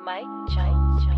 Mike Jones Beats.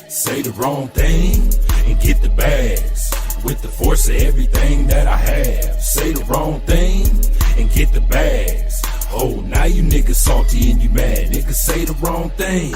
Say the wrong thing and get the bags with the force of everything that I have. Say the wrong thing and get the bags. Oh, now you niggas salty and you mad. Niggas say the wrong thing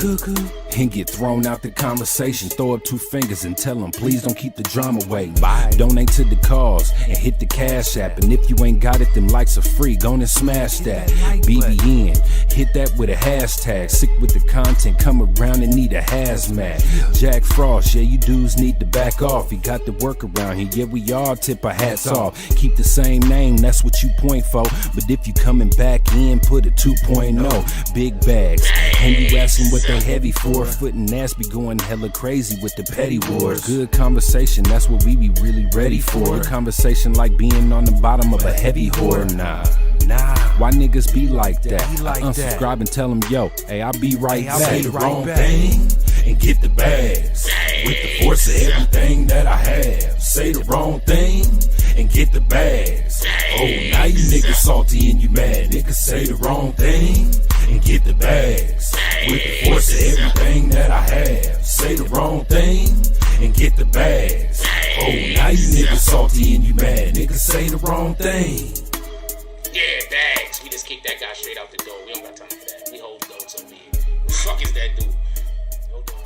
and get thrown out the conversation. Throw up two fingers and tell them, please don't keep the drama away. Bye. Donate to the cause and hit the cash app. And if you ain't got it, them likes are free. Go and smash that. BBN, hit that with a hashtag. Sick with the content, come around and need a hazmat. Jack Frost, yeah, you dudes need to back off. You got the work around here, yeah, we all tip our hats off. Keep the same name, that's what you point for. But if you coming back in, put a 2.0. Big bags, and you asking what they heavy for. Foot and ass be going hella crazy with the petty wars. Good conversation, that's what we be really ready for. Good conversation like being on the bottom of a heavy whore. Nah, why niggas be like that? Unsubscribe and tell them, yo, hey, I'll be right back. Say the wrong thing and get the bags with the force of everything that I have. Say the wrong thing and get the bags. Oh, now you niggas salty and you mad. Niggas say the wrong thing and get the bags with the force of everything that I have. Say the wrong thing and get the bags. Oh, now you niggas salty and you mad. Niggas say the wrong thing. Yeah, bags. We just kicked that guy straight out the door. We don't got time for that. We hold those over here. Who the fuck is that dude? Hold on.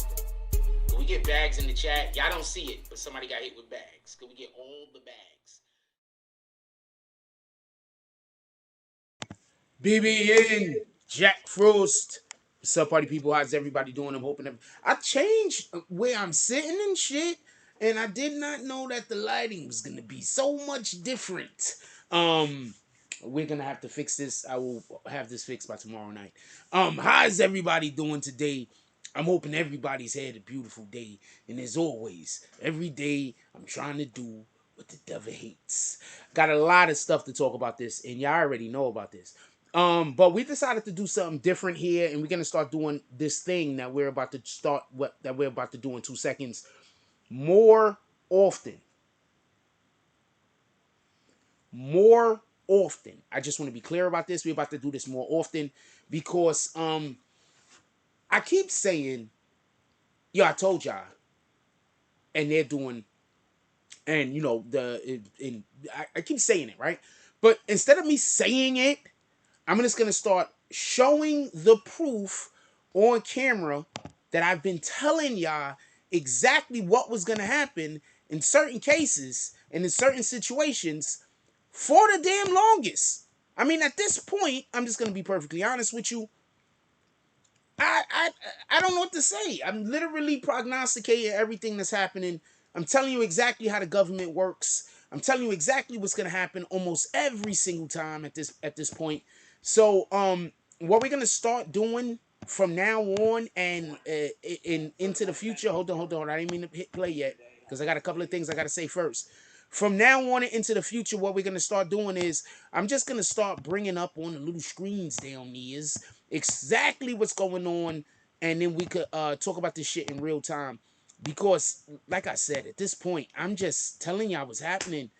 Can we get bags in the chat? Y'all don't see it, but somebody got hit with bags. Can we get all the bags? BBN, Jack Frost. What's up, party people? How's everybody doing? I'm hoping I changed where I'm sitting and shit, and I did not know that the lighting was gonna be so much different. We're gonna have to fix this. I will have this fixed by tomorrow night. How's everybody doing today? I'm hoping everybody's had a beautiful day. And as always, every day I'm trying to do what the devil hates. Got a lot of stuff to talk about this, and y'all already know about this. But we decided to do something different here, and we're gonna start doing this thing that we're about to do in 2 seconds more often. More often. I just want to be clear about this. We're about to do this more often because I keep saying, yo, I told y'all, and they're doing, and you know I keep saying it, right? But instead of me saying it, I'm just gonna start showing the proof on camera that I've been telling y'all exactly what was gonna happen in certain cases and in certain situations for the damn longest. I mean, at this point, I'm just gonna be perfectly honest with you. I don't know what to say. I'm literally prognosticating everything that's happening. I'm telling you exactly how the government works. I'm telling you exactly what's gonna happen almost every single time at this point. So what we're gonna start doing from now on and into the future. Hold on. I didn't mean to hit play yet because I got a couple of things I gotta say first. From now on and into the future, what we're gonna start doing is I'm just gonna start bringing up on the little screens down there is exactly what's going on, and then we could talk about this shit in real time. Because, like I said, at this point, I'm just telling y'all what's happening.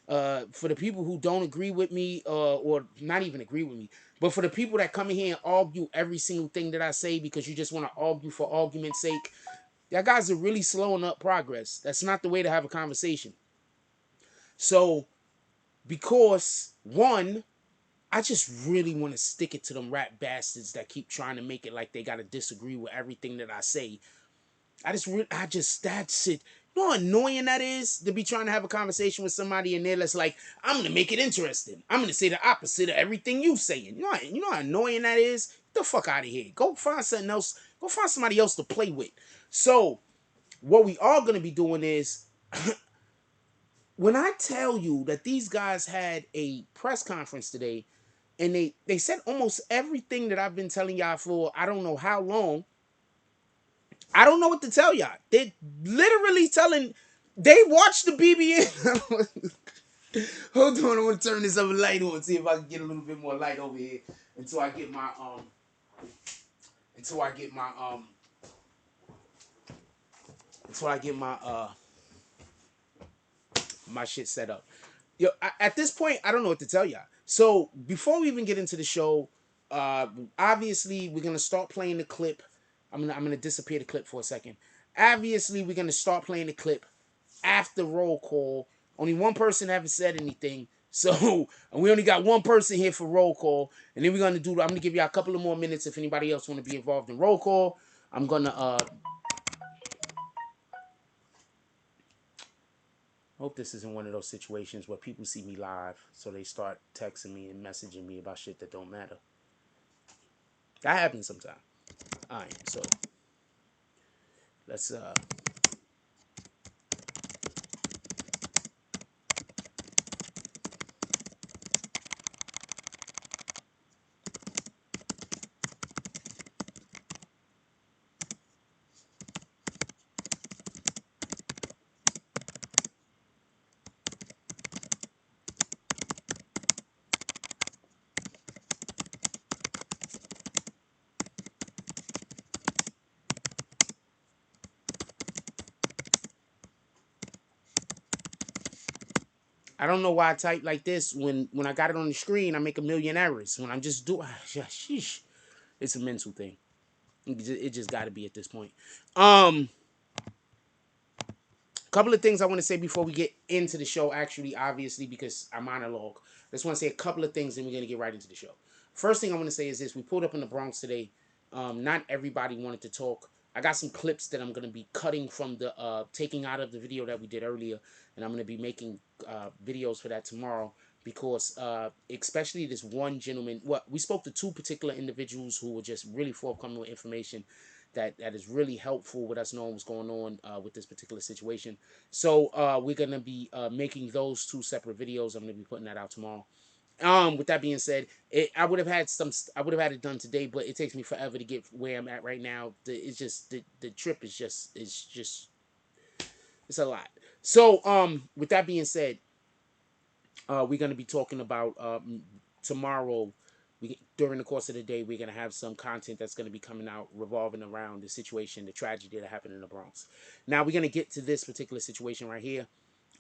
For the people who don't agree with me, or not even agree with me, but for the people that come in here and argue every single thing that I say because you just want to argue for argument's sake, y'all guys are really slowing up progress. That's not the way to have a conversation. So, because one, I just really want to stick it to them rap bastards that keep trying to make it like they got to disagree with everything that I say. That's it. You know how annoying that is to be trying to have a conversation with somebody and they're just like, I'm gonna make it interesting. I'm gonna say the opposite of everything you saying. You know how annoying that is? Get the fuck out of here. Go find something else. Go find somebody else to play with. So what we are gonna be doing is when I tell you that these guys had a press conference today and they said almost everything that I've been telling y'all for I don't know how long. I don't know what to tell y'all. They're literally telling. They watched the BBN. Hold on, I want to turn this other light on. See if I can get a little bit more light over here until I get my Until I get my Until I get my shit set up. Yo, at this point, I don't know what to tell y'all. So before we even get into the show, obviously we're gonna start playing the clip. I'm gonna disappear the clip for a second. Obviously, we're gonna start playing the clip after roll call. Only one person haven't said anything, so we only got one person here for roll call, and then we're gonna do. I'm gonna give you a couple of more minutes if anybody else want to be involved in roll call. I'm gonna hope this isn't one of those situations where people see me live, so they start texting me and messaging me about shit that don't matter. That happens sometimes. All right, so let's I don't know why I type like this when I got it on the screen. I make a million errors when I'm just doing. Sheesh, it's a mental thing. It just got to be at this point. Couple of things I want to say before we get into the show. Actually, obviously, because I monologue, I just want to say a couple of things, and we're gonna get right into the show. First thing I want to say is this: we pulled up in the Bronx today. Not everybody wanted to talk. I got some clips that I'm gonna be cutting from the taking out of the video that we did earlier, and I'm gonna be making videos for that tomorrow because especially this one gentleman. What we spoke to two particular individuals who were just really forthcoming with information that is really helpful with us knowing what's going on with this particular situation. So we're gonna be making those two separate videos. I'm gonna be putting that out tomorrow. With that being said, I would have had it done today, but it takes me forever to get where I'm at right now. It's just the trip is just it's a lot. So with that being said, we're gonna be talking about tomorrow. During the course of the day, we're gonna have some content that's gonna be coming out revolving around the situation, the tragedy that happened in the Bronx. Now we're gonna get to this particular situation right here.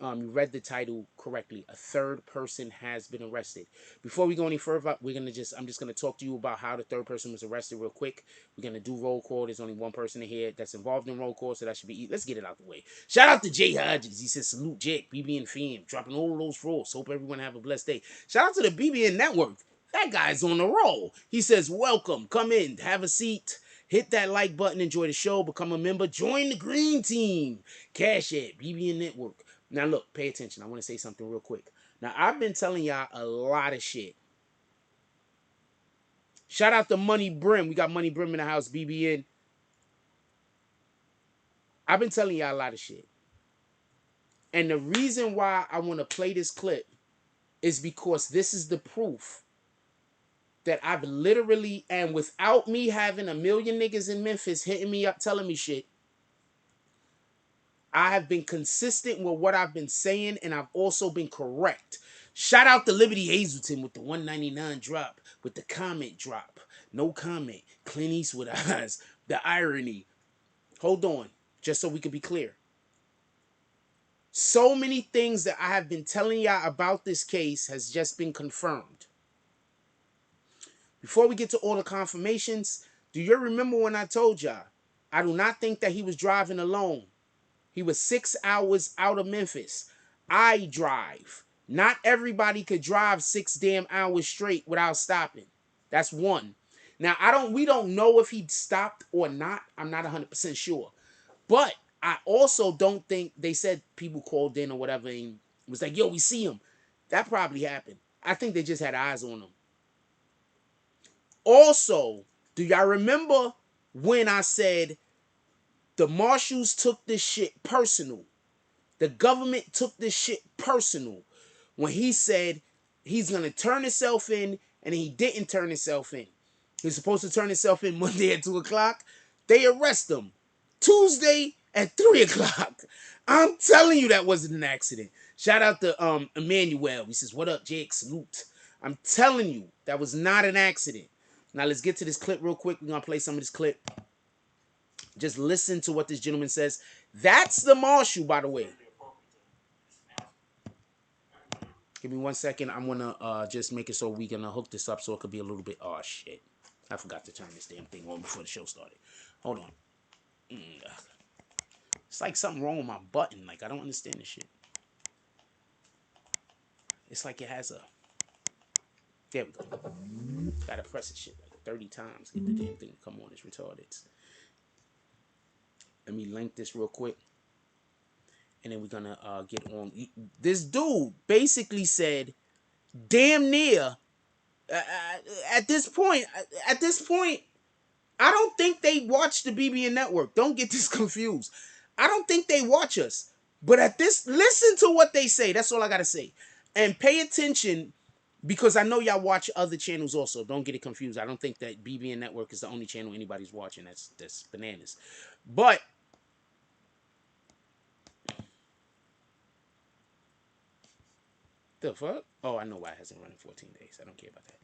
You read the title correctly. A third person has been arrested. Before we go any further, I'm just gonna talk to you about how the third person was arrested real quick. We're gonna do roll call. There's only one person in here that's involved in roll call, so that should be easy. Let's get it out the way. Shout out to Jay Hodges. He says salute Jake, BBN fam, dropping all those rolls. Hope everyone have a blessed day. Shout out to the BBN Network. That guy's on the roll. He says, welcome, come in, have a seat, hit that like button, enjoy the show, become a member, join the green team. Cash App, BBN Network. Now look, pay attention. I want to say something real quick. Now, I've been telling y'all a lot of shit. Shout out to Money Brim. We got Money Brim in the house, BBN. I've been telling y'all a lot of shit. And the reason why I want to play this clip is because this is the proof that I've literally, and without me having a million niggas in Memphis hitting me up telling me shit, I have been consistent with what I've been saying, and I've also been correct. Shout out to Liberty Hazelton with the 199 drop, with the comment drop. No comment. Clint Eastwood eyes. The irony. Hold on, just so we can be clear. So many things that I have been telling y'all about this case has just been confirmed. Before we get to all the confirmations, do you remember when I told y'all, I do not think that he was driving alone. He was 6 hours out of Memphis. I drive. Not everybody could drive 6 damn hours straight without stopping. That's one. Now, we don't know if he stopped or not. I'm not 100% sure. But I also don't think, they said people called in or whatever and was like, yo, we see him. That probably happened. I think they just had eyes on him. Also, do y'all remember when I said the marshals took this shit personal? The government took this shit personal when he said he's going to turn himself in, and he didn't turn himself in. He was supposed to turn himself in Monday at 2 o'clock. They arrest him Tuesday at 3 o'clock. I'm telling you that wasn't an accident. Shout out to Emmanuel. He says, what up, Jake? Salute. I'm telling you, that was not an accident. Now let's get to this clip real quick. We're going to play some of this clip. Just listen to what this gentleman says. That's the marshal, by the way. Give me 1 second. I'm going to just make it so we're going to hook this up so it could be a little bit... Oh, shit. I forgot to turn this damn thing on before the show started. Hold on. It's like something wrong with my button. Like, I don't understand this shit. It's like it has a... There we go. Gotta press this shit like 30 times. Get the damn thing to come on. It's retarded. Let me link this real quick. And then we're gonna get on. This dude basically said, damn near, at this point, I don't think they watch the BBN network. Don't get this confused. I don't think they watch us. But listen to what they say. That's all I gotta say. And pay attention, because I know y'all watch other channels also. Don't get it confused. I don't think that BBN network is the only channel anybody's watching. That's bananas. But the fuck? Oh, I know why it hasn't run in 14 days. I don't care about that.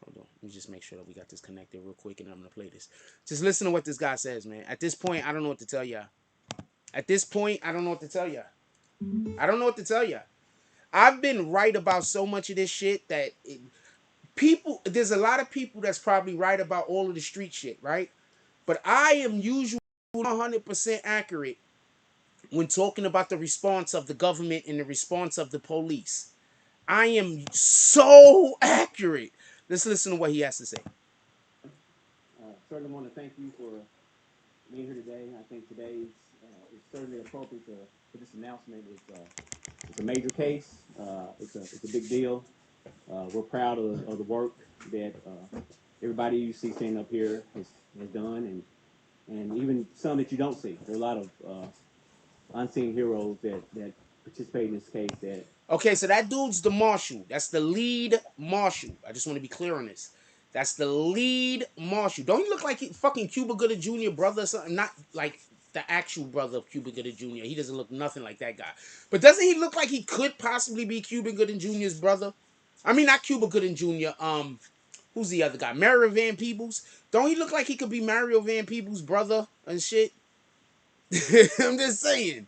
Hold on. Let me just make sure that we got this connected real quick, and I'm going to play this. Just listen to what this guy says, man. At this point, I don't know what to tell y'all. At this point, I don't know what to tell y'all. I don't know what to tell y'all. I've been right about so much of this shit that there's a lot of people that's probably right about all of the street shit, right? But I am usually 100% accurate when talking about the response of the government and the response of the police. I am so accurate. Let's listen to what he has to say. Certainly want to thank you for being here today. I think today is certainly appropriate for this announcement. It's a major case. It's a big deal. We're proud of the work that everybody you see standing up here has done, and even some that you don't see. There are a lot of unseen heroes that participate in this case. Okay, so that dude's the marshal. That's the lead marshal. I just want to be clear on this. That's the lead marshal. Don't he look like fucking Cuba Gooding Jr. brother or something? Not like the actual brother of Cuba Gooding Jr. He doesn't look nothing like that guy. But doesn't he look like he could possibly be Cuba Gooding Jr.'s brother? I mean, not Cuba Gooding Jr. Who's the other guy? Mario Van Peebles. Don't he look like he could be Mario Van Peebles' brother and shit? I'm just saying.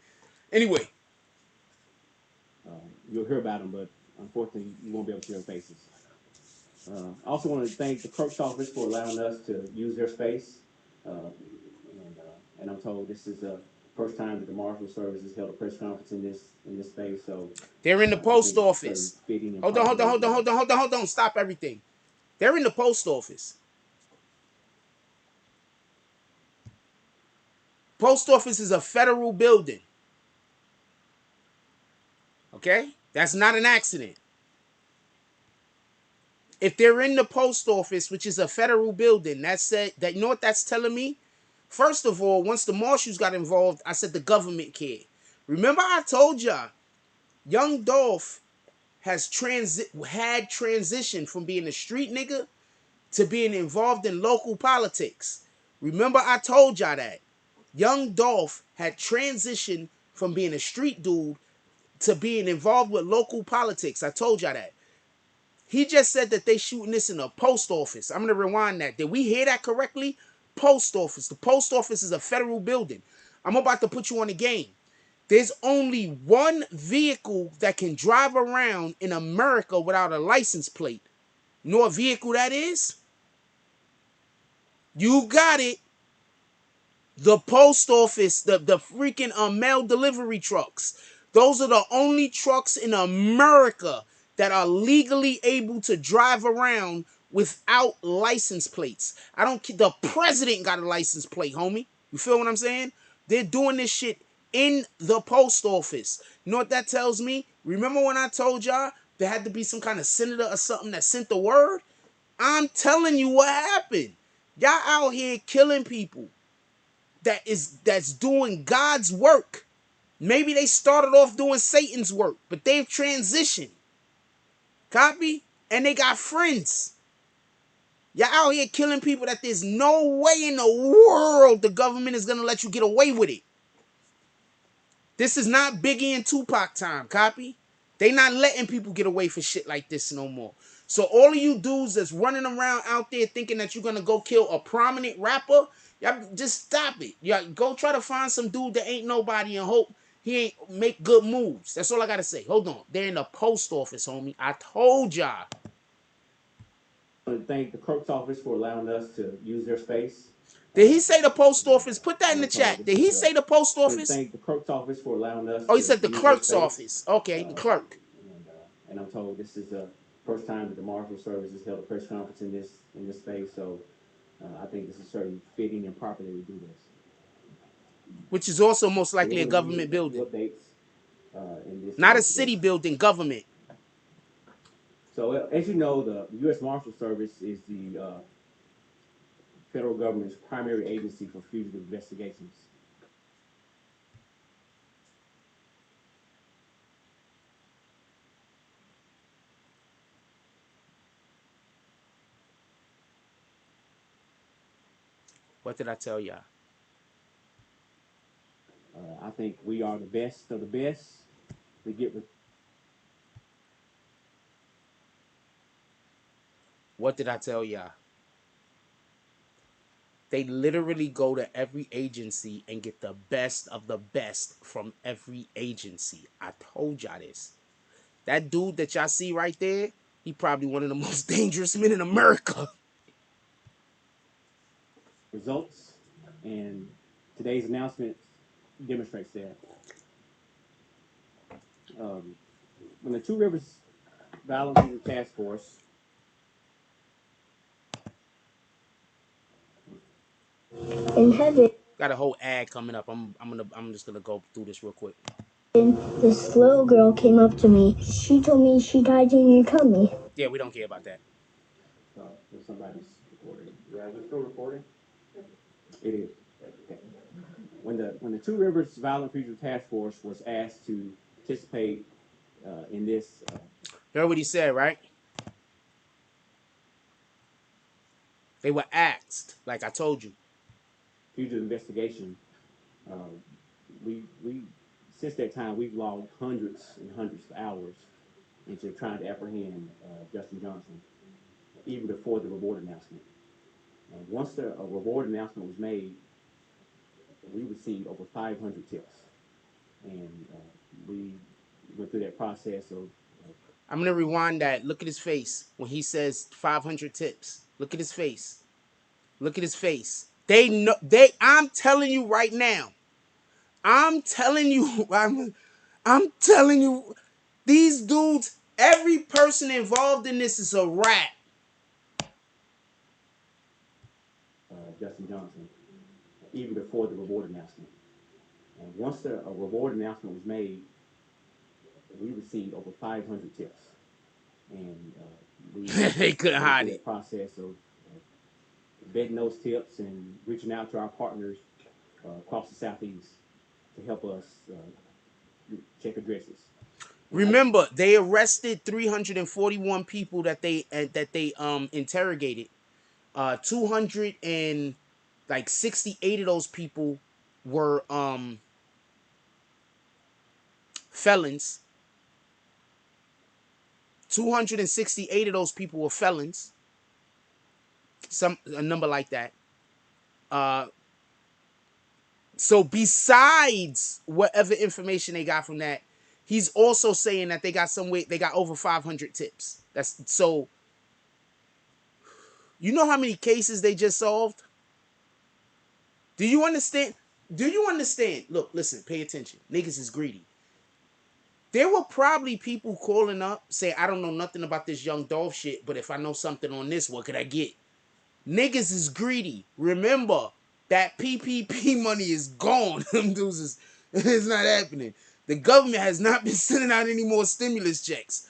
Anyway. You'll hear about them, but unfortunately, you won't be able to see their faces. I also want to thank the clerk's office for allowing us to use their space. And I'm told this is the first time that the Marshal Service has held a press conference in this space. So they're in the post office. Hold on. Stop everything. They're in the post office. Post office is a federal building. Okay? That's not an accident. If they're in the post office, which is a federal building, you know what that's telling me? First of all, once the marshals got involved, I said the government cared. Remember I told y'all, Young Dolph has transitioned from being a street nigga to being involved in local politics. Remember I told y'all that. Young Dolph had transitioned from being a street dude to being involved with local politics. I told y'all that. He just said that they shooting this in a post office. I'm going to rewind that. Did we hear that correctly? Post office. The post office is a federal building. I'm about to put you on the game. There's only one vehicle that can drive around in America without a license plate. You know what vehicle that is? You got it. The post office, the freaking mail delivery trucks. Those are the only trucks in America that are legally able to drive around without license plates. I don't care. The president got a license plate, homie. You feel what I'm saying? They're doing this shit in the post office. You know what that tells me? Remember when I told y'all there had to be some kind of senator or something that sent the word? I'm telling you what happened. Y'all out here killing people that's doing God's work. Maybe they started off doing Satan's work, but they've transitioned. Copy? And they got friends. Y'all out here killing people that there's no way in the world the government is gonna let you get away with it. This is not Biggie and Tupac time, copy? They not letting people get away for shit like this no more. So all of you dudes that's running around out there thinking that you're gonna go kill a prominent rapper, y'all just stop it. Y'all go try to find some dude that ain't nobody and hope he ain't make good moves. That's all I gotta say. Hold on. They're in the post office, homie. I told y'all. I want to thank the clerk's office for allowing us to use their space. Did he say the post office? Put that in the I'm told chat. this Did he is say the post I want to office? thank the clerk's office for allowing us Oh, he to said the use their clerk's space. office. Okay, the clerk. And I'm told this is the first time that the Marshal Service has held a press conference in this space. So I think this is certainly fitting and proper that we do this. Which is also most So likely we're a going to give government you a few building. updates in this Not a investigation. city building, government. So as you know, the U.S. Marshal Service is the federal government's primary agency for fugitive investigations. What did I tell y'all? I think we are the best of the best to get with. What did I tell y'all? They literally go to every agency and get the best of the best from every agency. I told y'all this. That dude that y'all see right there, he probably one of the most dangerous men in America. Results, and today's announcement demonstrates that. Um, when the Two Rivers Volunteer Task Force in heaven, Got a whole ad coming up. I'm just gonna go through this real quick. this little girl came up to me. She told me she died in your tummy. Yeah, we don't care about that. Somebody's recording. Yeah, is it still recording? It is. Okay. When the Two Rivers Violent Fugitive Task Force was asked to participate in this You heard what he said, right? They were asked, like I told you. fugitive investigation, uh, we since that time we've logged hundreds and hundreds of hours into trying to apprehend Justin Johnson, even before the reward announcement. Once the reward announcement was made, we received over 500 tips, and we went through that process of. I'm gonna rewind that. Look at his face when he says 500 tips. Look at his face. Look at his face. They know. I'm telling you right now. I'm telling you. I'm telling you. These dudes. Every person involved in this is a rat. Justin Johnson, even before the reward announcement. And once the reward announcement was made, we received over 500 tips, and we They couldn't went hide through it. that process of vetting those tips and reaching out to our partners across the Southeast to help us check addresses. Remember, they arrested 341 people that they interrogated. 268 of those people were felons. 268 of those people were felons. A number like that. So besides whatever information they got from that, he's also saying that they got over 500 tips. That's so. You know how many cases they just solved? Do you understand? Look, listen, pay attention. Niggas is greedy. There were probably people calling up, say, I don't know nothing about this Young Dolph shit, but if I know something on this, what could I get? Niggas is greedy. Remember, that PPP money is gone. Them dudes is, it's not happening. The government has not been sending out any more stimulus checks.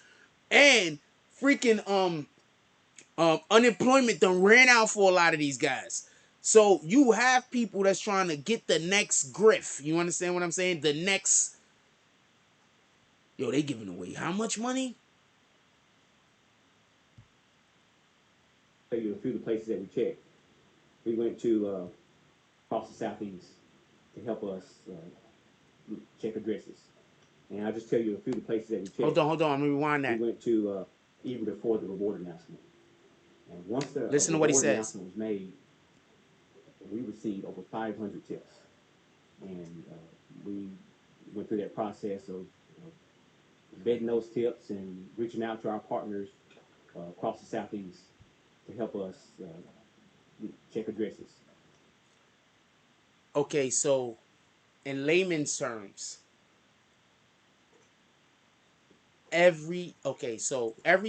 And freaking unemployment done ran out for a lot of these guys. So you have people that's trying to get the next griff. You understand what I'm saying? The next. Yo, they giving away how much money? Tell you a few of the places that we checked. We went to across the southeast to help us check addresses. And I'll just tell you a few of the places that we checked. Hold on. I'm gonna rewind that. We went to even before the reward announcement. And once the Listen to what he reward says. announcement was made, we received over 500 tips. And we went through that process of vetting those tips and reaching out to our partners across the southeast to help us check addresses. Okay, so in layman's terms, every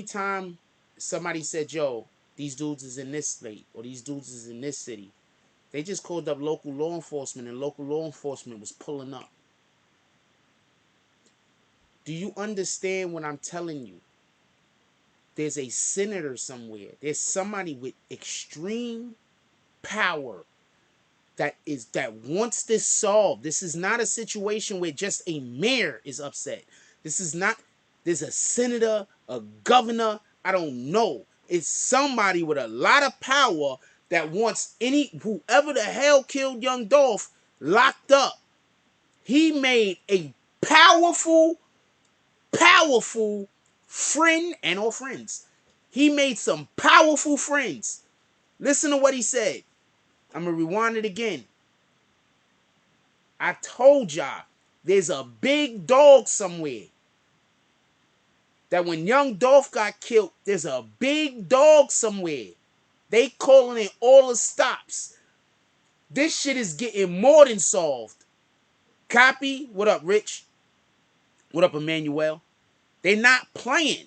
time somebody said, yo, these dudes is in this state or these dudes is in this city, they just called up local law enforcement and local law enforcement was pulling up. Do you understand what I'm telling you? There's a senator somewhere. There's somebody with extreme power that wants this solved. This is not a situation where just a mayor is upset. There's a senator, a governor, I don't know. It's somebody with a lot of power that wants whoever the hell killed Young Dolph locked up. He made a powerful friend or friends. He made some powerful friends. Listen to what he said. I'm going to rewind it again. I told y'all, there's a big dog somewhere. That when Young Dolph got killed, there's a big dog somewhere. They calling in all the stops. This shit is getting more than solved. Copy? What up, Rich? What up, Emmanuel? They not playing.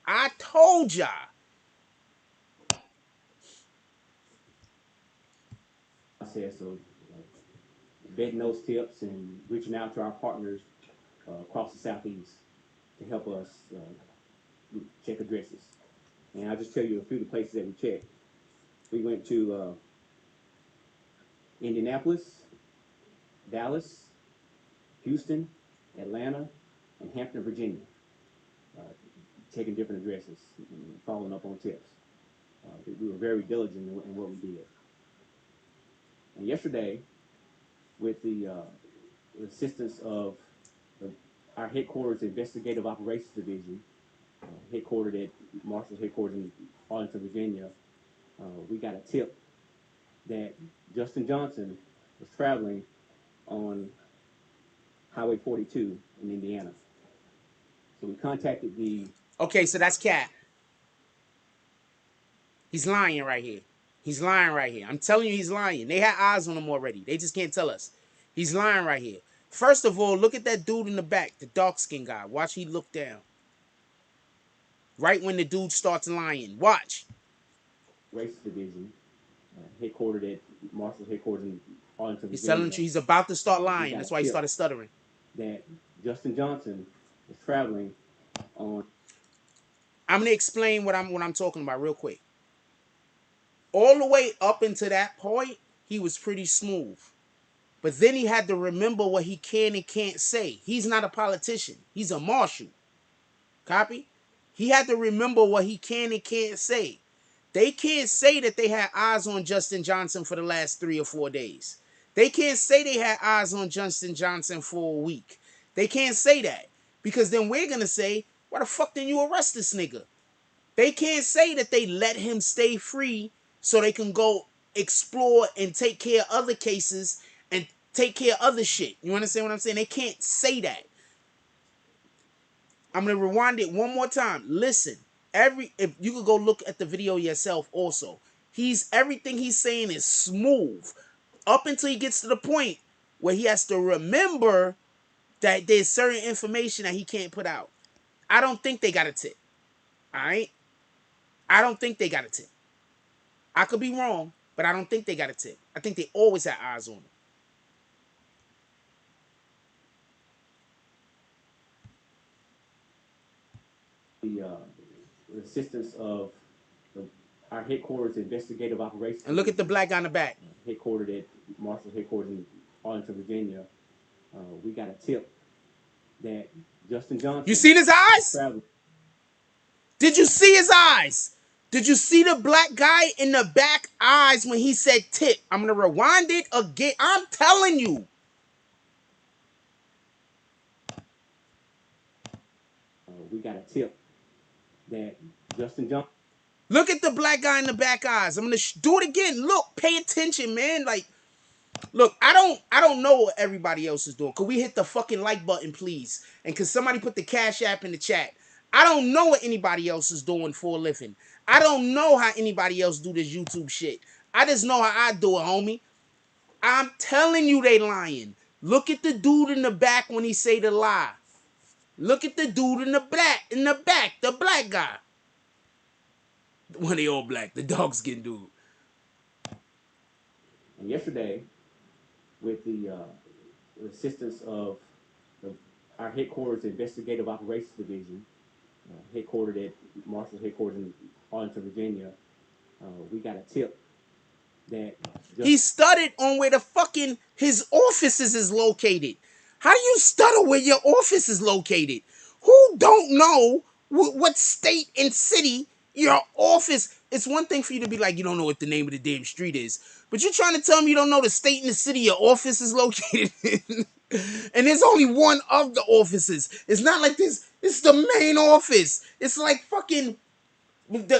I told y'all. Process of vetting those tips and reaching out to our partners across the southeast to help us check addresses. And I'll just tell you a few of the places that we checked. We went to Indianapolis, Dallas, Houston, Atlanta, and Hampton, Virginia, checking different addresses and following up on tips. We were very diligent in what we did. And yesterday, with the assistance of our headquarters Investigative Operations Division, headquartered at Marshall's headquarters in Arlington, Virginia, we got a tip that Justin Johnson was traveling on Highway 42 in Indiana. So we contacted the... Okay, so that's Cat. He's lying right here. He's lying right here. I'm telling you, he's lying. They had eyes on him already. They just can't tell us. He's lying right here. First of all, look at that dude in the back, the dark-skinned guy. Watch he look down. Right when the dude starts lying. Watch. Race Division, headquartered at Marshall's headquarters in Arlington, He's Virginia. telling you he's about to start lying. That's why he started stuttering. That Justin Johnson was traveling on... I'm going to explain what I'm talking about real quick. All the way up into that point, he was pretty smooth. But then he had to remember what he can and can't say. He's not a politician. He's a marshal. Copy? He had to remember what he can and can't say. They can't say that they had eyes on Justin Johnson for the last 3 or 4 days. They can't say they had eyes on Justin Johnson for a week. They can't say that. Because then we're going to say, why the fuck didn't you arrest this nigga? They can't say that they let him stay free so they can go explore and take care of other cases and take care of other shit. You understand what I'm saying? They can't say that. I'm gonna rewind it one more time. Listen, if you could go look at the video yourself also. Everything he's saying is smooth. Up until he gets to the point where he has to remember that there's certain information that he can't put out. I don't think they got a tip. Alright? I don't think they got a tip. I could be wrong, but I don't think they got a tip. I think they always had eyes on him. The assistance of our headquarters investigative operations. And look at the black guy in the back. Headquartered at Marshall headquarters in Arlington, Virginia. We got a tip that Justin Johnson. You seen his eyes? Did you see his eyes? Did you see the black guy in the back eyes when he said tip? I'm going to rewind it again. I'm telling you. We got a tip that Justin Johnson. Look at the black guy in the back eyes. I'm going to do it again. Look, pay attention, man. Like, look, I don't know what everybody else is doing. Could we hit the fucking like button, please? And could somebody put the Cash App in the chat? I don't know what anybody else is doing for a living. I don't know how anybody else do this YouTube shit. I just know how I do it, homie. I'm telling you they lying. Look at the dude in the back when he say the lie. Look at the dude in the back, the black guy. When they all black, the dog skin dude. And yesterday, with the assistance of our headquarters investigative operations division, headquartered at Marshall headquarters in Arlington, Virginia, we got a tip that he studied on where the fucking his offices is located. How do you stutter where your office is located? Who don't know what state and city your office? It's one thing for you to be like, you don't know what the name of the damn street is, but you're trying to tell me you don't know the state and the city your office is located in? And there's only one of the offices. It's not like this. It's the main office. It's like fucking. But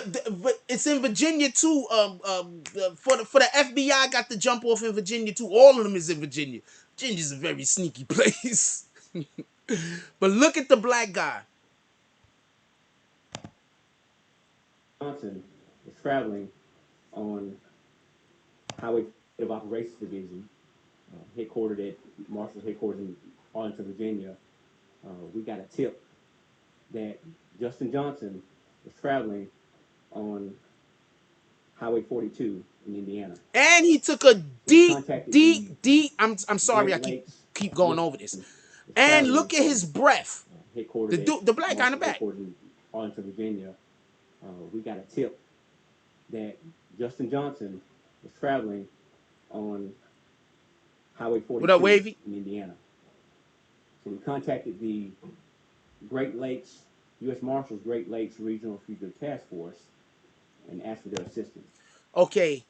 it's in Virginia too. For the FBI got the jump off in Virginia too. All of them is in Virginia. Virginia's a very sneaky place. But look at the black guy. Johnson was traveling on Highway of Operations Division, headquartered at Marshall headquarters in Arlington, Virginia. We got a tip that Justin Johnson was traveling on Highway 42 in Indiana. And he took a deep. I'm sorry, I keep going over this. And look at his breath. The black guy in the back. In Arlington, Virginia. We got a tip that Justin Johnson was traveling on Highway 42 what up, Wavy? in Indiana. So we contacted the Great Lakes, U.S. Marshals Great Lakes Regional Fugitive Task Force and asked for their assistance. Okay.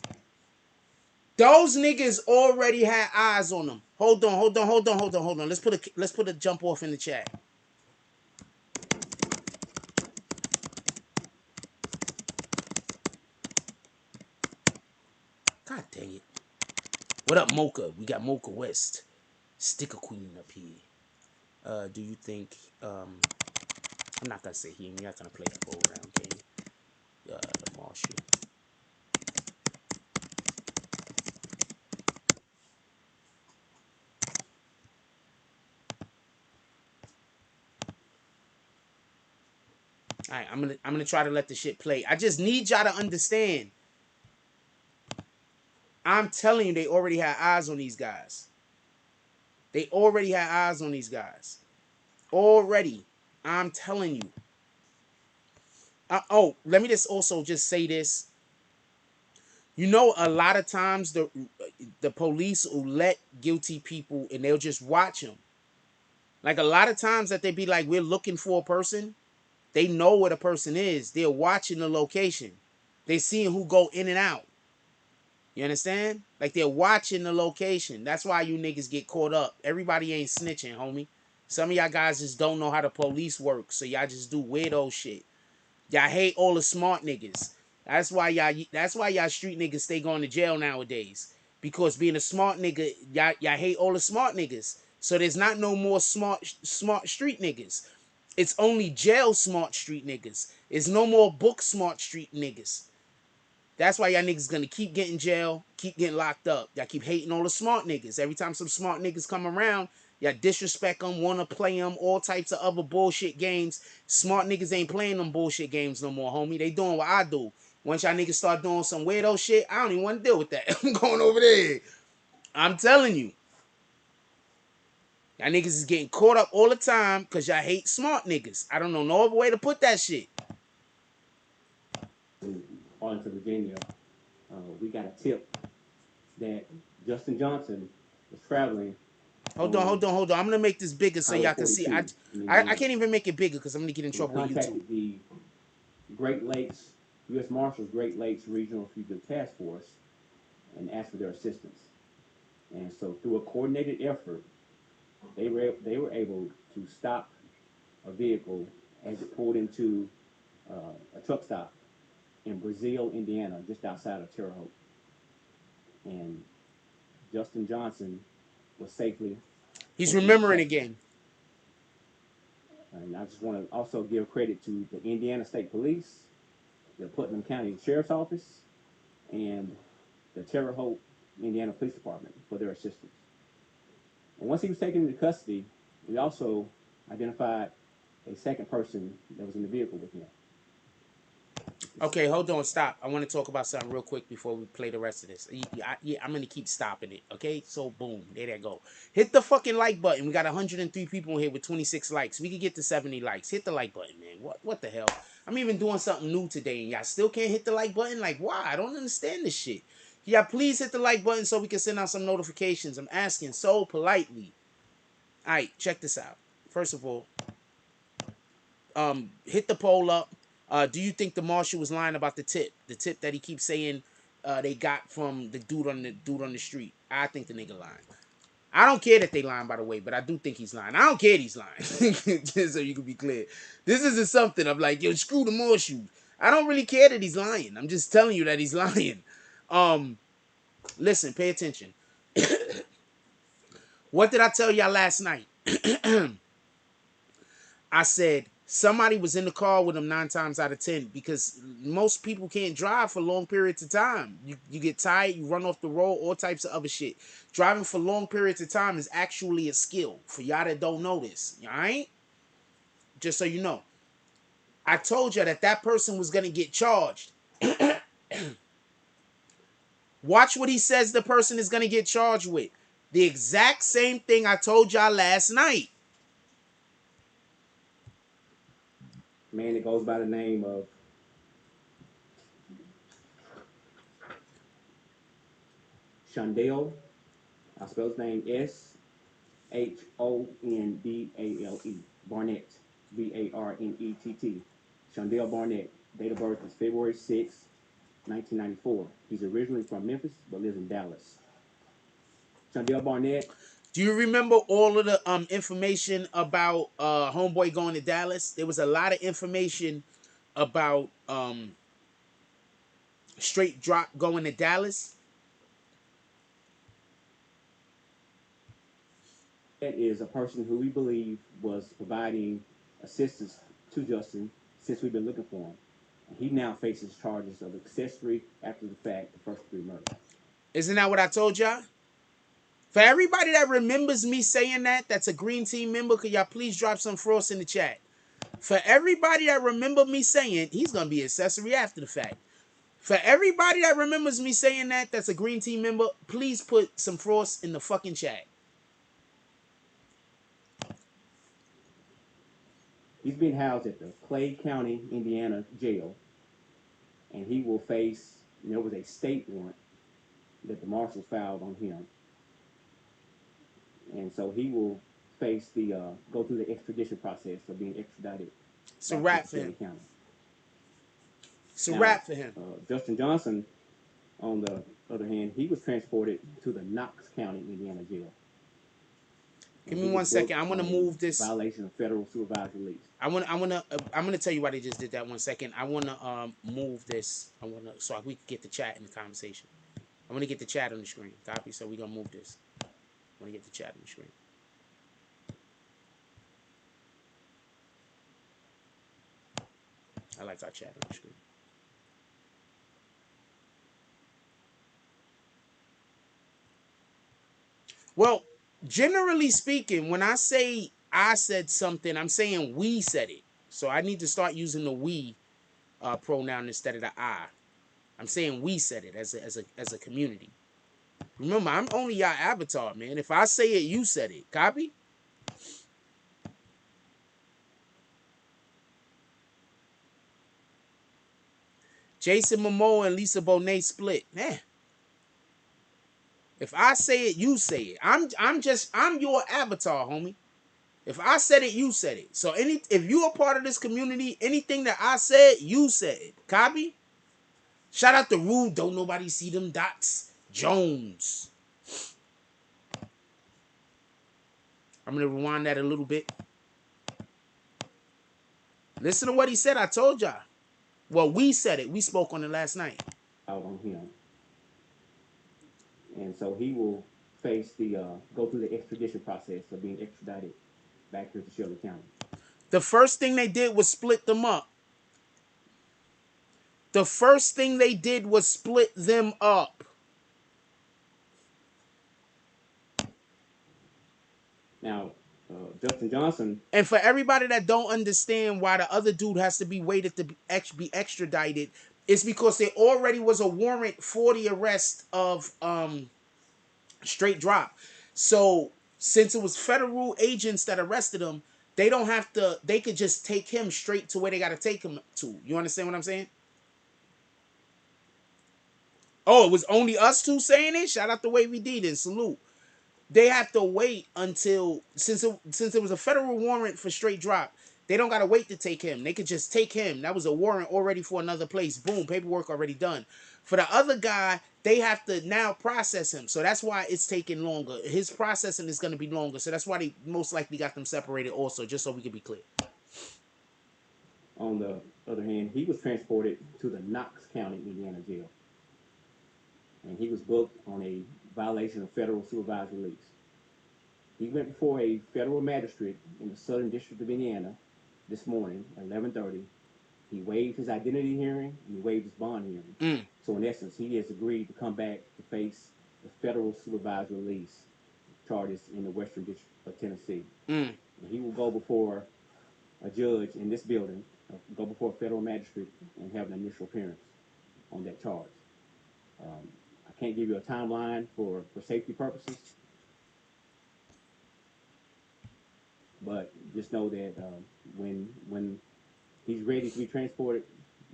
Those niggas already had eyes on them. Hold on. Let's put a jump off in the chat. God dang it. What up, Mocha? We got Mocha West. Sticker Queen up here. Do you think I'm not gonna say him. You're not gonna play that all around game. The Marshall. All right, I'm gonna try to let the shit play. I just need y'all to understand. I'm telling you, they already had eyes on these guys. They already had eyes on these guys. Already, I'm telling you. Oh, let me just also just say this. You know, a lot of times the police will let guilty people and they'll just watch them. Like a lot of times that they be like, we're looking for a person. They know where the person is. They're watching the location. They seeing who go in and out. You understand? Like they're watching the location. That's why you niggas get caught up. Everybody ain't snitching, homie. Some of y'all guys just don't know how the police work, so y'all just do weirdo shit. Y'all hate all the smart niggas. That's why y'all street niggas stay going to jail nowadays. Because being a smart nigga, y'all hate all the smart niggas. So there's not no more smart street niggas. It's only jail smart street niggas. It's no more book smart street niggas. That's why y'all niggas gonna keep getting jail, keep getting locked up. Y'all keep hating all the smart niggas. Every time some smart niggas come around, y'all disrespect them, wanna play them, all types of other bullshit games. Smart niggas ain't playing them bullshit games no more, homie. They doing what I do. Once y'all niggas start doing some weirdo shit, I don't even want to deal with that. I'm going over there. I'm telling you. Y'all niggas is getting caught up all the time because y'all hate smart niggas. I don't know no other way to put that shit. In Arlington, Virginia, we got a tip that Justin Johnson was traveling Hold on, on hold on, hold on. I'm gonna make this bigger so Highway y'all can see. 42 in I Indiana. can't even make it bigger because I'm gonna get in We trouble with YouTube. contacted the Great Lakes, U.S. Marshals Great Lakes Regional Fugitive Task Force and asked for their assistance. And so through a coordinated effort, they were able to stop a vehicle as it pulled into a truck stop in Brazil, Indiana, just outside of Terre Haute. And Justin Johnson was safely He's taken into remembering custody. again. And I just want to also give credit to the Indiana State Police, the Putnam County Sheriff's Office, and the Terre Haute, Indiana Police Department for their assistance. And once he was taken into custody, we also identified a second person that was in the vehicle with him. Okay, hold on, stop. I want to talk about something real quick before we play the rest of this. I'm gonna keep stopping it. Okay, so boom, there they go. Hit the fucking like button. We got 103 people in here with 26 likes. We could get to 70 likes. Hit the like button, man. What the hell? I'm even doing something new today, and y'all still can't hit the like button. Like, why? I don't understand this shit. Yeah, please hit the like button so we can send out some notifications. I'm asking so politely. All right, check this out. First of all, hit the poll up. Do you think the marshal was lying about the tip? The tip that he keeps saying they got from the dude on the street. I think the nigga lying. I don't care that they lying, by the way, but I do think he's lying. I don't care that he's lying. Just so you can be clear. This isn't something I'm like, yo, screw the marshal. I don't really care that he's lying. I'm just telling you that he's lying. Listen, pay attention. What did I tell y'all last night? I said somebody was in the car with him 9 times out of 10 because most people can't drive for long periods of time. You get tired, you run off the road, all types of other shit. Driving for long periods of time is actually a skill for y'all that don't know this. All right? Just so you know. I told you that person was going to get charged. Watch what he says the person is going to get charged with. The exact same thing I told y'all last night. Man, it goes by the name of Shondale. I spell his name Shondale. Barnett. Barnett. Shondale Barnett. Date of birth is February 6, 1994. He's originally from Memphis but lives in Dallas. Shondale Barnett. Do you remember all of the information about Homeboy going to Dallas? There was a lot of information about Straight Drop going to Dallas. Is a person who we believe was providing assistance to Justin since we've been looking for him. He now faces charges of accessory after the fact to first degree murder. Isn't that what I told y'all? For everybody that remembers me saying that, that's a Green Team member, could y'all please drop some frost in the chat? For everybody that remember me saying he's gonna be accessory after the fact. For everybody that remembers me saying that, that's a Green Team member, please put some frost in the fucking chat. He's being housed at the Clay County, Indiana jail, and he will face there was a state warrant that the marshals filed on him, and so he will face the go through the extradition process of being extradited It's a back here wrap to for him. Shelby County. It's a Now, wrap for him. Justin Johnson, on the other hand, he was transported to the Knox County, Indiana jail. Give And me he was 1 second. booked I'm gonna on a move this. violation of federal supervised release. I'm gonna tell you why they just did that. 1 second. I wanna move this. I wanna so we can get the chat in the conversation. I wanna get the chat on the screen. Copy. So we gonna move this. I wanna get the chat on the screen. I like our chat on the screen. Well, generally speaking, when I say I said something, I'm saying we said it. So I need to start using the we pronoun instead of the I. I'm saying we said it as a community. Remember, I'm only your avatar, man. If I say it, you said it. Copy? Jason Momoa and Lisa Bonet split. Man. If I say it, you say it. I'm your avatar, homie. If I said it, you said it. So if you are part of this community, anything that I said, you said it. Copy? Shout out to Rude. Don't nobody see them dots. Jones. I'm gonna rewind that a little bit. Listen to what he said. I told y'all. Well, we said it. We spoke on it last night. Out on him, and so he will face the go through the extradition process of being extradited back here to Shelby County. The first thing they did was split them up. The first thing they did was split them up. Now, Justin Johnson. And for everybody that don't understand why the other dude has to be waited to be extradited, it's because there already was a warrant for the arrest of Straight Drop. So since it was federal agents that arrested him, they don't have to. They could just take him straight to where they got to take him to. You understand what I'm saying? Oh, it was only us two saying it. Shout out to Wavy D. Then salute. They have to wait until since it was a federal warrant for Straight Drop. They don't gotta wait to take him. They could just take him. That was a warrant already for another place. Boom, paperwork already done. For the other guy, they have to now process him. So that's why it's taking longer. His processing is gonna be longer. So that's why they most likely got them separated also, just so we can be clear. On the other hand, he was transported to the Knox County, Indiana jail, and he was booked on a violation of federal supervised release. He went before a federal magistrate in the Southern District of Indiana this morning at 11:30. He waived his identity hearing and he waived his bond hearing. So in essence, he has agreed to come back to face the federal supervised release charges in the Western District of Tennessee. And he will go before a judge in this building, go before a federal magistrate and have an initial appearance on that charge. I can't give you a timeline for safety purposes, but just know that when he's ready to be transported,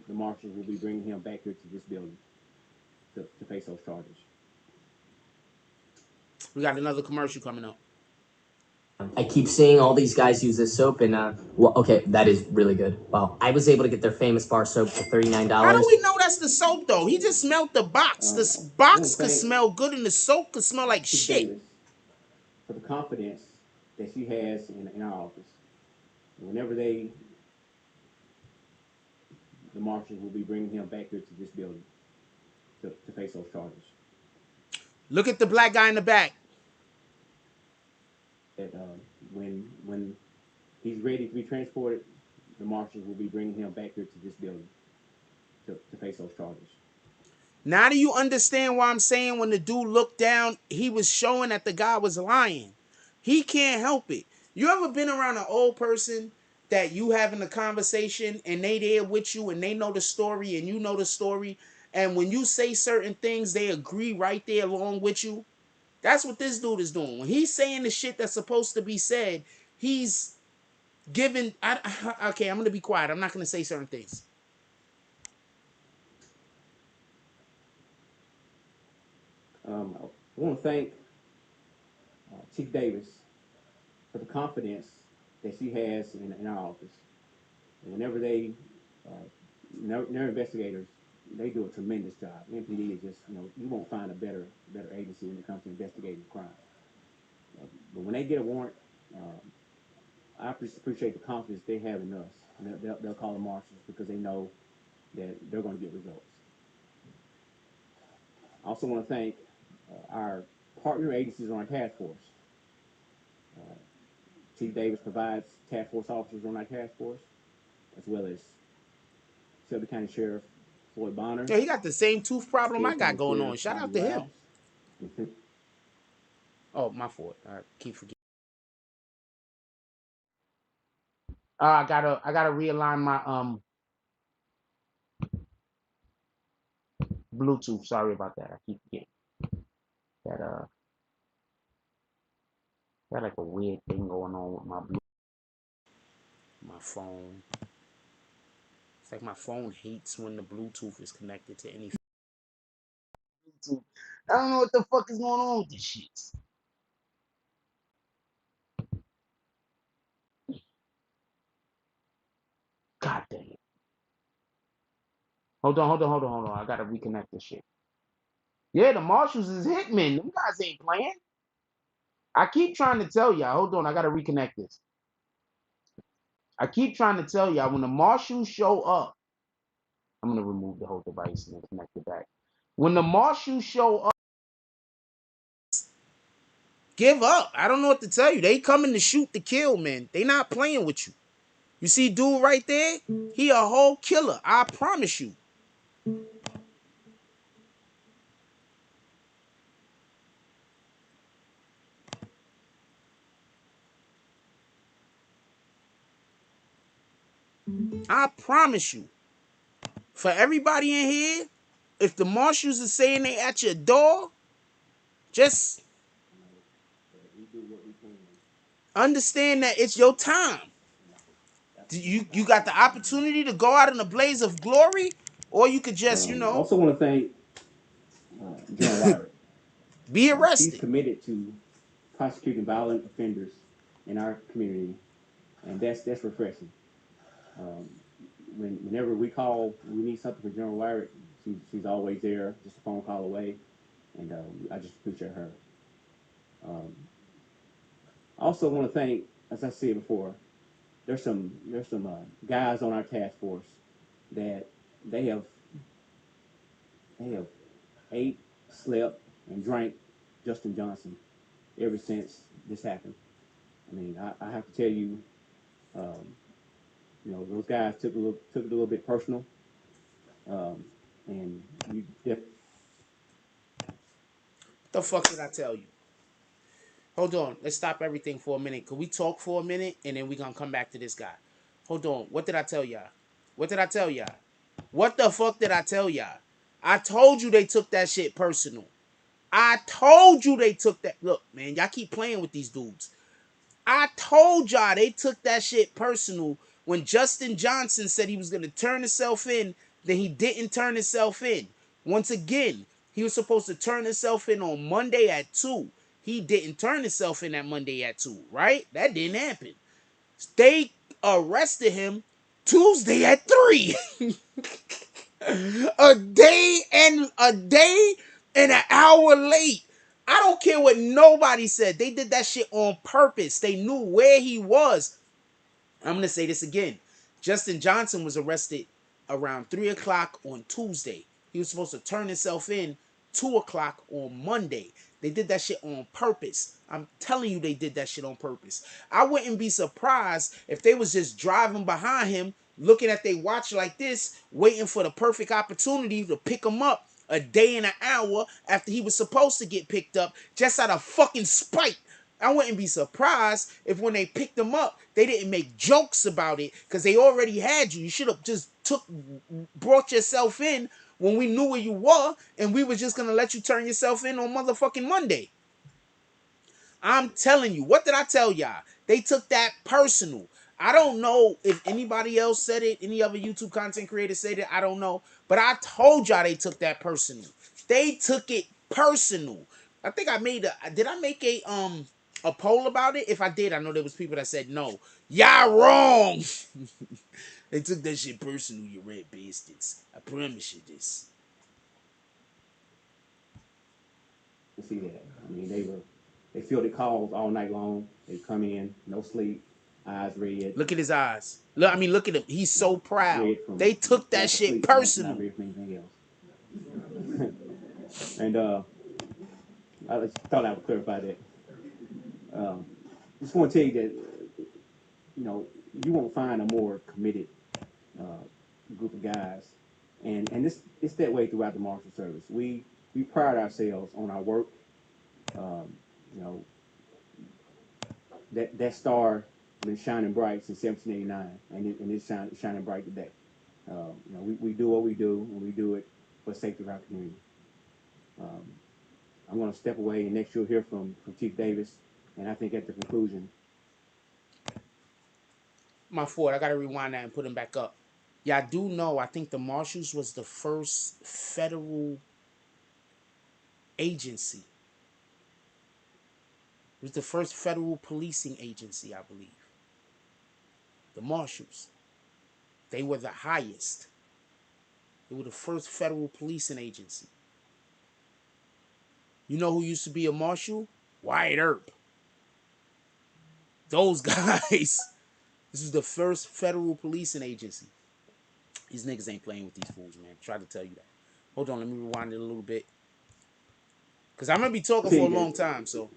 the marshals will be bringing him back here to this building to face those charges. We got another commercial coming up. I keep seeing all these guys use this soap, and well, okay, that is really good. Wow, I was able to get their famous bar soap for $39. How do we know that's the soap though? He just smelled the box. The box could smell good, and the soap could smell like shit. For the confidence that she has in our office, whenever the marshals will be bringing him back here to this building to face those charges. Look at the black guy in the back. That when he's ready to be transported, the marshals will be bringing him back here to this building to face those charges. Now do you understand why I'm saying when the dude looked down, he was showing that the guy was lying? He can't help it. You ever been around an old person that you having a conversation and they there with you and they know the story and you know the story, and when you say certain things, they agree right there along with you? That's what this dude is doing. When he's saying the shit that's supposed to be said, he's giving... Okay, I'm going to be quiet. I'm not going to say certain things. I want to thank Chief Davis for the confidence that she has in our office. And whenever their investigators, they do a tremendous job. MPD is just, you won't find a better agency when it comes to investigating crime. But when they get a warrant, I appreciate the confidence they have in us. And they'll call the marshals because they know that they're going to get results. I also want to thank our partner agencies on our task force. Chief Davis provides task force officers on our task force, as well as Shelby County Sheriff Floyd Bonner, Yeah, he got the same tooth problem I Cary got County going on. Sheriff Shout Bobby out to him. Rouse. Oh, my fault. I keep forgetting. I gotta realign my Bluetooth. Sorry about that. I keep forgetting that got like a weird thing going on with my my phone. It's like my phone hates when the Bluetooth is connected to any Bluetooth. I don't know what the fuck is going on with this shit. God damn it. Hold on. I gotta reconnect this shit. Yeah, the marshals is hitmen. Them guys ain't playing. I keep trying to tell y'all. Hold on, I gotta reconnect this. I keep trying to tell y'all when the marshals show up. I'm gonna remove the whole device and then connect it back. When the marshals show up, give up. I don't know what to tell you. They coming to shoot to kill, man. They not playing with you. You see dude right there? He a whole killer. I promise you. I promise you. For everybody in here, if the marshals are saying they at your door, just understand that it's your time. You got the opportunity to go out in a blaze of glory, or you could just, I also want to thank General Wyrick. be She's arrested. committed to prosecuting violent offenders in our community, and that's refreshing. Um, whenever we call, we need something for General Wyrick, she's always there, just a phone call away, and I just appreciate her. Um, I also want to thank, as I said before, there's some guys on our task force that they have they have ate, slept, and drank Justin Johnson ever since this happened. I mean, I have to tell you, um, those guys took it a little bit personal, um, and The fuck did I tell you? Hold on. Let's stop everything for a minute. Could we talk for a minute and then we gonna come back to this guy? Hold on. What did I tell y'all? What did I tell y'all? What the fuck did I tell y'all? I told you they took that shit personal. I told you they took that. Look, man, y'all keep playing with these dudes. I told y'all they took that shit personal when Justin Johnson said he was going to turn himself in, then he didn't turn himself in. Once again, he was supposed to turn himself in on Monday at 2. He didn't turn himself in that Monday at 2, right? That didn't happen. They arrested him Tuesday at 3. a day and an hour late. I don't care what nobody said. They did that shit on purpose. They knew where he was. I'm gonna say this again. Justin Johnson was arrested around 3 o'clock on Tuesday. He was supposed to turn himself in 2 o'clock on Monday. They did that shit on purpose. I'm telling you they did that shit on purpose. I wouldn't be surprised if they was just driving behind him, looking at their watch like this, waiting for the perfect opportunity to pick him up a day and an hour after he was supposed to get picked up, just out of fucking spite. I wouldn't be surprised if when they picked him up, they didn't make jokes about it because they already had you. You should have just brought yourself in when we knew where you were, and we was just gonna let you turn yourself in on motherfucking Monday. I'm telling you, what did I tell y'all? They took that personal. I don't know if anybody else said it, any other YouTube content creator said it, I don't know. But I told y'all they took that personal. They took it personal. I think I made did I make a poll about it? If I did, I know there was people that said no. Y'all wrong. They took that shit personal, you red bastards. I promise you this. See that. I mean, they fielded calls all night long. They come in, no sleep, eyes red, Look at his eyes. Look, I mean, look at him. He's so proud. red from They took that lack of shit sleep, not personal. red from anything else. And I just thought I would clarify that. Um, just want to tell you that you won't find a more committed uh, group of guys, and it's that way throughout the Marshal Service. We pride ourselves on our work. Um, you know that star been shining bright since 1789, and it's shining bright today. We do what we do, and we do it for the sake of our community. Um, I'm going to step away, and next you'll hear from Chief Davis, and I think at the conclusion. My fault. I gotta rewind that and put him back up. Yeah, I do know. I think the Marshals was the first federal agency. It was the first federal policing agency, I believe. The Marshals. They were the highest. They were the first federal policing agency. You know who used to be a marshal? Wyatt Earp. Those guys. This is the first federal policing agency. These niggas ain't playing with these fools, man. Try to tell you that. Hold on, let me rewind it a little bit. Because I'm going to be talking for a long time, so.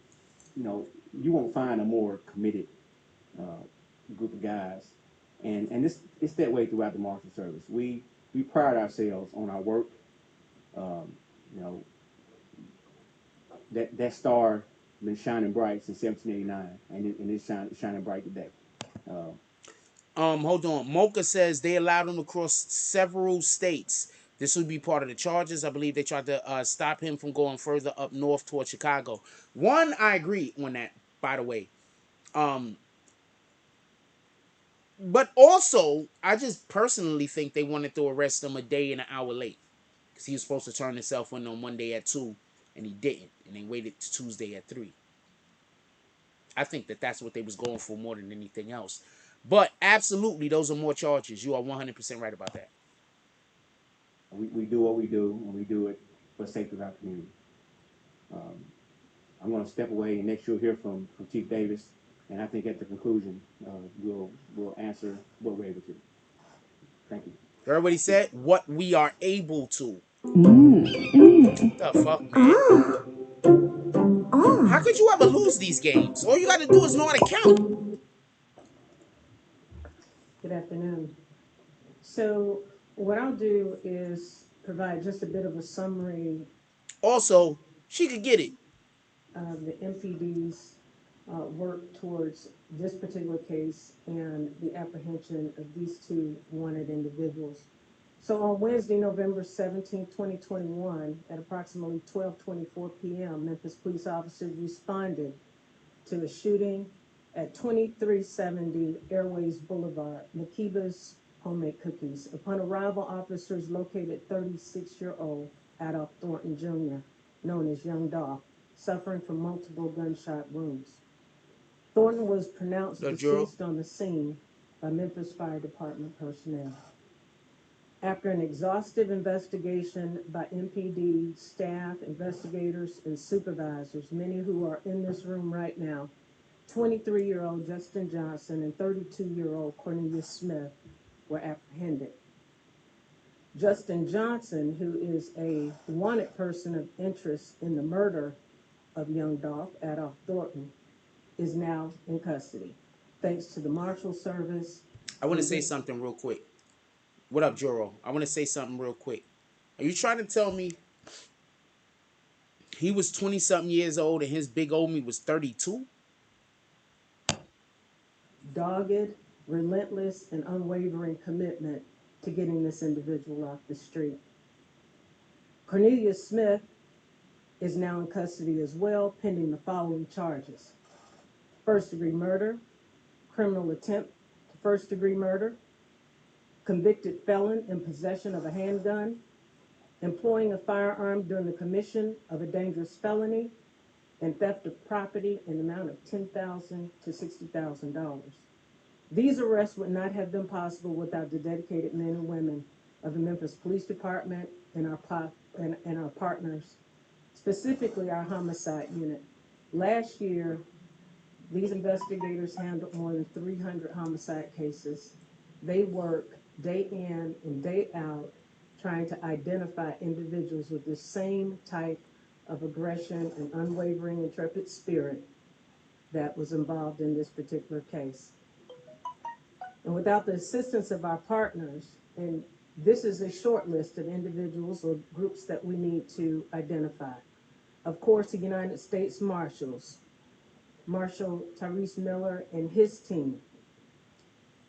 You won't find a more committed uh, group of guys, and it's that way throughout the Marshal Service. We pride ourselves on our work. Um, you know that star been shining bright since 1789, and it's shining bright today. Uh, Hold on. Mocha says they allowed him across several states. This would be part of the charges. I believe they tried to stop him from going further up north toward Chicago. One, I agree on that, by the way. But also, I just personally think they wanted to arrest him a day and an hour late. Because he was supposed to turn himself in on Monday at 2, and he didn't. And they waited to Tuesday at 3. I think that that's what they was going for more than anything else. But absolutely, those are more charges. You are 100% right about that. we do what we do, and we do it for the sake of our community. Um, I'm going to step away, and next you'll hear from Chief Davis, and I think at the conclusion we'll answer what we're able to. Thank you. Everybody said what we are able to. The fuck, man? How could you ever lose these games? All you got to do is know how to count. Good afternoon. So what I'll do is provide just a bit of a summary Also, she could get it. of the MPD's work towards this particular case and the apprehension of these two wanted individuals. So on Wednesday, November 17, 2021, at approximately 12:24 p.m., Memphis police officers responded to a shooting at 2370 Airways Boulevard, Makiba's Homemade Cookies. Upon arrival, officers located 36-year-old Adolph Thornton Jr., known as Young Dolph, suffering from multiple gunshot wounds. Thornton was pronounced deceased on the scene by Memphis Fire Department personnel. After an exhaustive investigation by MPD staff, investigators, and supervisors, many who are in this room right now, 23-year-old Justin Johnson and 32-year-old Cornelius Smith were apprehended. Justin Johnson, who is a wanted person of interest in the murder of Young Dolph, Adolph Thornton, is now in custody. Thanks to the Marshal Service. I want to say something real quick. What up, Joro? I want to say something real quick. Are you trying to tell me he was 20-something years old and his big old me was 32? Dogged, relentless, and unwavering commitment to getting this individual off the street. Cornelius Smith is now in custody as well, pending the following charges: first-degree murder, criminal attempt to first-degree murder, convicted felon in possession of a handgun, employing a firearm during the commission of a dangerous felony, and theft of property in the amount of $10,000 to $60,000. These arrests would not have been possible without the dedicated men and women of the Memphis Police Department and our partners, specifically our homicide unit. Last year, these investigators handled more than 300 homicide cases. They work day in and day out trying to identify individuals with the same type of aggression and unwavering, intrepid spirit that was involved in this particular case. And without the assistance of our partners, and this is a short list of individuals or groups that we need to identify. Of course, the United States Marshals, Marshal Tyrese Miller and his team,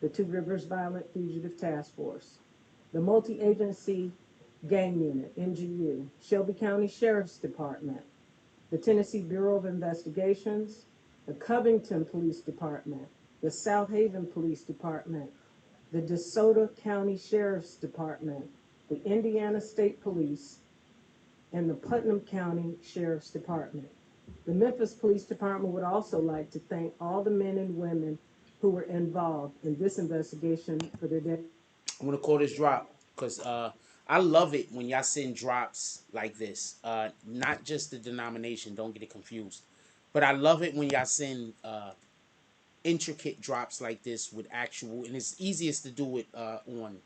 the Two Rivers Violent Fugitive Task Force, the Multi-Agency Gang Unit, NGU, Shelby County Sheriff's Department, the Tennessee Bureau of Investigations, the Covington Police Department, the South Haven Police Department, the DeSoto County Sheriff's Department, the Indiana State Police, and the Putnam County Sheriff's Department. The Memphis Police Department would also like to thank all the men and women who were involved in this investigation for their death. I'm gonna call this drop because I love it when y'all send drops like this. Not just the denomination, don't get it confused, but I love it when y'all send intricate drops like this with actual, and it's easiest to do it on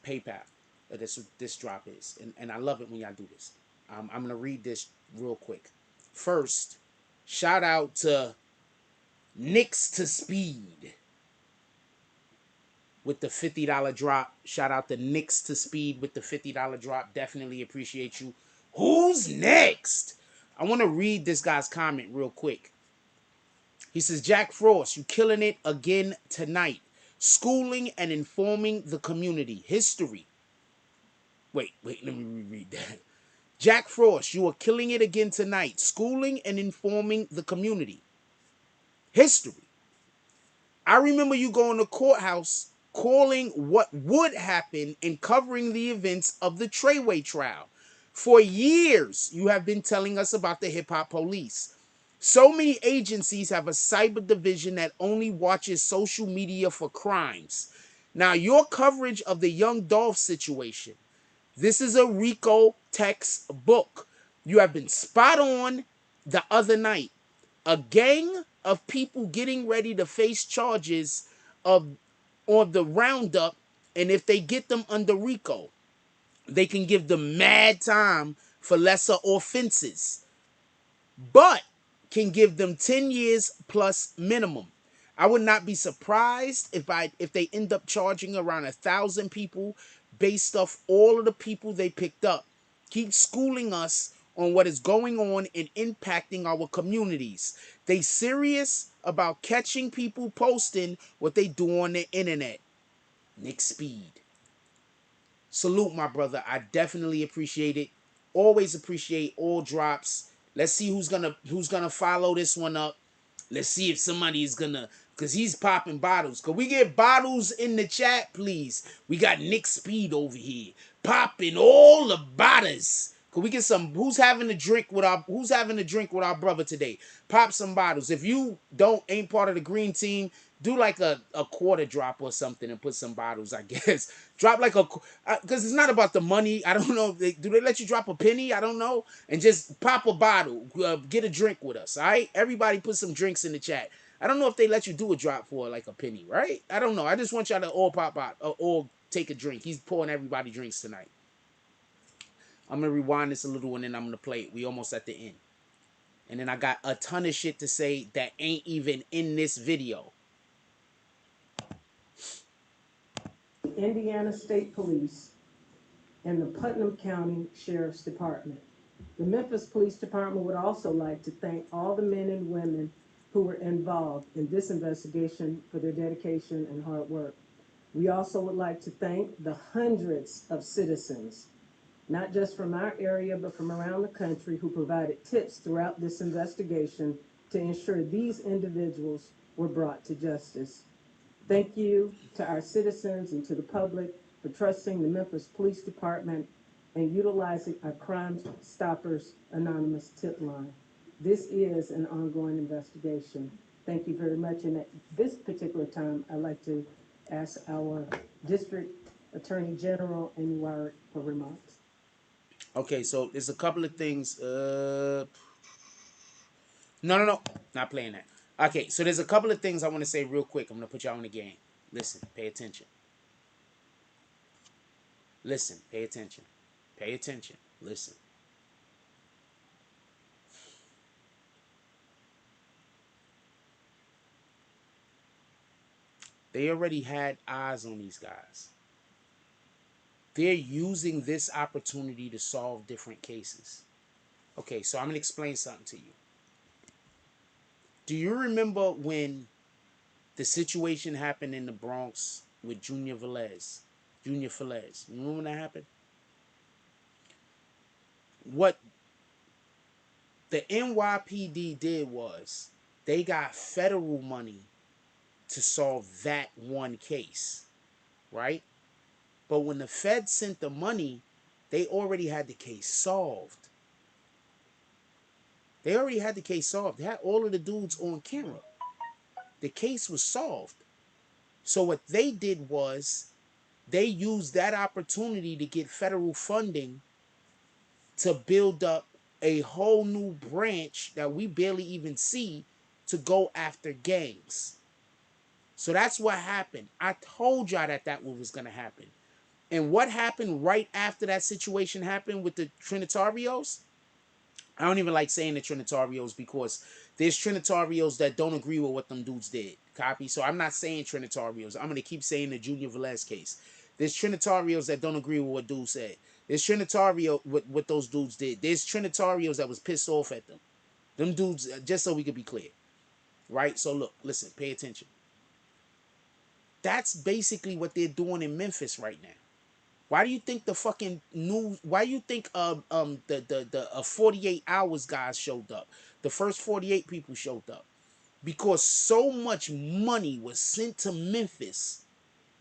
PayPal. This drop is, and I love it when y'all do this. I'm gonna read this real quick. First, shout out to Nix to Speed with the $50 drop. Shout out to Nix to Speed with the $50 drop. Definitely appreciate you. Who's next? I want to read this guy's comment real quick. He says, Jack Frost, you killing it again tonight. Schooling and informing the community. History. Wait, let me reread that. Jack Frost, you are killing it again tonight. Schooling and informing the community. History. I remember you going to courthouse calling what would happen and covering the events of the Treyway trial. For years, you have been telling us about the hip-hop police. So many agencies have a cyber division that only watches social media for crimes. Now, your coverage of the Young Dolph situation, this is a RICO textbook. You have been spot on the other night. A gang of people getting ready to face charges on the roundup, and if they get them under RICO, they can give them mad time for lesser offenses, but can give them 10 years plus minimum. I would not be surprised if they end up charging around 1,000 people based off all of the people they picked up. Keep schooling us on what is going on and impacting our communities. They serious about catching people posting what they do on the internet. Nick Speed. Salute, my brother. I definitely appreciate it. Always appreciate all drops. Let's see who's gonna follow this one up. Let's see if somebody is gonna, cause he's popping bottles. Could we get bottles in the chat, please? We got Nick Speed over here popping all the bottles. Could we get some? Who's having a drink with our brother today? Pop some bottles. If you ain't part of the green team, do like a quarter drop or something and put some bottles, I guess. Drop like because it's not about the money. I don't know. Do they let you drop a penny? I don't know. And just pop a bottle. Get a drink with us, all right? Everybody put some drinks in the chat. I don't know if they let you do a drop for like a penny, right? I don't know. I just want y'all to all pop out, all take a drink. He's pouring everybody drinks tonight. I'm going to rewind this a little and then I'm going to play it. We almost at the end. And then I got a ton of shit to say that ain't even in this video. Indiana State Police and the Putnam County Sheriff's Department. The Memphis Police Department would also like to thank all the men and women who were involved in this investigation for their dedication and hard work. We also would like to thank the hundreds of citizens, not just from our area, but from around the country, who provided tips throughout this investigation to ensure these individuals were brought to justice. Thank you to our citizens and to the public for trusting the Memphis Police Department and utilizing a Crime Stoppers Anonymous tip line. This is an ongoing investigation. Thank you very much. And at this particular time, I'd like to ask our District Attorney General, Amy Ward, for remarks. Okay, so there's a couple of things. No, not playing that. Okay, so there's a couple of things I want to say real quick. I'm gonna put y'all in the game. Listen, pay attention. Listen, pay attention. Pay attention. Listen. They already had eyes on these guys. They're using this opportunity to solve different cases. Okay, so I'm going to explain something to you. Do you remember when the situation happened in the Bronx with Junior Velez? Junior Velez. You remember when that happened? What the NYPD did was they got federal money to solve that one case, right? But when the Fed sent the money, they already had the case solved. They already had the case solved. They had all of the dudes on camera. The case was solved. So what they did was they used that opportunity to get federal funding to build up a whole new branch that we barely even see to go after gangs. So that's what happened. I told y'all that was going to happen. And what happened right after that situation happened with the Trinitarios? I don't even like saying the Trinitarios because there's Trinitarios that don't agree with what them dudes did. Copy? So I'm not saying Trinitarios. I'm going to keep saying the Junior Velez case. There's Trinitarios that don't agree with what dude said. There's Trinitario with what those dudes did. There's Trinitarios that was pissed off at them. Them dudes, just so we could be clear. Right? So look, listen, pay attention. That's basically what they're doing in Memphis right now. Why do you think the fucking news? Why do you think the 48 hours guys showed up? The first 48 people showed up because so much money was sent to Memphis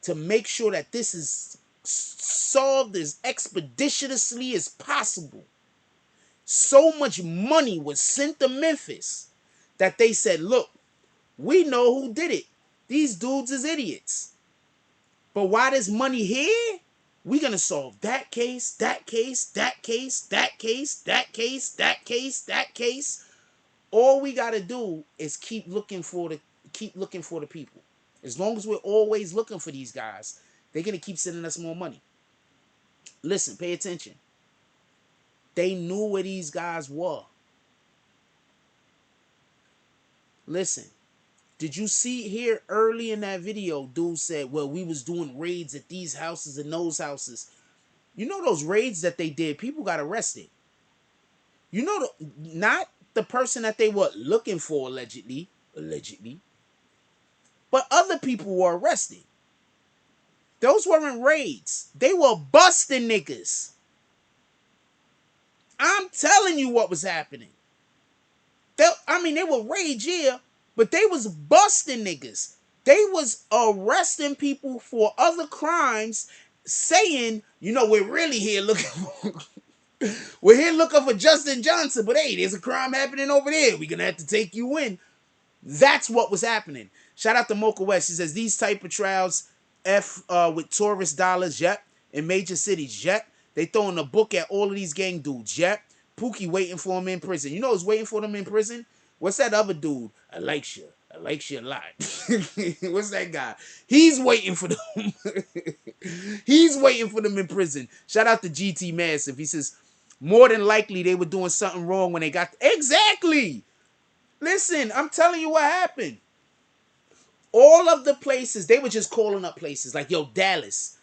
to make sure that this is solved as expeditiously as possible. So much money was sent to Memphis that they said, "Look, we know who did it. These dudes is idiots. But why there's money here? We're going to solve that case, that case, that case, that case, that case, that case, that case. All we got to do is keep looking for the people. As long as we're always looking for these guys, they're going to keep sending us more money. Listen, pay attention. They knew where these guys were. Listen. Did you see here early in that video, dude said, well, we was doing raids at these houses and those houses. You know those raids that they did, people got arrested. You know, not the person that they were looking for, allegedly, but other people were arrested. Those weren't raids. They were busting niggas. I'm telling you what was happening. They were raids, yeah, but they was busting niggas. They was arresting people for other crimes, saying, you know, we're really here looking for we're here looking for Justin Johnson, but hey, there's a crime happening over there. We're gonna have to take you in. That's what was happening. Shout out to Mocha West. He says these type of trials with tourist dollars, yep, in major cities, yep. They throwing a book at all of these gang dudes, yep. Pookie waiting for him in prison. You know who's waiting for them in prison? What's that other dude? I like you a lot. What's that guy? He's waiting for them. He's waiting for them in prison. Shout out to GT Massive. He says, more than likely they were doing something wrong when they got... Exactly! Listen, I'm telling you what happened. All of the places, they were just calling up places. Like, yo, Dallas.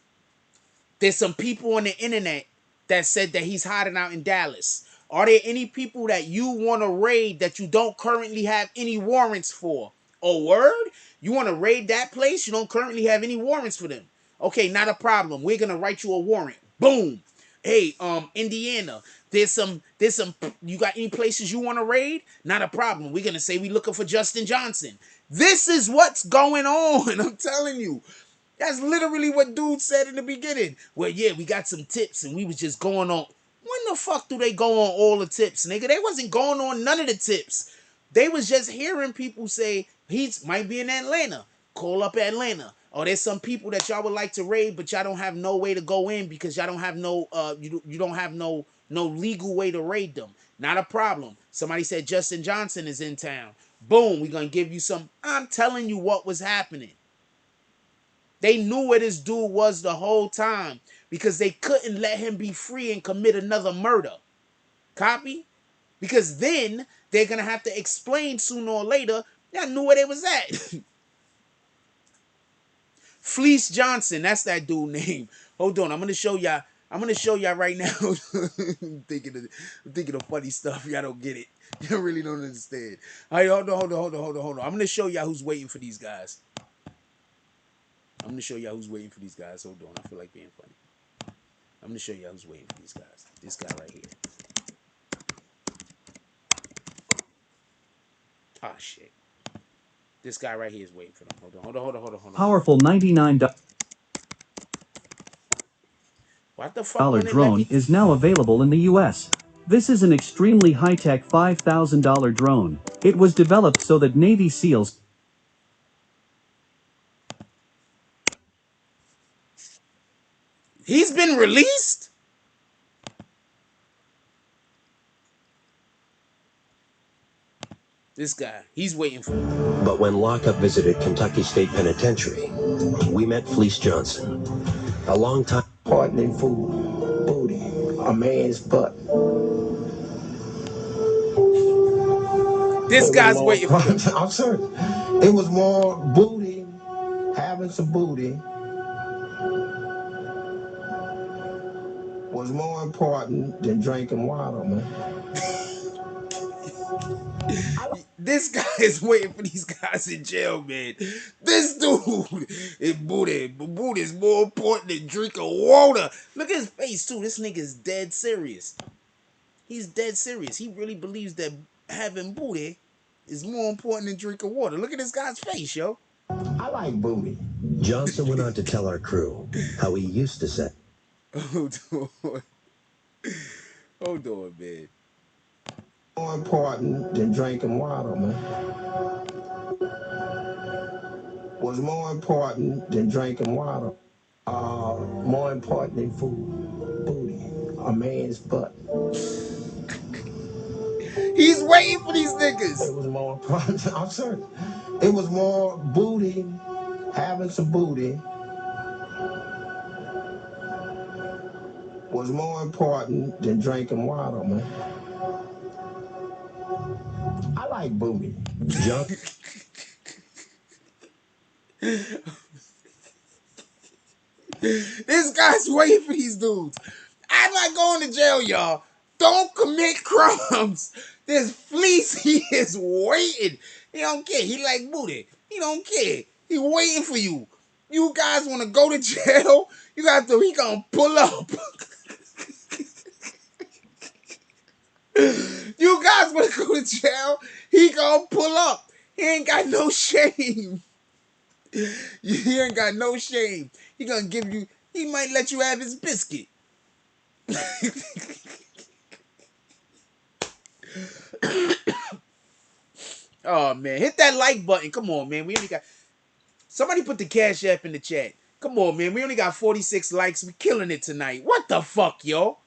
There's some people on the internet that said that he's hiding out in Dallas. Are there any people that you want to raid that you don't currently have any warrants for? Oh, word? You want to raid that place? You don't currently have any warrants for them. Okay, not a problem. We're going to write you a warrant. Boom. Hey, Indiana, there's some, you got any places you want to raid? Not a problem. We're going to say we looking for Justin Johnson. This is what's going on. I'm telling you. That's literally what dude said in the beginning. Well, yeah, we got some tips and we was just going on. When the fuck do they go on all the tips, nigga? They wasn't going on none of the tips. They was just hearing people say he's might be in Atlanta. Call up Atlanta. Or there's some people that y'all would like to raid, but y'all don't have no way to go in because y'all don't have no you don't have no legal way to raid them. Not a problem. Somebody said Justin Johnson is in town. Boom, we're gonna give you some. I'm telling you what was happening. They knew where this dude was the whole time because they couldn't let him be free and commit another murder. Copy? Because then they're going to have to explain sooner or later, y'all knew where they was at. Fleece Johnson, that's that dude name. Hold on, I'm going to show y'all. I'm going to show y'all right now. I'm thinking of funny stuff. Y'all don't get it. Y'all really don't understand. All right, hold on. I'm going to show y'all who's waiting for these guys. I'm going to show y'all who's waiting for these guys. Hold on. I feel like being funny. I'm going to show y'all who's waiting for these guys. This guy right here. Ah, shit. This guy right here is waiting for them. Hold on. Powerful $99 What the fuck won't it let drone me? is now available in the US. This is an extremely high-tech $5,000 drone. It was developed so that Navy SEALs He's been released? This guy, he's waiting for them. But when lockup visited Kentucky State Penitentiary, we met Fleece Johnson, a long time partner in food, booty, a man's butt. This guy's waiting for them. I'm serious. It was more booty, having some booty was more important than drinking water, man. This guy is waiting for these guys in jail, man. This dude is booty. Booty is more important than drinking water. Look at his face, too. This nigga's dead serious. He's dead serious. He really believes that having booty is more important than drinking water. Look at this guy's face, yo. I like booty. Johnson went on to tell our crew how he used to say, Hold on, man. More important than drinking water, man. Was more important than drinking water. More important than food, booty, a man's butt. He's waiting for these niggas. It was more important. I'm serious. It was more booty, having some booty was more important than drinking water, man. I like booty. Johnson. This guy's waiting for these dudes. I'm not going to jail, y'all. Don't commit crimes. This Fleece, he is waiting. He don't care. He like booty. He don't care. He waiting for you. You guys want to go to jail? You got to. He gonna pull up. You guys want to go to jail? He gonna pull up. He ain't got no shame. He ain't got no shame. He gonna give you. He might let you have his biscuit. Oh man, hit that like button. Come on, man. We only got. Somebody put the Cash App in the chat. Come on, man. We only got 46 likes. We killing it tonight. What the fuck, yo?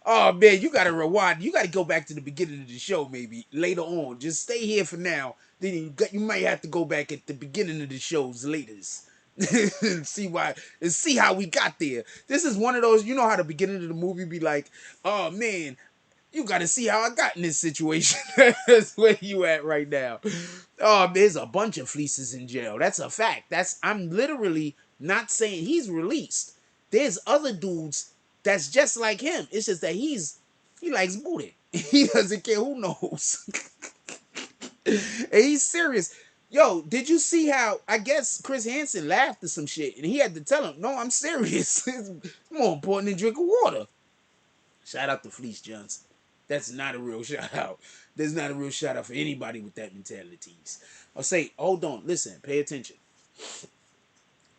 Oh man, you gotta rewind. You gotta go back to the beginning of the show, maybe later on. Just stay here for now. Then you might have to go back at the beginning of the shows later. and see how we got there. This is one of those. You know how the beginning of the movie be like, oh man, you got to see how I got in this situation. That's where you at right now. Oh, there's a bunch of fleeces in jail. That's a fact. I'm literally not saying he's released. There's other dudes that's just like him. It's just that he likes booty. He doesn't care who knows. And he's serious. Yo, did you see how, I guess Chris Hansen laughed at some shit and he had to tell him, no, I'm serious. It's more important than drinking water. Shout out to Fleece Johnson. That's not a real shout out. There's not a real shout out for anybody with that mentalities. I'll say, hold on, listen, pay attention.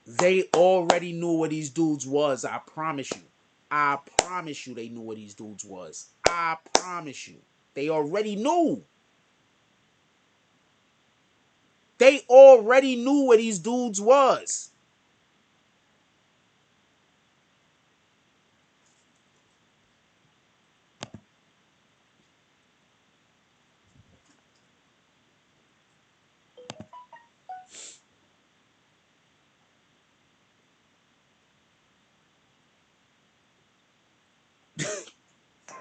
They already knew what these dudes was. I promise you. I promise you they knew what these dudes was. I promise you. They already knew. They already knew what these dudes was.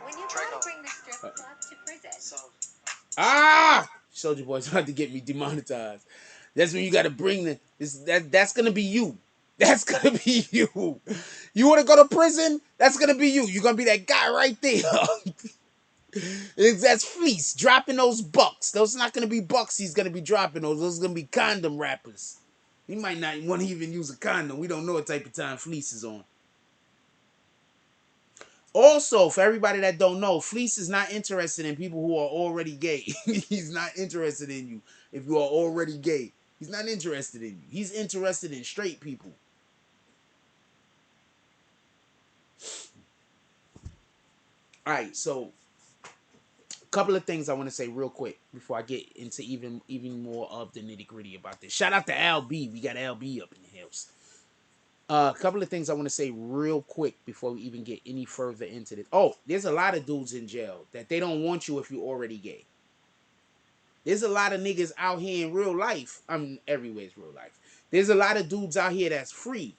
When you gotta bring the strip club to prison. Soldier Boy's about to get me demonetized. That's when you gotta bring that's gonna be you. That's gonna be you. You wanna go to prison? That's gonna be you. You're gonna be that guy right there. That's Fleece dropping those bucks. Those not gonna be bucks. He's gonna be dropping those. Those are gonna be condom wrappers. He might not want to even use a condom. We don't know what type of time Fleece is on. Also, for everybody that don't know, Fleece is not interested in people who are already gay. He's not interested in you if you are already gay. He's not interested in you. He's interested in straight people. All right, so a couple of things I want to say real quick before I get into even more of the nitty gritty about this. Shout out to LB. We got LB up in the house. A couple of things I want to say real quick before we even get any further into this. Oh, there's a lot of dudes in jail that they don't want you if you're already gay. There's a lot of niggas out here in real life. I mean, everywhere's real life. There's a lot of dudes out here that's free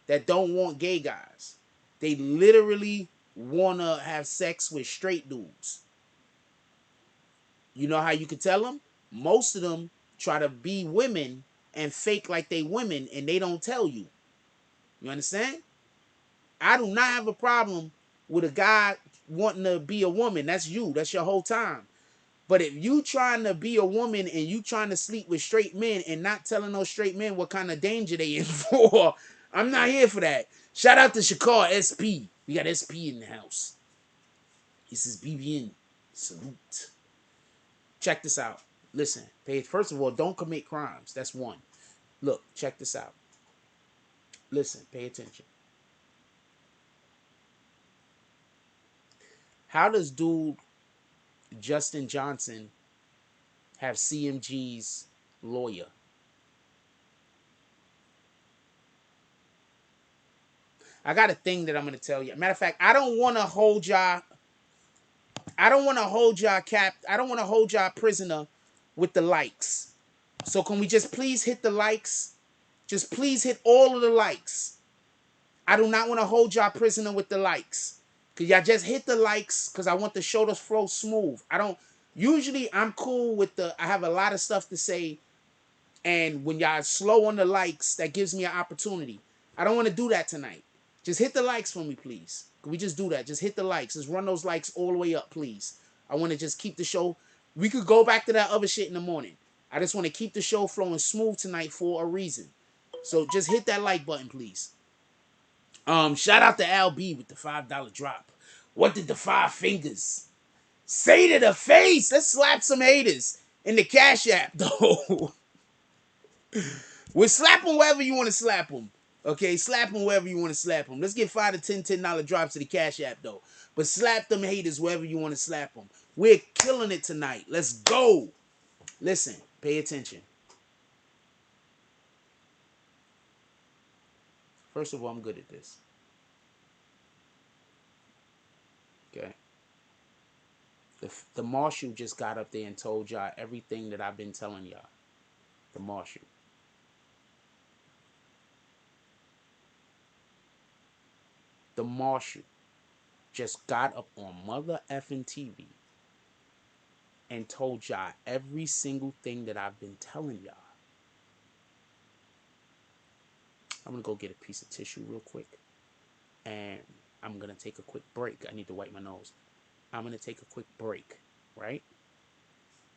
that don't want gay guys. They literally want to have sex with straight dudes. You know how you can tell them? Most of them try to be women and fake like they women and they don't tell you. You understand? I do not have a problem with a guy wanting to be a woman. That's you. That's your whole time. But if you trying to be a woman and you trying to sleep with straight men and not telling those straight men what kind of danger they in for, I'm not here for that. Shout out to Shakar SP. We got SP in the house. This is BBN. Salute. Check this out. Listen, first of all, don't commit crimes. That's one. Look, check this out. Listen, pay attention. How does dude Justin Johnson have CMG's lawyer? I got a thing that I'm going to tell you. Matter of fact, I don't want to hold y'all prisoner with the likes. So can we just please hit the likes? Just please hit all of the likes. I do not want to hold y'all prisoner with the likes. Cause y'all just hit the likes because I want the show to flow smooth. Usually I'm cool with I have a lot of stuff to say. And when y'all slow on the likes, that gives me an opportunity. I don't want to do that tonight. Just hit the likes for me, please. Can we just do that? Just hit the likes. Just run those likes all the way up, please. I want to just keep the show. We could go back to that other shit in the morning. I just want to keep the show flowing smooth tonight for a reason. So just hit that like button, please. Shout out to Al B with the $5 drop. What did the 5 fingers say to the face? Let's slap some haters in the Cash App, though. We'll slap them wherever you want to slap them. Okay, slap them wherever you want to slap them. Let's get 5 to 10 $10 drops to the Cash App, though. But slap them haters wherever you want to slap them. We're killing it tonight. Let's go. Listen, pay attention. First of all, I'm good at this. Okay. The marshal just got up there and told y'all everything that I've been telling y'all. The marshal. The marshal just got up on mother effing TV and told y'all every single thing that I've been telling y'all. I'm going to go get a piece of tissue real quick. And I'm going to take a quick break. I need to wipe my nose. I'm going to take a quick break, right?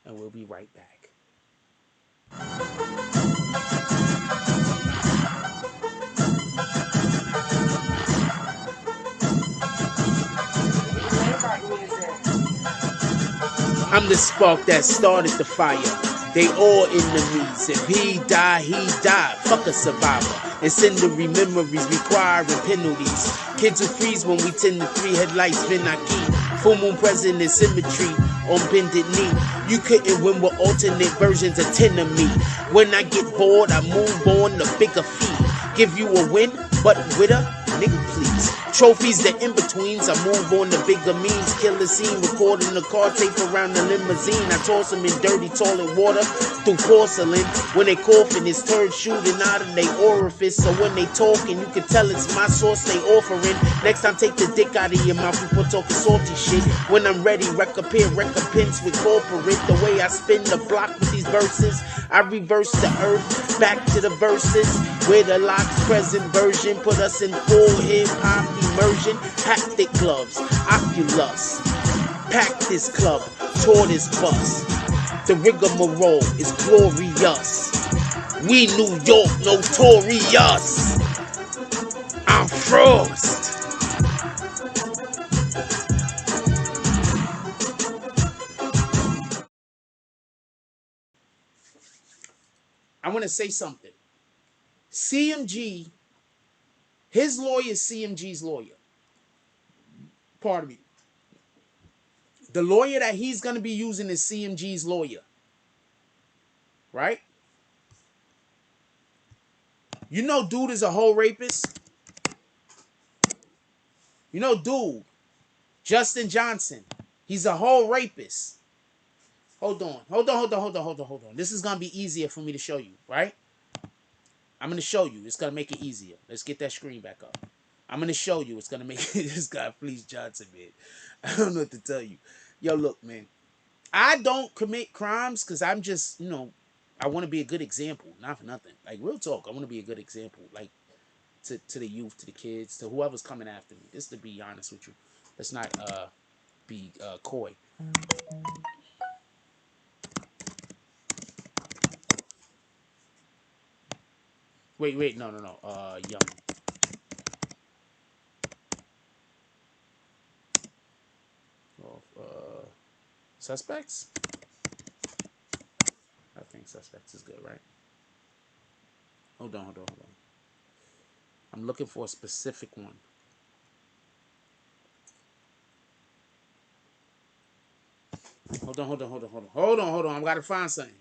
And we'll be right back. Playback music. I'm the spark that started the fire. They all enemies. If he die, he die. Fuck a survivor. Incendiary memories requiring penalties. Kids will freeze when we tend to 3 headlights, been I keep. Full moon present in symmetry on bended knee. You couldn't win with alternate versions of 10 of me. When I get bored, I move on to bigger feet. Give you a win, but with a nigga please. Trophies, the in-betweens. I move on to bigger means. Kill the scene, recording the car tape around the limousine. I toss them in dirty toilet water through porcelain. When they coughing, it's turd shooting out of their orifice. So when they talking, you can tell it's my sauce they offering. Next time, take the dick out of your mouth before talking salty shit. When I'm ready, recompense with corporate. The way I spin the block with these verses, I reverse the earth back to the verses. Where the locks present version put us in full hip-hop immersion. Haptic gloves, Oculus. Pack this club, tour this bus. The rigmarole is glorious. We New York notorious. I'm Frost. I want to say something. CMG, his lawyer is CMG's lawyer. Pardon me. The lawyer that he's going to be using is CMG's lawyer. Right? You know dude is a whole rapist? You know dude, Justin Johnson, he's a whole rapist. Hold on. This is going to be easier for me to show you, right? I'm going to show you. It's going to make it easier. Let's get that screen back up. I'm going to show you. It's going to make this guy, please, Johnson, man. I don't know what to tell you. Yo, look, man. I don't commit crimes because I'm just, I want to be a good example. Not for nothing. Like, real talk. I want to be a good example. Like, to the youth, to the kids, to whoever's coming after me. Just to be honest with you. Let's not be coy. Wait, no. Young. Suspects? I think suspects is good, right? Hold on. I'm looking for a specific one. Hold on. I gotta find something.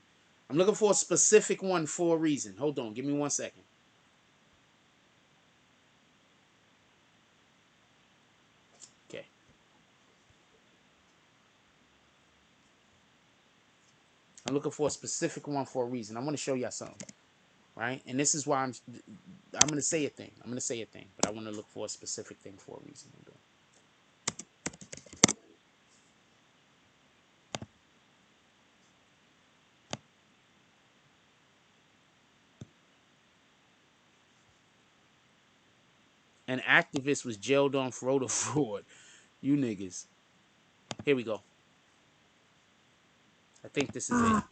I'm looking for a specific one for a reason. Hold on. Give me 1 second. Okay. I'm looking for a specific one for a reason. I want to show y'all something. Right? And this is why I'm going to say a thing. But I want to look for a specific thing for a reason. Hold on. An activist was jailed on voter fraud. You niggas. Here we go. I think this is it.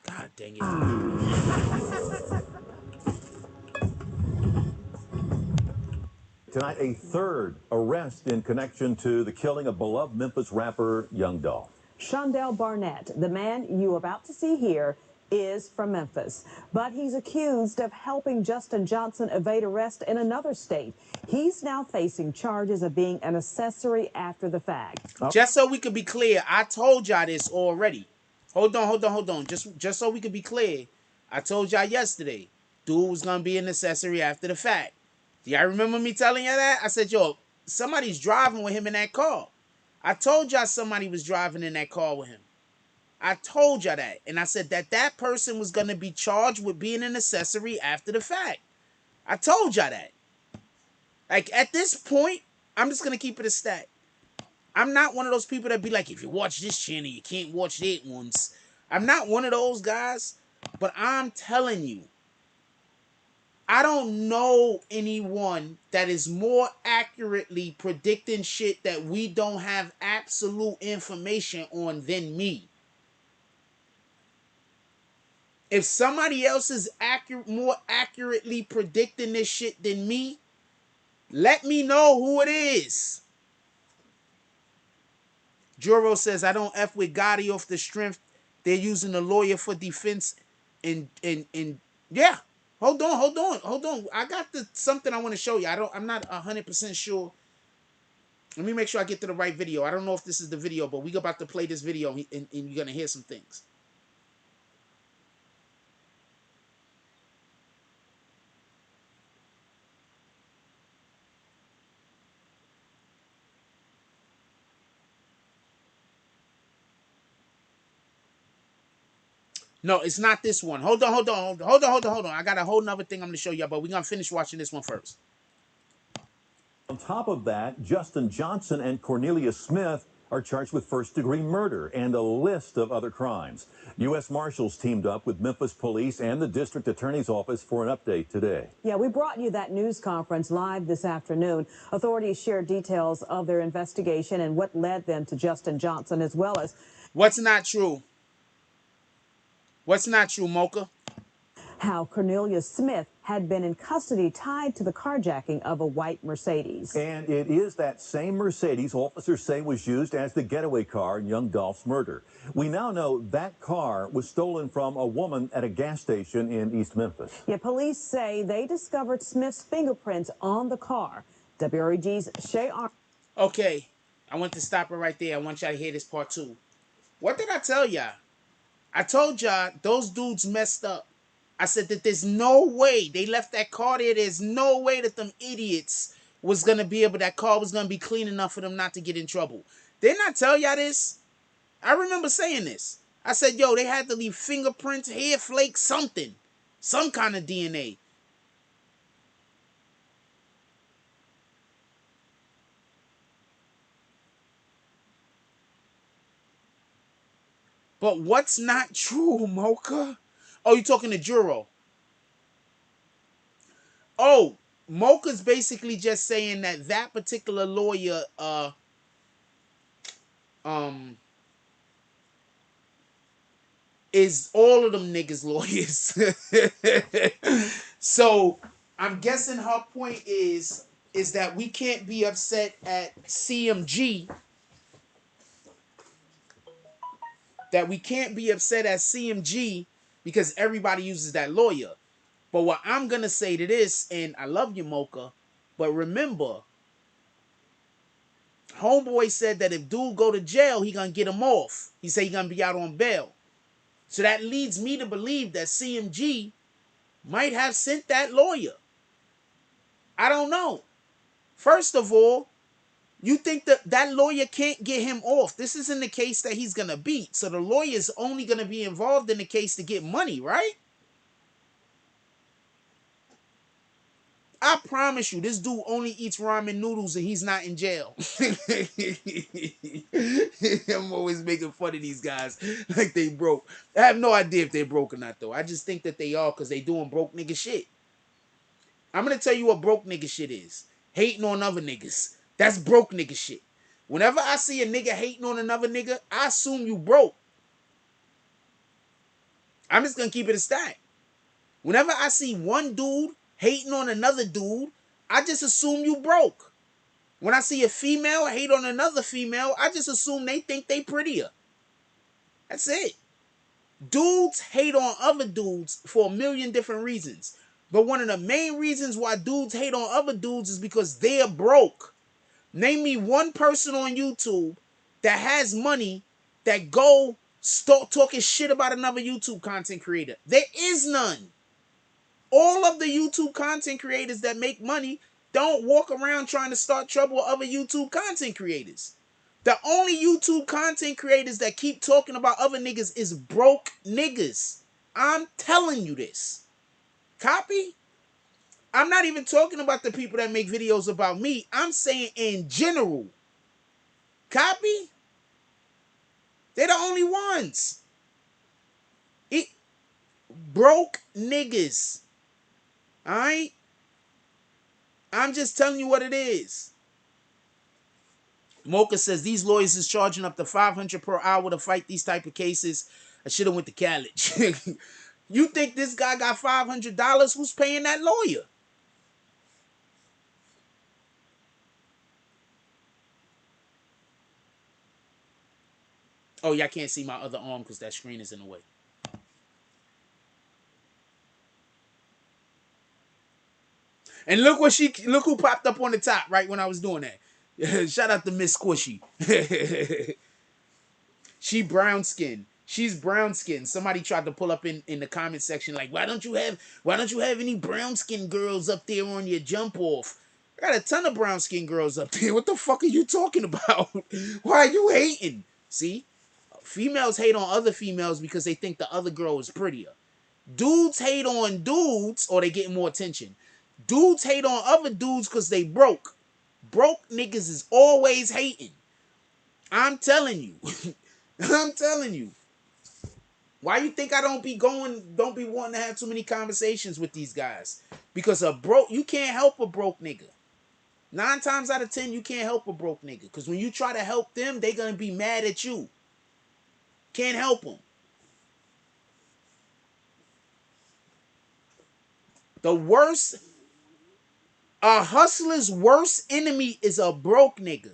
God dang it. Tonight, a third arrest in connection to the killing of beloved Memphis rapper Young Dolph. Shondell Barnett, the man you about to see here, is from Memphis, but he's accused of helping Justin Johnson evade arrest in another state. He's now facing charges of being an accessory after the fact. Just so we could be clear, I told y'all this already. Hold on. Just so we could be clear, I told y'all yesterday, dude was gonna be an accessory after the fact. Do y'all remember me telling y'all that? I said, yo, somebody's driving with him in that car. I told y'all somebody was driving in that car with him. I told y'all that. And I said that person was going to be charged with being an accessory after the fact. I told y'all that. Like, at this point, I'm just going to keep it a stat. I'm not one of those people that be like, if you watch this channel, you can't watch that ones. I'm not one of those guys. But I'm telling you, I don't know anyone that is more accurately predicting shit that we don't have absolute information on than me. If somebody else is more accurately predicting this shit than me, let me know who it is. Juro says, I don't F with Gotti off the strength. They're using a lawyer for defense. And yeah. Hold on. I got something I want to show you. I'm not 100% sure. Let me make sure I get to the right video. I don't know if this is the video, but we're about to play this video and you're going to hear some things. No, it's not this one. Hold on. I got a whole nother thing I'm going to show you, but we're going to finish watching this one first. On top of that, Justin Johnson and Cornelia Smith are charged with first-degree murder and a list of other crimes. U.S. Marshals teamed up with Memphis Police and the District Attorney's Office for an update today. Yeah, we brought you that news conference live this afternoon. Authorities shared details of their investigation and what led them to Justin Johnson, as well as... What's not true? What's not true, Mocha? How Cornelia Smith had been in custody tied to the carjacking of a white Mercedes. And it is that same Mercedes officers say was used as the getaway car in Young Dolph's murder. We now know that car was stolen from a woman at a gas station in East Memphis. Yeah, police say they discovered Smith's fingerprints on the car. WREG's Shay Arm. Okay, I want to stop it right there. I want y'all to hear this part two. What did I tell y'all? I told y'all those dudes messed up. I said that there's no way they left that car there. There's no way that them idiots was going to be able, that car was going to be clean enough for them not to get in trouble. Didn't I tell y'all this? I remember saying this. I said, yo, they had to leave fingerprints, hair flakes, something. Some kind of DNA. But what's not true, Mocha? Oh, you talking to Juro? Oh, Mocha's basically just saying that that particular lawyer, is all of them niggas lawyers. So I'm guessing her point is that we can't be upset at CMG. That we can't be upset at CMG because everybody uses that lawyer. But what I'm gonna say to this, and I love you, Mocha, but remember, Homeboy said that if dude go to jail, he gonna get him off. He said he gonna be out on bail. So that leads me to believe that CMG might have sent that lawyer. I don't know. First of all, you think that that lawyer can't get him off. This isn't the case that he's gonna beat. So the lawyer is only gonna be involved in the case to get money, right? I promise you, this dude only eats ramen noodles and he's not in jail. I'm always making fun of these guys like they broke. I have no idea if they're broke or not, though. I just think that they are because they doing broke nigga shit. I'm going to tell you what broke nigga shit is. Hating on other niggas. That's broke nigga shit. Whenever I see a nigga hating on another nigga, I assume you broke. I'm just going to keep it a stack. Whenever I see one dude hating on another dude, I just assume you broke. When I see a female hate on another female, I just assume they think they prettier. That's it. Dudes hate on other dudes for a million different reasons. But one of the main reasons why dudes hate on other dudes is because they're broke. Name me one person on YouTube that has money that go start talking shit about another YouTube content creator. There is none. All of the YouTube content creators that make money don't walk around trying to start trouble with other YouTube content creators. The only YouTube content creators that keep talking about other niggas is broke niggas. I'm telling you this. Copy? I'm not even talking about the people that make videos about me. I'm saying in general. Copy? They're the only ones. Broke niggas. Alright? I'm just telling you what it is. Mocha says these lawyers is charging up to $500 per hour to fight these type of cases. I should have went to college. You think this guy got $500? Who's paying that lawyer? Oh, y'all can't see my other arm because that screen is in the way. And look who popped up on the top right when I was doing that. Shout out to Miss Squishy. She brown skin. She's brown skin. Somebody tried to pull up in the comment section like, why don't you have any brown skin girls up there on your jump off? I got a ton of brown skin girls up there. What the fuck are you talking about? Why are you hating? See? Females hate on other females because they think the other girl is prettier. Dudes hate on dudes or they get more attention. Dudes hate on other dudes because they broke. Broke niggas is always hating. I'm telling you. I'm telling you. Why you think I don't be wanting to have too many conversations with these guys? Because you can't help a broke nigga. 9 times out of 10, you can't help a broke nigga. Because when you try to help them, they gonna be mad at you. Can't help them. A hustler's worst enemy is a broke nigga.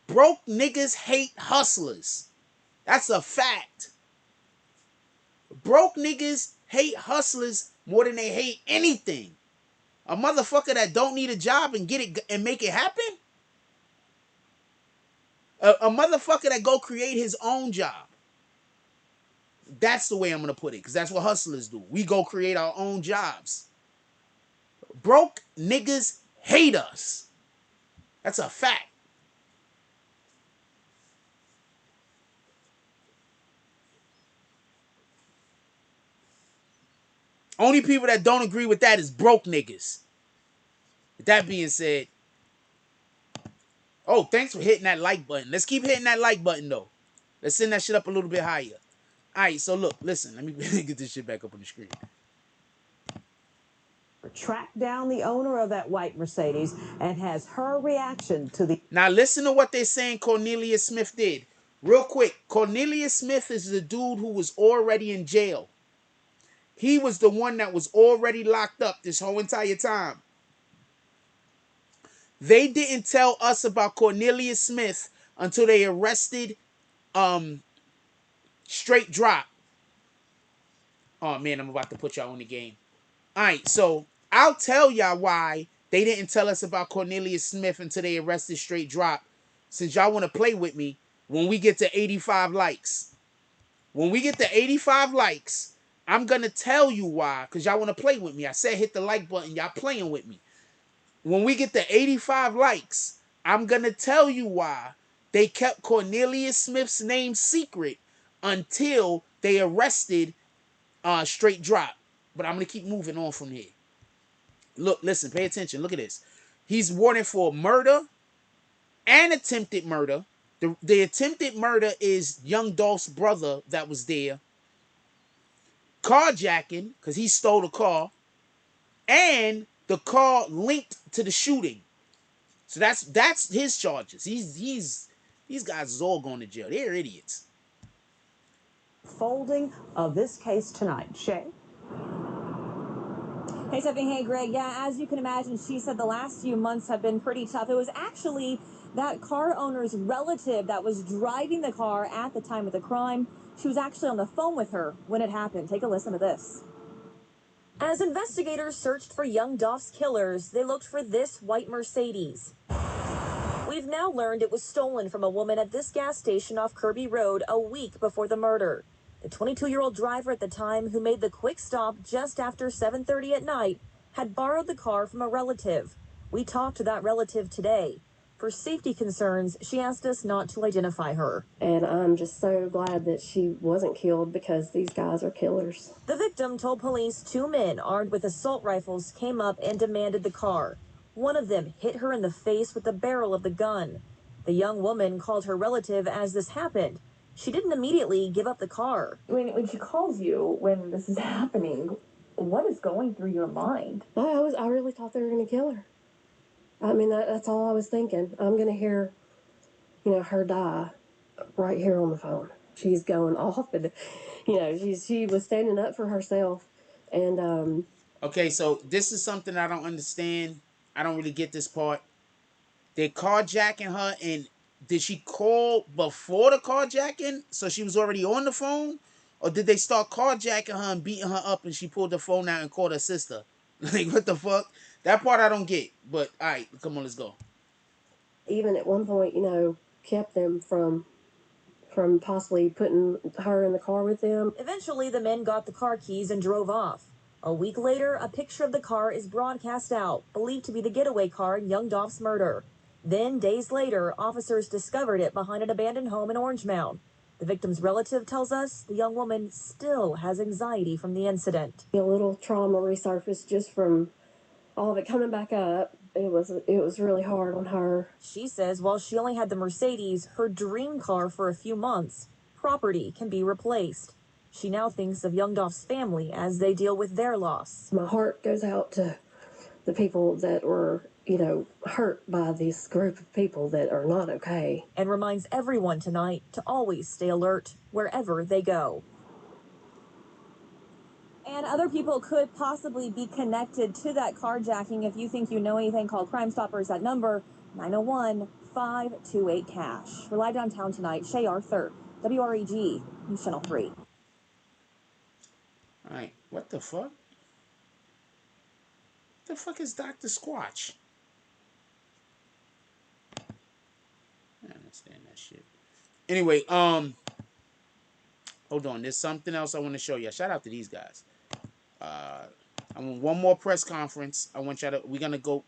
Broke niggas hate hustlers. That's a fact. Broke niggas hate hustlers more than they hate anything. A motherfucker that don't need a job and get it and make it happen. A motherfucker that go create his own job. That's the way I'm gonna put it, because that's what hustlers do. We go create our own jobs. Broke niggas hate us. That's a fact. Only people that don't agree with that is broke niggas. With that being said, oh, thanks for hitting that like button. Let's keep hitting that like button though. Let's send that shit up a little bit higher. All right, so look, listen. Let me get this shit back up on the screen. Tracked down the owner of that white Mercedes and has her reaction to the... Now listen to what they're saying Cornelius Smith did. Real quick, Cornelius Smith is the dude who was already in jail. He was the one that was already locked up this whole entire time. They didn't tell us about Cornelius Smith until they arrested Straight Drop. Oh man, I'm about to put y'all on the game. Alright, so I'll tell y'all why they didn't tell us about Cornelius Smith until they arrested Straight Drop. Since y'all want to play with me, when we get to 85 likes. When we get to 85 likes, I'm going to tell you why. Because y'all want to play with me. I said hit the like button. Y'all playing with me. When we get to 85 likes, I'm going to tell you why they kept Cornelius Smith's name secret until they arrested Straight Drop. But I'm going to keep moving on from here. Look, listen, pay attention. Look at this. He's wanted for murder and attempted murder. The attempted murder is Young Dolph's brother that was there. Carjacking, because he stole the car. And the car linked to the shooting. So that's his charges. These guys is all going to jail. They're idiots. Folding of this case tonight. Shay? Hey, Stephanie. Hey, Greg. Yeah, as you can imagine, she said the last few months have been pretty tough. It was actually that car owner's relative that was driving the car at the time of the crime. She was actually on the phone with her when it happened. Take a listen to this. As investigators searched for Young Dolph's killers, they looked for this white Mercedes. We've now learned it was stolen from a woman at this gas station off Kirby Road a week before the murder. The 22-year-old driver at the time, who made the quick stop just after 7:30 at night, had borrowed the car from a relative. We talked to that relative today. For safety concerns, she asked us not to identify her. And I'm just so glad that she wasn't killed, because these guys are killers. The victim told police 2 men armed with assault rifles came up and demanded the car. One of them hit her in the face with the barrel of the gun. The young woman called her relative as this happened. She didn't immediately give up the car. When she calls you when this is happening, what is going through your mind? I really thought they were going to kill her. I mean, that's all I was thinking. I'm going to hear, her die right here on the phone. She's going off, and, she was standing up for herself. And, Okay, so this is something I don't understand. I don't really get this part. They're carjacking her, and did she call before the carjacking, so she was already on the phone, or did they start carjacking her and beating her up, and she pulled the phone out and called her sister? Like, what the fuck? That part I don't get. But all right, come on, let's go. Even at one point, kept them from possibly putting her in the car with them. Eventually, the men got the car keys and drove off. A week later, a picture of the car is broadcast out, believed to be the getaway car in Young Dolph's murder. Then, days later, officers discovered it behind an abandoned home in Orange Mound. The victim's relative tells us the young woman still has anxiety from the incident. A little trauma resurfaced just from all of it coming back up. It was really hard on her. She says while she only had the Mercedes, her dream car for a few months, property can be replaced. She now thinks of Young Dolph's family as they deal with their loss. My heart goes out to the people that were, hurt by this group of people that are not okay. And reminds everyone tonight to always stay alert wherever they go. And other people could possibly be connected to that carjacking. If you think you know anything, call Crime Stoppers at number 901-528-CASH. We're live downtown tonight. Shay Arthur, WREG, News Channel 3. All right, what the fuck? What the fuck is Dr. Squatch? I don't understand that shit. Anyway, hold on. There's something else I want to show you. Shout out to these guys. I want one more press conference. I want y'all to. We're gonna pull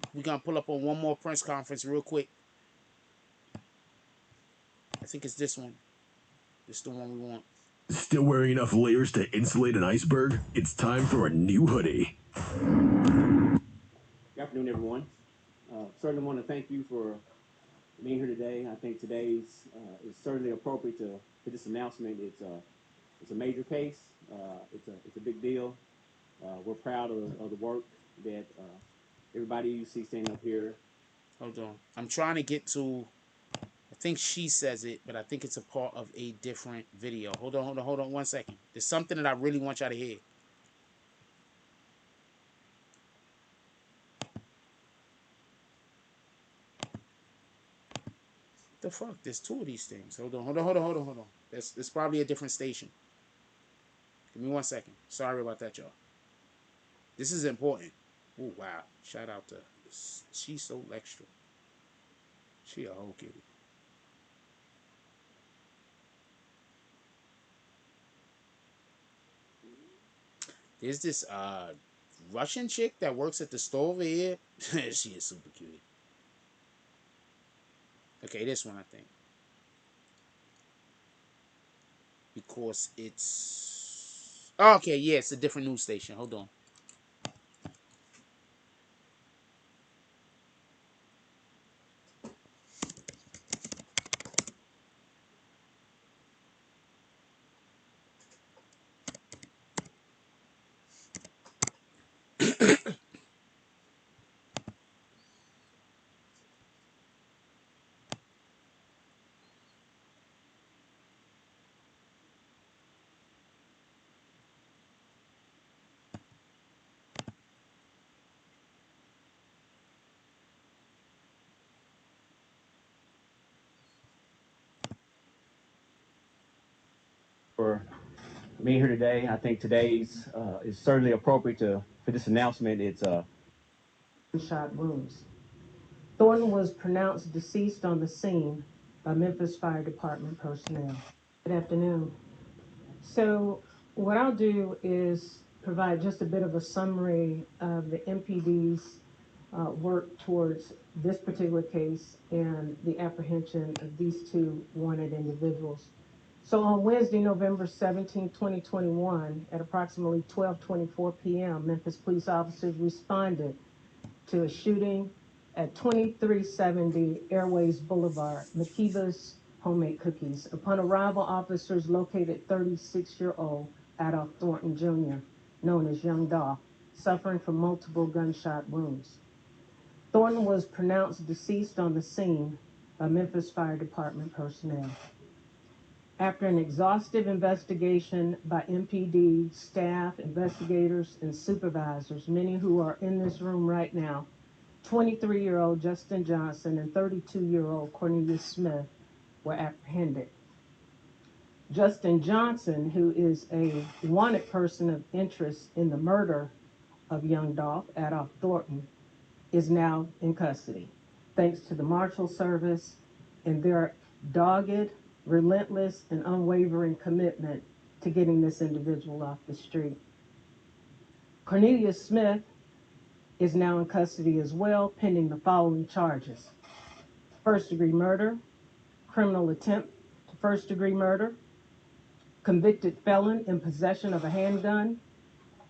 up on one more press conference real quick. I think it's this one. This is the one we want. Still wearing enough layers to insulate an iceberg? It's time for a new hoodie. Good afternoon, everyone. Certainly want to thank you for being here today. I think today's is certainly appropriate for this announcement. It's a major case. It's a big deal. We're proud of the work that everybody you see standing up here. Hold on. I'm trying to get to. I think she says it, but I think it's a part of a different video. Hold on 1 second. There's something that I really want y'all to hear. What the fuck? There's two of these things. Hold on. That's probably a different station. Give me 1 second. Sorry about that, y'all. This is important. Oh, wow. Shout out to She's So Extra. She a whole kitty. There's this Russian chick that works at the store over here. She is super cute. Okay, this one I think. Because it's... Okay, yeah, it's a different news station. Hold on. For being here today. I think today's is certainly appropriate for this announcement. It's gunshot wounds. Thornton was pronounced deceased on the scene by Memphis Fire Department personnel. Good afternoon. So what I'll do is provide just a bit of a summary of the MPD's work towards this particular case and the apprehension of these two wanted individuals. So on Wednesday, November 17, 2021, at approximately 12:24 p.m., Memphis police officers responded to a shooting at 2370 Airways Boulevard, Makiba's Homemade Cookies. Upon arrival, officers located 36-year-old Adolph Thornton Jr., known as Young Dolph, suffering from multiple gunshot wounds. Thornton was pronounced deceased on the scene by Memphis Fire Department personnel. After an exhaustive investigation by MPD staff, investigators, and supervisors, many who are in this room right now, 23-year-old Justin Johnson and 32-year-old Cornelius Smith were apprehended. Justin Johnson, who is a wanted person of interest in the murder of Young Dolph, Adolph Thornton, is now in custody, thanks to the Marshal Service and their dogged, relentless, and unwavering commitment to getting this individual off the street. Cornelius Smith is now in custody as well, pending the following charges: first-degree murder, criminal attempt to first-degree murder, convicted felon in possession of a handgun,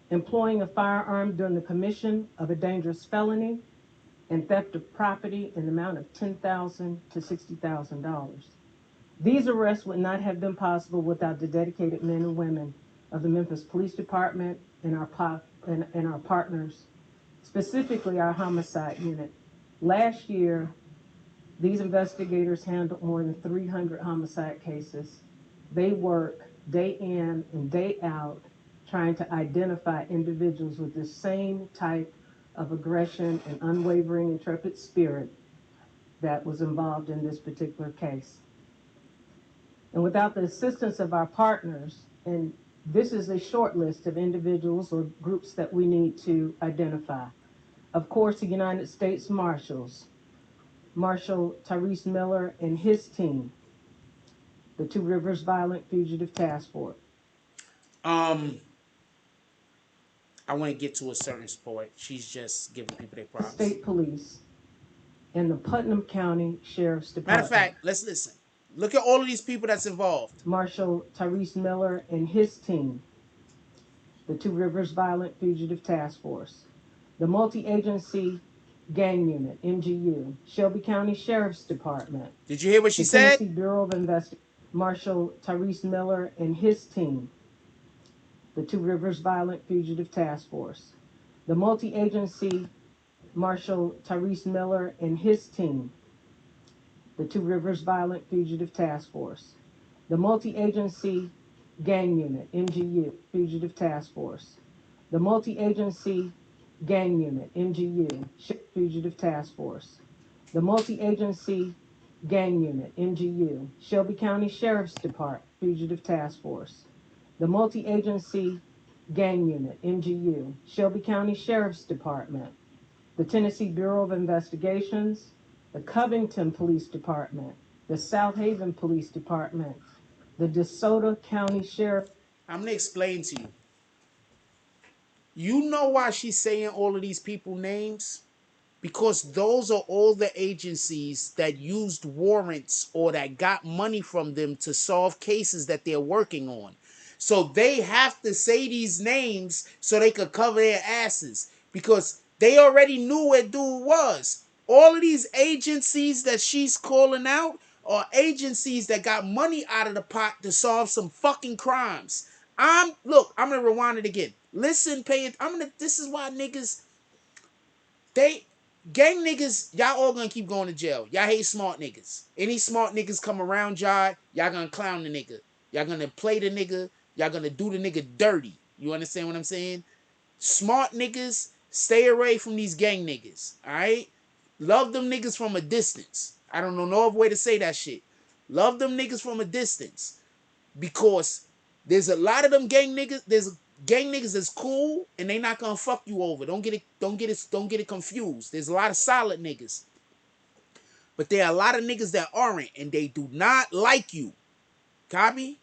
employing a firearm during the commission of a dangerous felony, and theft of property in the amount of $10,000 to $60,000. These arrests would not have been possible without the dedicated men and women of the Memphis Police Department and our partners, specifically our homicide unit. Last year, these investigators handled more than 300 homicide cases. They work day in and day out trying to identify individuals with the same type of aggression and unwavering intrepid spirit that was involved in this particular case. And without the assistance of our partners, and this is a short list of individuals or groups that we need to identify. Of course, the United States Marshals, Marshal Tyrese Miller and his team, the Two Rivers Violent Fugitive Task Force. I want to get to a certain sport. She's just giving people their props. State Police and the Putnam County Sheriff's Department. Matter of fact, let's listen. Look at all of these people that's involved. Marshal Tyrese Miller and his team, the Two Rivers Violent Fugitive Task Force, the Multi-Agency Gang Unit, MGU, Shelby County Sheriff's Department. Did you hear what she the said? Tennessee Bureau of Investigation, Marshal Tyrese Miller and his team, the Two Rivers Violent Fugitive Task Force, the Multi-Agency Marshal Tyrese Miller and his team, the Two Rivers Violent Fugitive Task Force, the Multi-Agency Gang Unit, MGU, Fugitive Task Force, the Multi-Agency Gang Unit, MGU, Fugitive Task Force, the Multi-Agency Gang Unit, MGU, Shelby County Sheriff's Department, Fugitive Task Force, the Multi-Agency Gang Unit, MGU, Shelby County Sheriff's Department, the Tennessee Bureau of Investigations, the Covington Police Department, the South Haven Police Department, the DeSoto County Sheriff. I'm going to explain to you. You know why she's saying all of these people names? Because those are all the agencies that used warrants or that got money from them to solve cases that they're working on. So they have to say these names so they could cover their asses, because they already knew where dude was. All of these agencies that she's calling out are agencies that got money out of the pot to solve some fucking crimes. I'm gonna rewind it again. Listen, pay it. This is why niggas, gang niggas, y'all all gonna keep going to jail. Y'all hate smart niggas. Any smart niggas come around y'all gonna clown the nigga. Y'all gonna play the nigga. Y'all gonna do the nigga dirty. You understand what I'm saying? Smart niggas, stay away from these gang niggas. Alright? Love them niggas from a distance. I don't know no other way to say that shit. Love them niggas from a distance. Because there's a lot of them gang niggas. There's gang niggas that's cool and they not gonna fuck you over. Don't get it confused. There's a lot of solid niggas. But there are a lot of niggas that aren't, and they do not like you. Copy?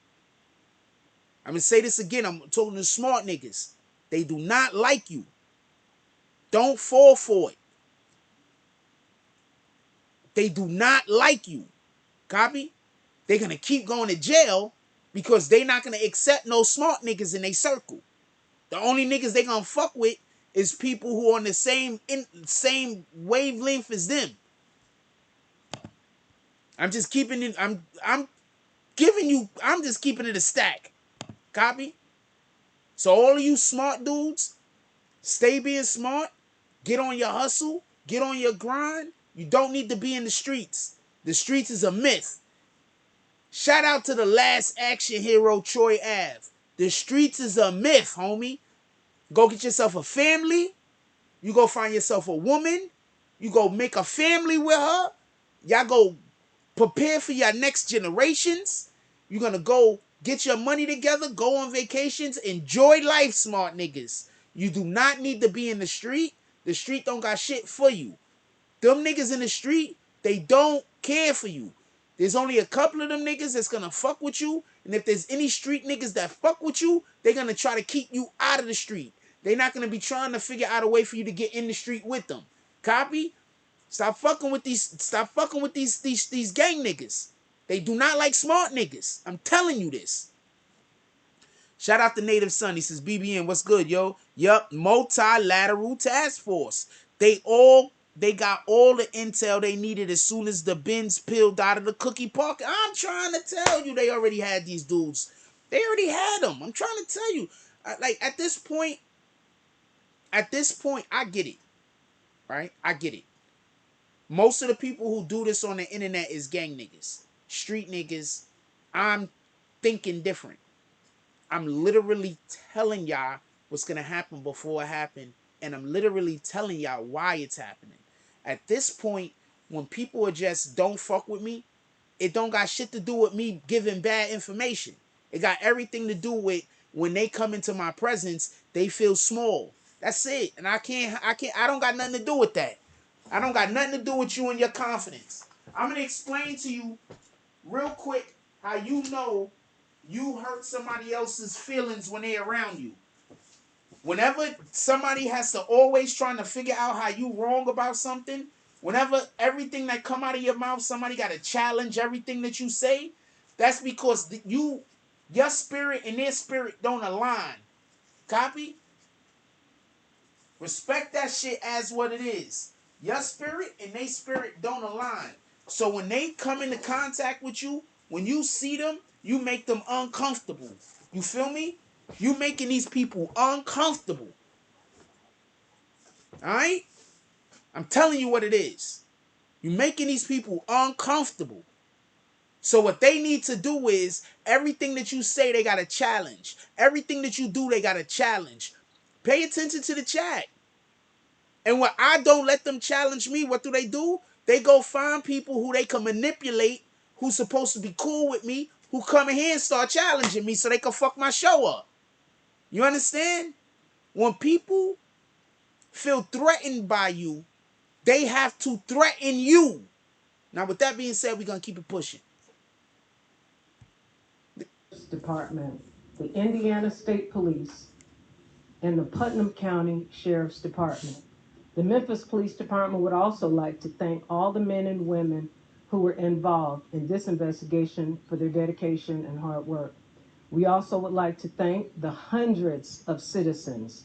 I'm gonna say this again. I'm talking to smart niggas. They do not like you. Don't fall for it. They do not like you. Copy? They're gonna keep going to jail because they not gonna accept no smart niggas in their circle. The only niggas they gonna fuck with is people who are on the same wavelength as them. I'm just keeping it. I'm just keeping it a stack. Copy? So all of you smart dudes, stay being smart. Get on your hustle. Get on your grind. You don't need to be in the streets. The streets is a myth. Shout out to the last action hero, Troy Ave. The streets is a myth, homie. Go get yourself a family. You go find yourself a woman. You go make a family with her. Y'all go prepare for your next generations. You're gonna go get your money together, go on vacations, enjoy life, smart niggas. You do not need to be in the street. The street don't got shit for you. Them niggas in the street, they don't care for you. There's only a couple of them niggas that's gonna fuck with you. And if there's any street niggas that fuck with you, they're gonna try to keep you out of the street. They're not gonna be trying to figure out a way for you to get in the street with them. Copy? Stop fucking with these gang niggas. They do not like smart niggas. I'm telling you this. Shout out to Native Son. He says, BBN, what's good, yo? Yup, multilateral task force. They got all the intel they needed as soon as the bins peeled out of the cookie pocket. I'm trying to tell you, they already had these dudes. They already had them. I'm trying to tell you. Like, at this point, I get it. Right? I get it. Most of the people who do this on the internet is gang niggas. Street niggas. I'm thinking different. I'm literally telling y'all what's going to happen before it happened. And I'm literally telling y'all why it's happening. At this point, when people are just don't fuck with me, it don't got shit to do with me giving bad information. It got everything to do with when they come into my presence, they feel small. That's it. And I don't got nothing to do with that. I don't got nothing to do with you and your confidence. I'm going to explain to you real quick how you know you hurt somebody else's feelings when they're around you. Whenever somebody has to always trying to figure out how you wrong about something, whenever everything that come out of your mouth, somebody got to challenge everything that you say, that's because your spirit and their spirit don't align. Copy? Respect that shit as what it is. Your spirit and their spirit don't align. So when they come into contact with you, when you see them, you make them uncomfortable. You feel me? You making these people uncomfortable. Alright? I'm telling you what it is. You making these people uncomfortable. So what they need to do is everything that you say, they got to challenge. Everything that you do, they got to challenge. Pay attention to the chat. And when I don't let them challenge me, what do? They go find people who they can manipulate, who's supposed to be cool with me, who come in here and start challenging me so they can fuck my show up. You understand? When people feel threatened by you, they have to threaten you. Now, with that being said, we're going to keep it pushing. Department, the Indiana State Police, and the Putnam County Sheriff's Department. The Memphis Police Department would also like to thank all the men and women who were involved in this investigation for their dedication and hard work. We also would like to thank the hundreds of citizens,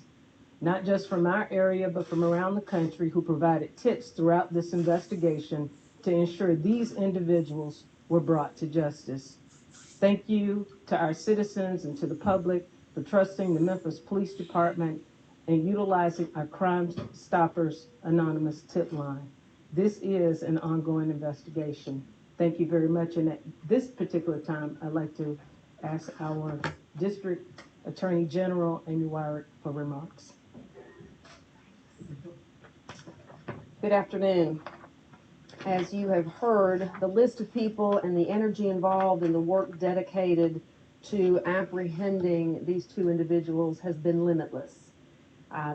not just from our area, but from around the country, who provided tips throughout this investigation to ensure these individuals were brought to justice. Thank you to our citizens and to the public for trusting the Memphis Police Department and utilizing our Crime Stoppers Anonymous tip line. This is an ongoing investigation. Thank you very much. And at this particular time, I'd like to ask our District Attorney General, Amy Wyrick, for remarks. Good afternoon. As you have heard, the list of people and the energy involved and the work dedicated to apprehending these two individuals has been limitless.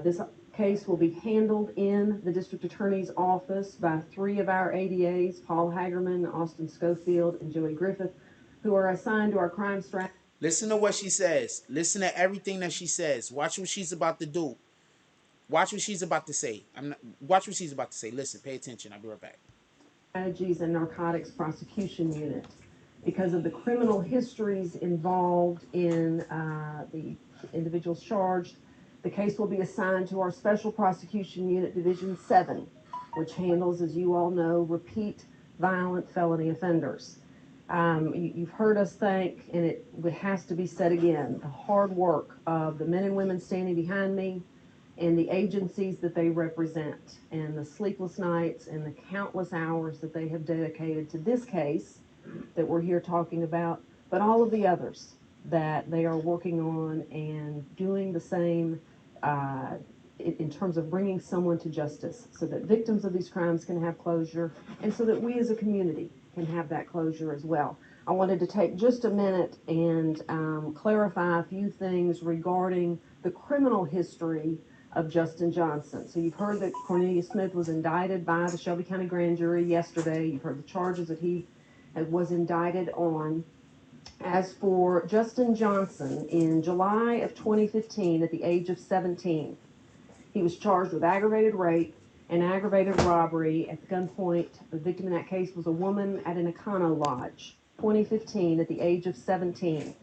This case will be handled in the District Attorney's office by three of our ADAs, Paul Hagerman, Austin Schofield, and Joey Griffith, who are assigned to our crime strategy. Listen to what she says. Listen to everything that she says. Watch what she's about to do. Watch what she's about to say. Watch what she's about to say. Listen, pay attention. I'll be right back. Strategies and Narcotics Prosecution Unit. Because of the criminal histories involved in the individuals charged, the case will be assigned to our Special Prosecution Unit Division 7, which handles, as you all know, repeat violent felony offenders. You've heard us thank, and it has to be said again, the hard work of the men and women standing behind me and the agencies that they represent, and the sleepless nights and the countless hours that they have dedicated to this case that we're here talking about, but all of the others that they are working on and doing the same in terms of bringing someone to justice so that victims of these crimes can have closure and so that we as a community can have that closure as well. I wanted to take just a minute and clarify a few things regarding the criminal history of Justin Johnson. So you've heard that Cornelius Smith was indicted by the Shelby County Grand Jury yesterday. You've heard the charges that he was indicted on. As for Justin Johnson, in July of 2015, at the age of 17, he was charged with aggravated rape and aggravated robbery at gunpoint. The victim in that case was a woman at an Econo Lodge. 2015, at the age of 17.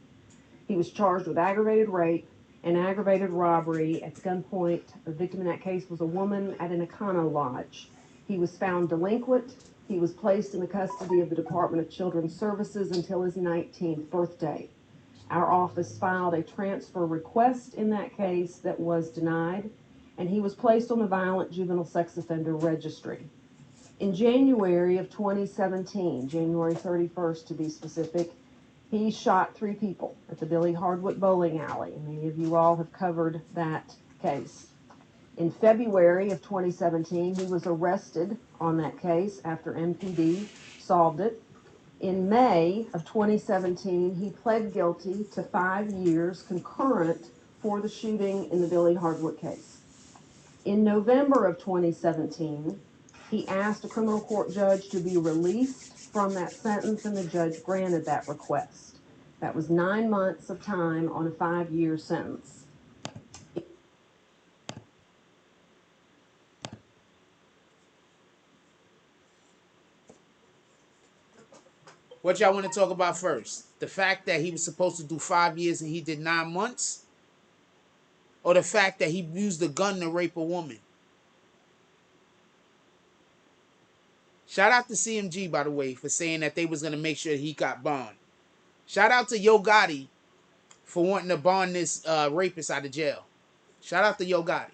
He was charged with aggravated rape and aggravated robbery at gunpoint. The victim in that case was a woman at an Econo Lodge. He was found delinquent. He was placed in the custody of the Department of Children's Services until his 19th birthday. Our office filed a transfer request in that case that was denied, and he was placed on the Violent Juvenile Sex Offender Registry. In January of 2017, January 31st to be specific, he shot 3 people at the Billy Hardwick Bowling Alley. Many of you all have covered that case. In February of 2017, he was arrested on that case after MPD solved it. In May of 2017, he pled guilty to 5 years concurrent for the shooting in the Billy Hardwick case. In November of 2017, he asked a criminal court judge to be released from that sentence, and the judge granted that request. That was 9 months of time on a 5-year sentence. What y'all want to talk about first? The fact that he was supposed to do 5 years and he did 9 months? Or the fact that he used a gun to rape a woman? Shout out to CMG, by the way, for saying that they was going to make sure he got bond. Shout out to Yo Gotti for wanting to bond this rapist out of jail. Shout out to Yo Gotti.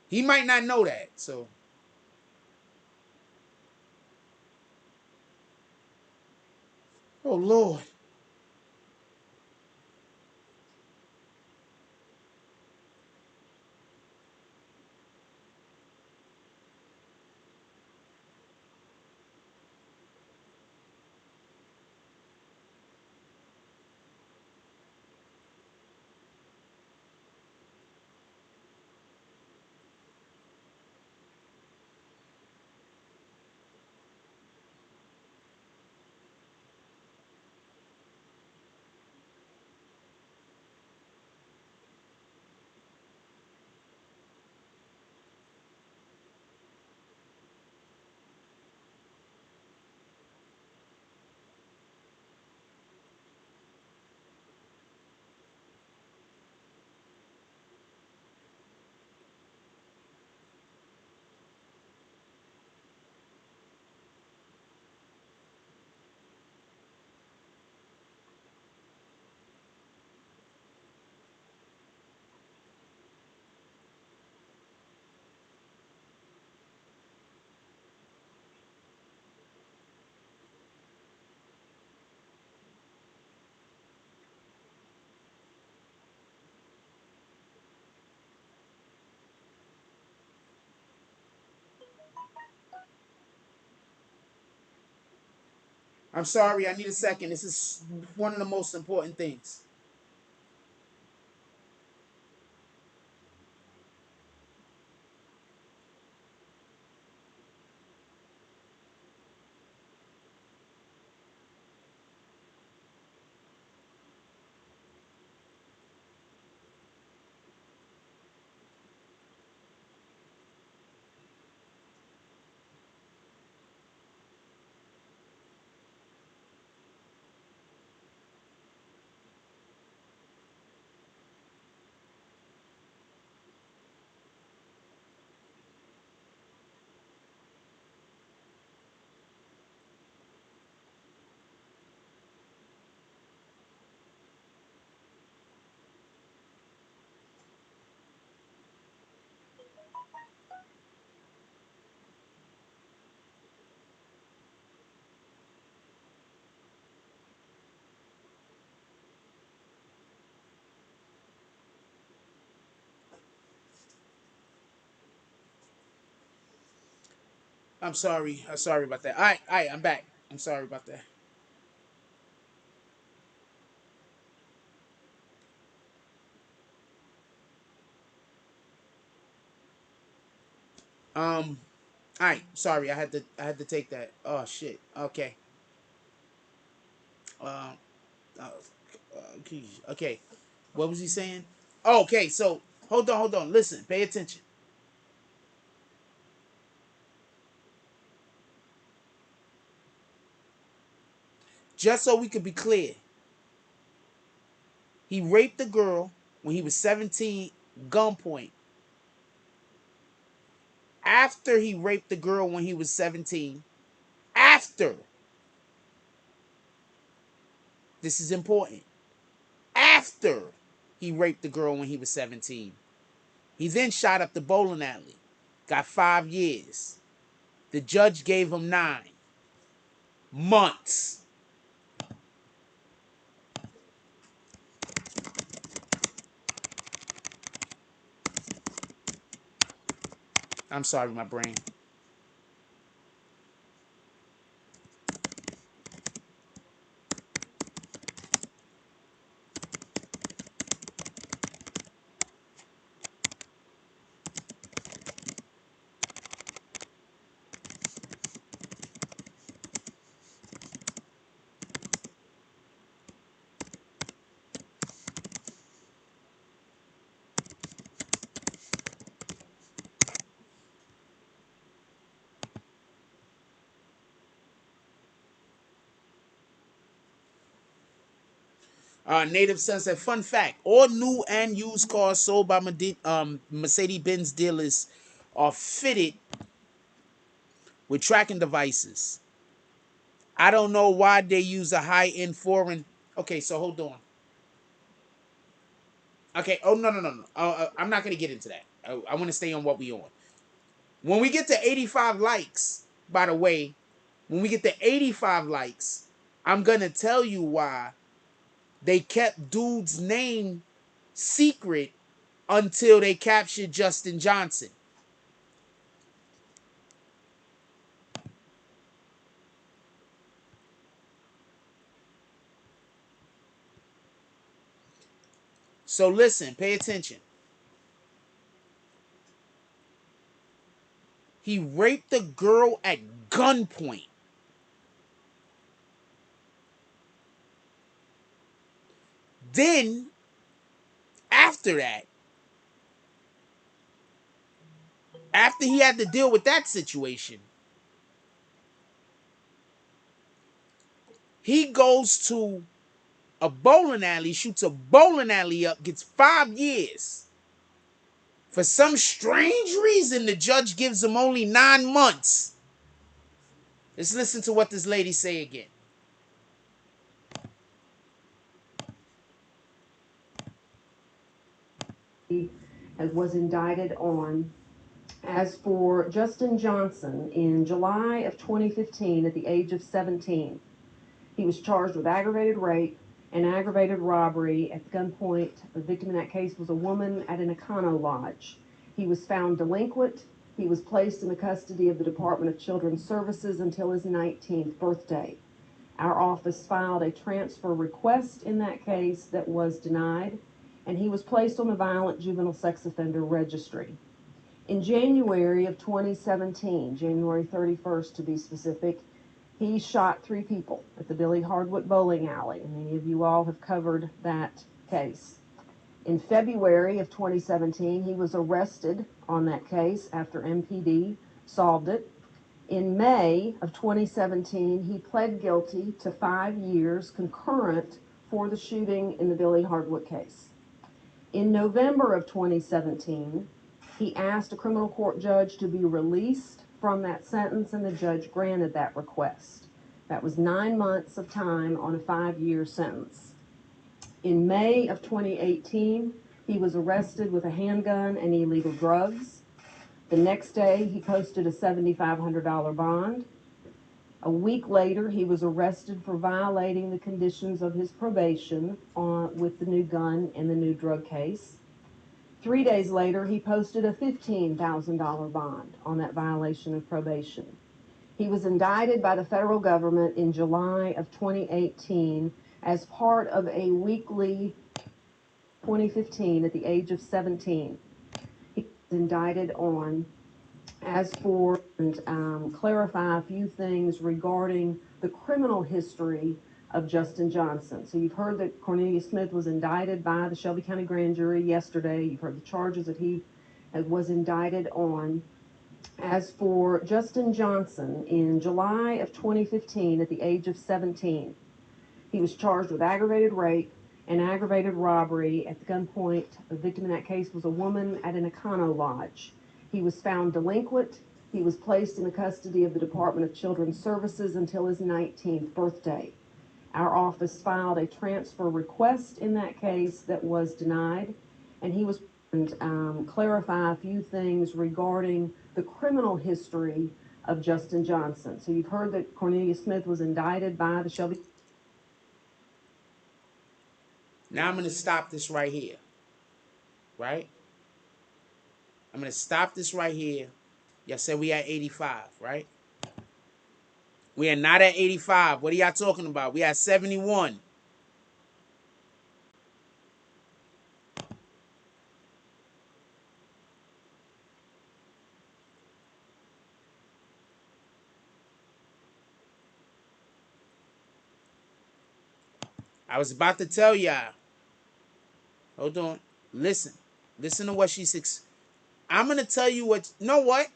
He might not know that, so. Oh, Lord. I'm sorry, I need a second. This is one of the most important things. I'm sorry. I'm sorry about that. All right, I'm back. I'm sorry about that. All right, sorry. I had to take that. Oh shit. Okay. Um. Okay. What was he saying? Oh, okay. So hold on. Listen. Pay attention. Just so we could be clear, he raped the girl when he was 17, gunpoint. After he raped the girl when he was 17, after, this is important, after he raped the girl when he was 17, he then shot up the bowling alley, got 5 years. The judge gave him 9 months. I'm sorry, my brain. Native Son said, fun fact, all new and used cars sold by Mercedes-Benz dealers are fitted with tracking devices. I don't know why they use a high-end foreign. Okay, so hold on. Okay, oh, no. I'm not going to get into that. I want to stay on what we on. When we get to 85 likes, by the way, when we get to 85 likes, I'm going to tell you why they kept dude's name secret until they captured Justin Johnson. So listen, pay attention. He raped the girl at gunpoint. Then, after that, after he had to deal with that situation, he goes to a bowling alley, shoots a bowling alley up, gets 5 years. For some strange reason, the judge gives him only 9 months. Let's listen to what this lady say again. Was indicted on. As for Justin Johnson, in July of 2015, at the age of 17, he was charged with aggravated rape and aggravated robbery at gunpoint. The victim in that case was a woman at an Econo Lodge. He was found delinquent. He was placed in the custody of the Department of Children's Services until his 19th birthday. Our office filed a transfer request in that case that was denied, and he was placed on the Violent Juvenile Sex Offender Registry. In January of 2017, January 31st to be specific, he shot 3 people at the Billy Hardwick Bowling Alley, and many of you all have covered that case. In February of 2017, he was arrested on that case after MPD solved it. In May of 2017, he pled guilty to 5 years concurrent for the shooting in the Billy Hardwick case. In November of 2017, he asked a criminal court judge to be released from that sentence, and the judge granted that request. That was 9 months of time on a 5-year sentence. In May of 2018, he was arrested with a handgun and illegal drugs. The next day, he posted a $7,500 bond. A week later, he was arrested for violating the conditions of his probation with the new gun and the new drug case. 3 days later, he posted a $15,000 bond on that violation of probation. He was indicted by the federal government in July of 2018 as part of a weekly 2015 at the age of 17. He was indicted on as for and clarify a few things regarding the criminal history of Justin Johnson. So you've heard that Cornelius Smith was indicted by the Shelby County Grand Jury yesterday. You've heard the charges that he was indicted on. As for Justin Johnson, in July of 2015, at the age of 17, he was charged with aggravated rape and aggravated robbery. At the gunpoint, the victim in that case was a woman at an Econo Lodge. He was found delinquent. He was placed in the custody of the Department of Children's Services until his 19th birthday. Our office filed a transfer request in that case that was denied, and he was clarify a few things regarding the criminal history of Justin Johnson. So you've heard that Cornelius Smith was indicted by the Shelby. Now I'm going to stop this right here. Right? I'm going to stop this right here. Y'all said we at 85, right? We are not at 85. What are y'all talking about? We at 71. I was about to tell y'all. Hold on. Listen. Listen to what she's... I'm going to tell you what... You know what?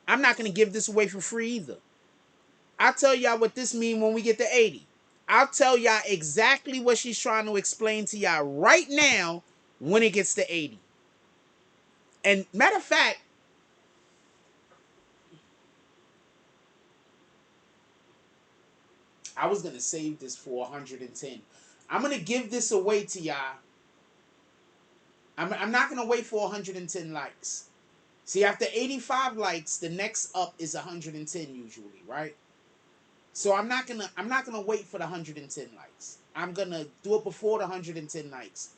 I'm not going to give this away for free either. I'll tell y'all what this means when we get to 80. I'll tell y'all exactly what she's trying to explain to y'all right now when it gets to 80. And matter of fact, I was going to save this for 110. I'm going to give this away to y'all. I'm not going to wait for 110 likes. See, after 85 likes, the next up is 110 usually, right? So I'm not gonna wait for the 110 likes. I'm gonna do it before the 110 likes.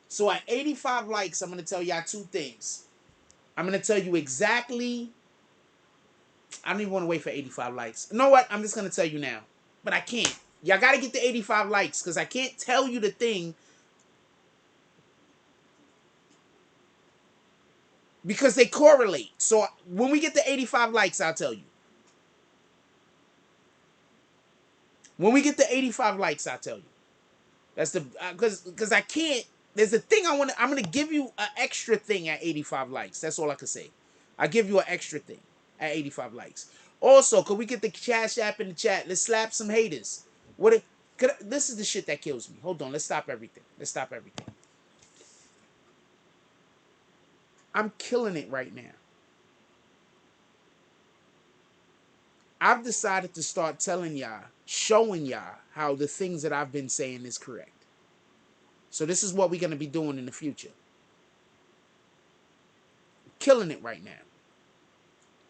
So at 85 likes, I'm gonna tell y'all two things. I'm gonna tell you exactly. I don't even want to wait for 85 likes. You know what? I'm just gonna tell you now. But I can't. Y'all gotta get the 85 likes because I can't tell you the thing. Because they correlate. So when we get to 85 likes, I'll tell you. When we get to 85 likes, I'll tell you. That's the because I can't. There's a thing I'm gonna give you an extra thing at 85 likes. That's all I can say. I give you an extra thing at 85 likes. Also, could we get the Cash App in the chat? Let's slap some haters. This is the shit that kills me. Hold on. Let's stop everything. Let's stop everything. I'm killing it right now. I've decided to start telling y'all, showing y'all how the things that I've been saying is correct. So this is what we're going to be doing in the future. Killing it right now.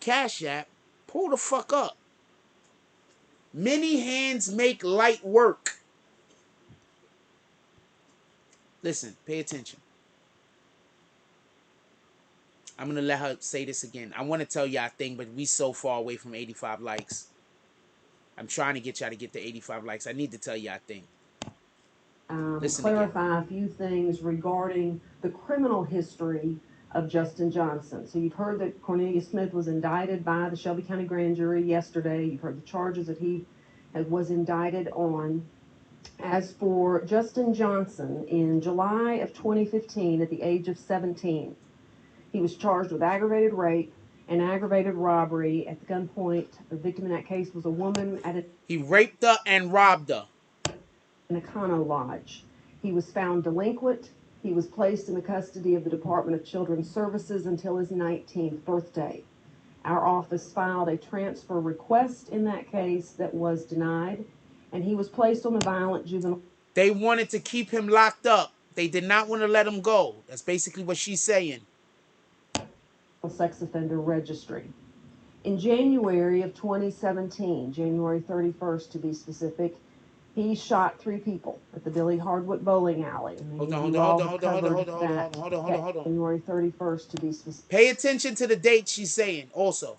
Cash App, pull the fuck up. Many hands make light work. Listen, pay attention. I'm going to let her say this again. I want to tell y'all a thing, but we so far away from 85 likes. I'm trying to get y'all to get to 85 likes. I need to tell y'all a thing. Clarify a few things regarding the criminal history of Justin Johnson. So you've heard that Cornelius Smith was indicted by the Shelby County Grand Jury yesterday. You've heard the charges that he was indicted on. As for Justin Johnson, in July of 2015, at the age of 17, he was charged with aggravated rape and aggravated robbery. At the gunpoint, the victim in that case was a woman at a... He raped her and robbed her. ...an Econo Lodge. He was found delinquent. He was placed in the custody of the Department of Children's Services until his 19th birthday. Our office filed a transfer request in that case that was denied, and he was placed on the violent juvenile... They wanted to keep him locked up. They did not want to let him go. That's basically what she's saying. ...sex offender registry. In January of 2017, January 31st to be specific, he shot 3 people at the Billy Hardwick bowling alley. Hold on. January 31st to be specific. Pay attention to the date she's saying also.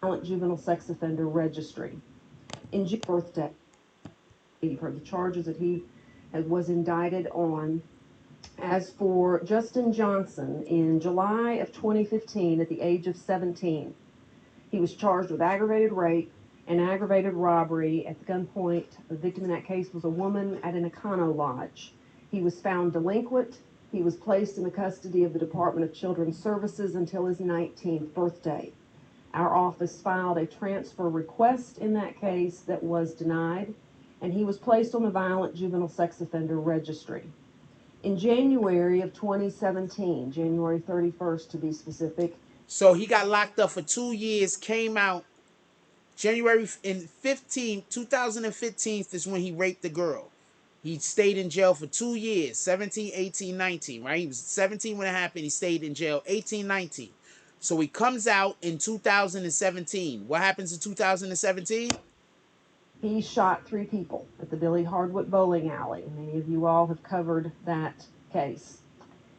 Juvenile Sex Offender Registry. In June's birthday, for the charges that he was indicted on. As for Justin Johnson, in July of 2015, at the age of 17, he was charged with aggravated rape and aggravated robbery at the gunpoint. The victim in that case was a woman at an Econo Lodge. He was found delinquent. He was placed in the custody of the Department of Children's Services until his 19th birthday. Our office filed a transfer request in that case that was denied, and he was placed on the Violent Juvenile Sex Offender Registry. In January of 2017, January 31st to be specific. So he got locked up for 2 years, came out January in 2015 is when he raped the girl. He stayed in jail for 2 years, 17, 18, 19, right? He was 17 when it happened. He stayed in jail 18, 19. So he comes out in 2017. What happens in 2017? He shot 3 people at the Billy Hardwick bowling alley. Many of you all have covered that case.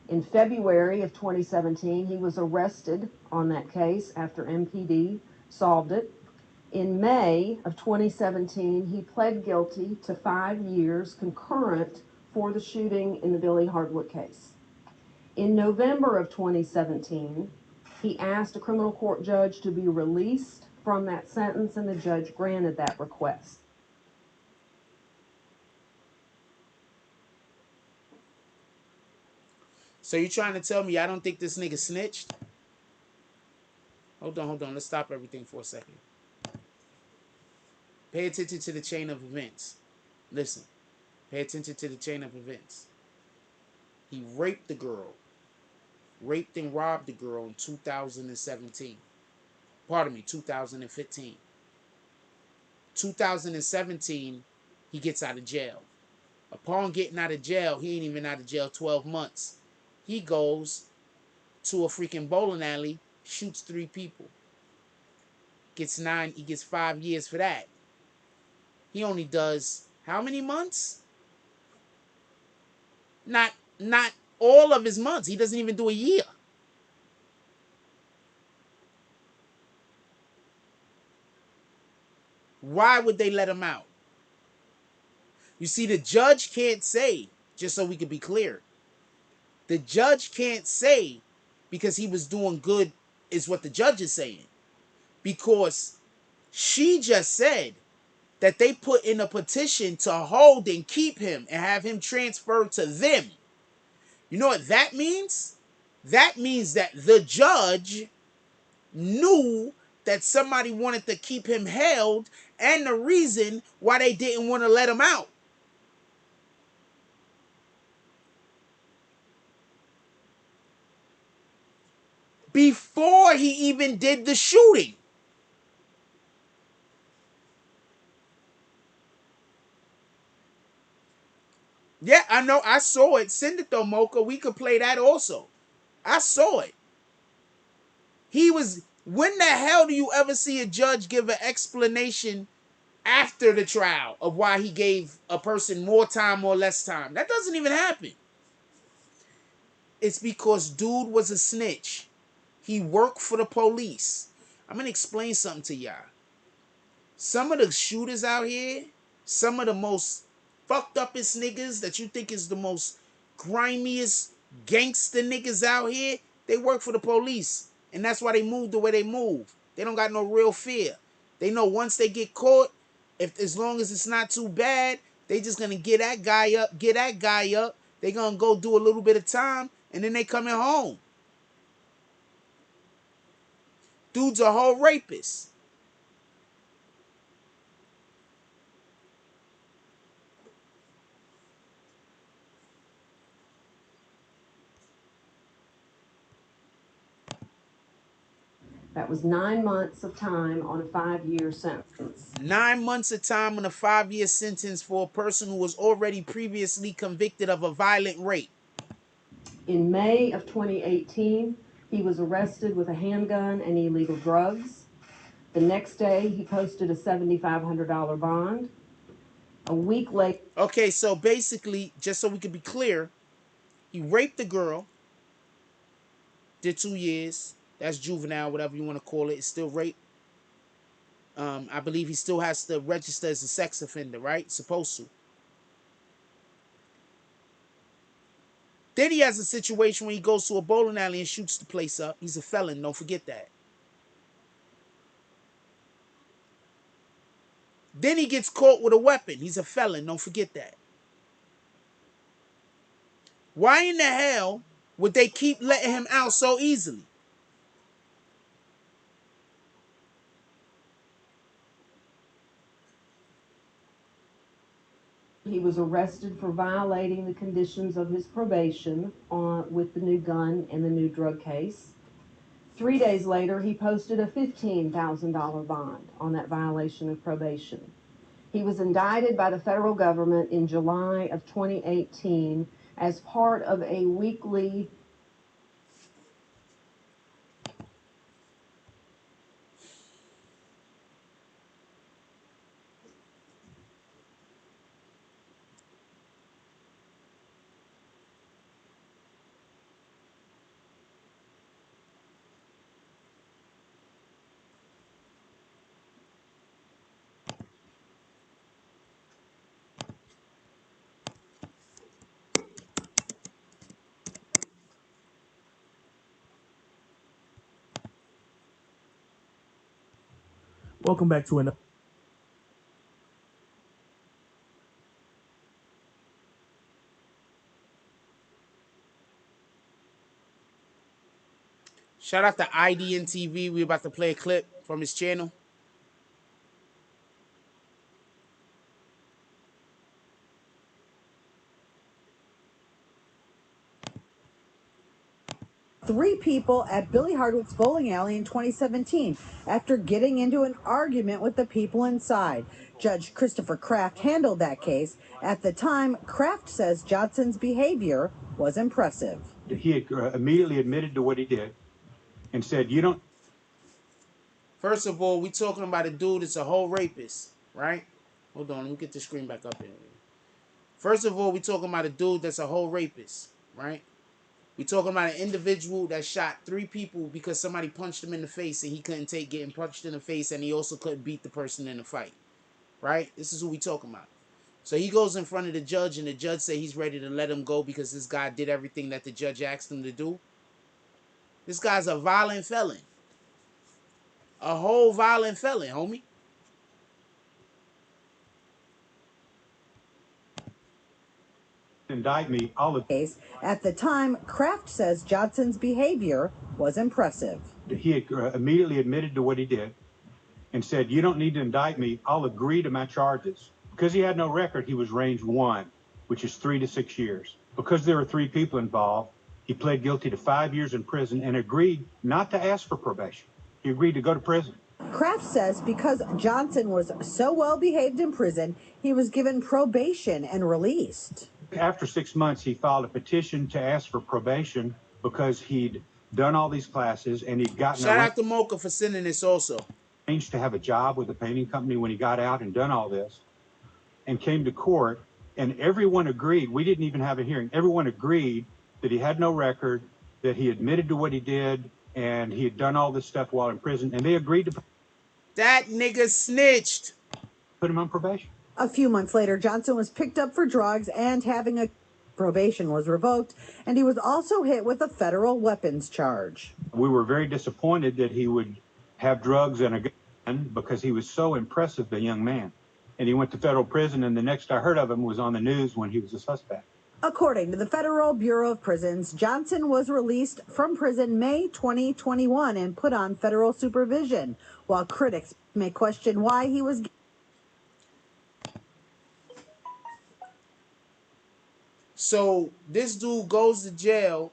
In February of 2017, he was arrested on that case after MPD solved it. In May of 2017, he pled guilty to 5 years concurrent for the shooting in the Billy Hardwick case. In November of 2017, he asked a criminal court judge to be released from that sentence, and the judge granted that request. So you're trying to tell me I don't think this nigga snitched? Hold on. Let's stop everything for a second. Pay attention to the chain of events. Listen. Pay attention to the chain of events. He raped the girl. Raped and robbed the girl in 2017. Pardon me, 2015. 2017, he gets out of jail. Upon getting out of jail, he ain't even out of jail 12 months. He goes to a freaking bowling alley, shoots 3 people. He gets 5 years for that. He only does how many months? Not all of his months. He doesn't even do a year. Why would they let him out? You see, the judge can't say, just so we can be clear, the judge can't say because he was doing good is what the judge is saying. Because she just said that they put in a petition to hold and keep him and have him transferred to them. You know what that means? That means that the judge knew that somebody wanted to keep him held and the reason why they didn't want to let him out. Before he even did the shooting. Yeah, I know. I saw it. Send it though, Mocha. We could play that also. I saw it. When the hell do you ever see a judge give an explanation after the trial of why he gave a person more time or less time? That doesn't even happen. It's because dude was a snitch. He worked for the police. I'm going to explain something to y'all. Some of the shooters out here, some of the most fucked upest niggas that you think is the most grimiest gangster niggas out here, they work for the police. And that's why they move the way they move. They don't got no real fear. They know once they get caught, as long as it's not too bad, they just gonna get that guy up. They gonna go do a little bit of time, and then they coming home. Dude's a whole rapist. That was 9 months of time on a 5-year sentence. 9 months of time on a 5-year sentence for a person who was already previously convicted of a violent rape. In May of 2018, he was arrested with a handgun and illegal drugs. The next day, he posted a $7,500 bond. A week later. Okay, so basically, just so we can be clear, he raped the girl, did 2 years. That's juvenile, whatever you want to call it. It's still rape. I believe he still has to register as a sex offender, right? Supposed to. Then he has a situation where he goes to a bowling alley and shoots the place up. He's a felon, don't forget that. Then he gets caught with a weapon. He's a felon, don't forget that. Why in the hell would they keep letting him out so easily? He was arrested for violating the conditions of his probation with the new gun and the new drug case. 3 days later, he posted a $15,000 bond on that violation of probation. He was indicted by the federal government in July of 2018 as part of a weekly Welcome back to another. Shout out to IDN TV. We about to play a clip from his channel. Three people at Billy Hardwick's bowling alley in 2017 after getting into an argument with the people inside. Judge Christopher Kraft handled that case. At the time, Kraft says Johnson's behavior was impressive. He immediately admitted to what he did and said, you don't. First of all, we talking about a dude that's a whole rapist, right? Hold on, let me get the screen back up here. First of all, we talking about a dude that's a whole rapist, right? We talking about an individual that shot 3 people because somebody punched him in the face and he couldn't take getting punched in the face, and he also couldn't beat the person in the fight, right? This is who we talking about. So he goes in front of the judge, and the judge say he's ready to let him go because this guy did everything that the judge asked him to do. This guy's a violent felon. A whole violent felon, homie. Indict me, all of case. At the time, Kraft says Johnson's behavior was impressive. He immediately admitted to what he did and said, you don't need to indict me, I'll agree to my charges. Because he had no record, he was range 1, which is 3 to 6 years. Because there were 3 people involved, he pled guilty to 5 years in prison and agreed not to ask for probation. He agreed to go to prison. Kraft says because Johnson was so well behaved in prison, he was given probation and released. After 6 months, he filed a petition to ask for probation because he'd done all these classes and he'd gotten Shout out to Mocha for sending this also. Arranged to have a job with a painting company when he got out and done all this, and came to court, and everyone agreed. We didn't even have a hearing. Everyone agreed that he had no record, that he admitted to what he did, and he had done all this stuff while in prison, and they agreed to that nigga snitched. Put him on probation. A few months later, Johnson was picked up for drugs and having a probation was revoked, and he was also hit with a federal weapons charge. We were very disappointed that he would have drugs and a gun because he was so impressive, a young man. And he went to federal prison, and the next I heard of him was on the news when he was a suspect. According to the Federal Bureau of Prisons, Johnson was released from prison May 2021 and put on federal supervision, while critics may question why he was. So this dude goes to jail.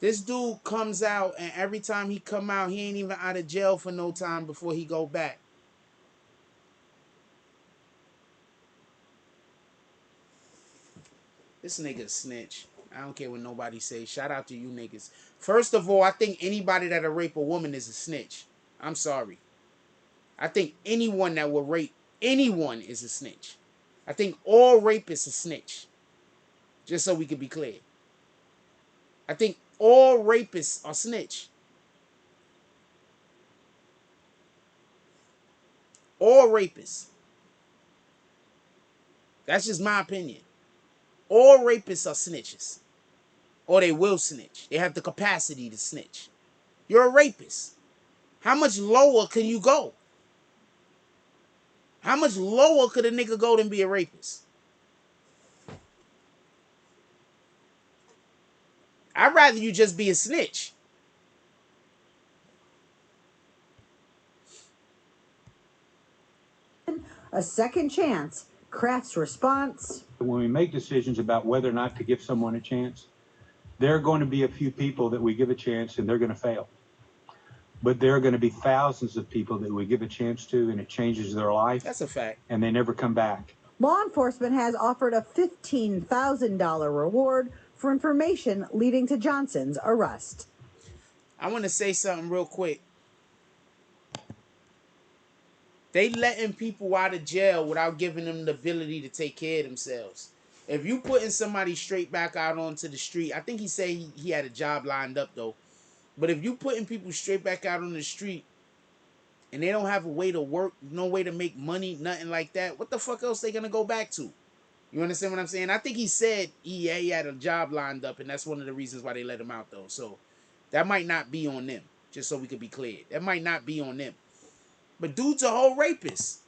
This dude comes out, and every time he come out, he ain't even out of jail for no time before he go back. This nigga snitch. I don't care what nobody say. Shout out to you niggas. First of all, I think anybody that'll rape a woman is a snitch. I'm sorry. I think anyone that will rape anyone is a snitch. I think all rapists are snitch. Just so we can be clear. I think all rapists are snitch. All rapists. That's just my opinion. All rapists are snitches. Or they will snitch. They have the capacity to snitch. You're a rapist. How much lower can you go? How much lower could a nigga go than be a rapist? I'd rather you just be a snitch. A second chance. Kraft's response. When we make decisions about whether or not to give someone a chance, there are going to be a few people that we give a chance and they're going to fail. But there are going to be thousands of people that we give a chance to and it changes their life. That's a fact. And they never come back. Law enforcement has offered a $15,000 reward for information leading to Johnson's arrest. I want to say something real quick. They letting people out of jail without giving them the ability to take care of themselves. If you putting somebody straight back out onto the street, I think he said he had a job lined up though. But if you putting people straight back out on the street and they don't have a way to work, no way to make money, nothing like that, what the fuck else they gonna go back to? You understand what I'm saying? I think he said he had a job lined up, and that's one of the reasons why they let him out though. So that might not be on them, just so we could be clear. That might not be on them. But dude's a whole rapist.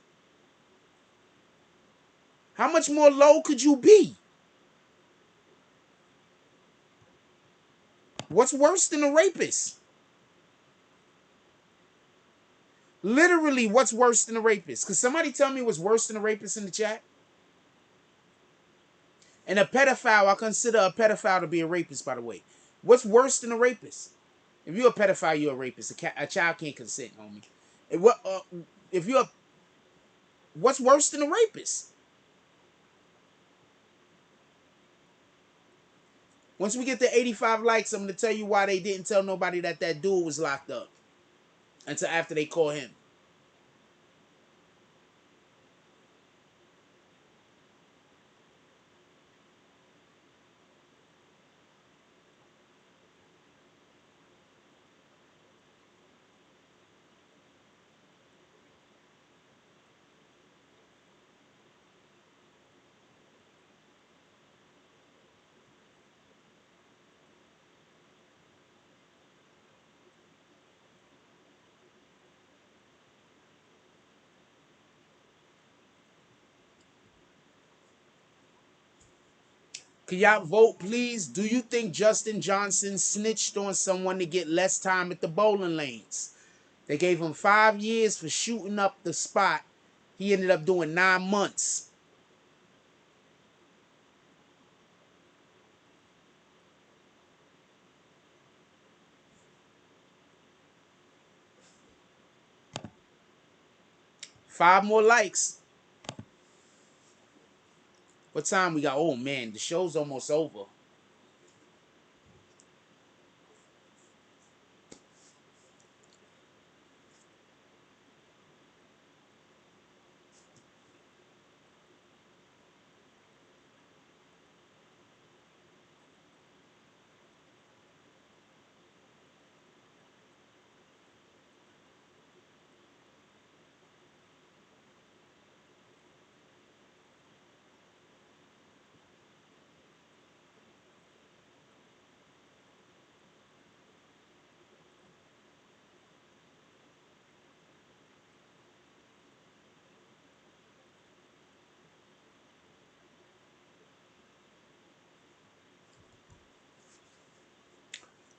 How much more low could you be? What's worse than a rapist? Literally, what's worse than a rapist? Could somebody tell me what's worse than a rapist in the chat? And a pedophile, I consider a pedophile to be a rapist, by the way. What's worse than a rapist? If you're a pedophile, you're a rapist. A child can't consent, homie. If you're, what's worse than a rapist? Once we get to 85 likes, I'm going to tell you why they didn't tell nobody that dude was locked up until after they caught him. Can y'all vote, please? Do you think Justin Johnson snitched on someone to get less time at the bowling lanes? They gave him 5 years for shooting up the spot. He ended up doing 9 months. Five more likes. What time we got? Oh man, the show's almost over.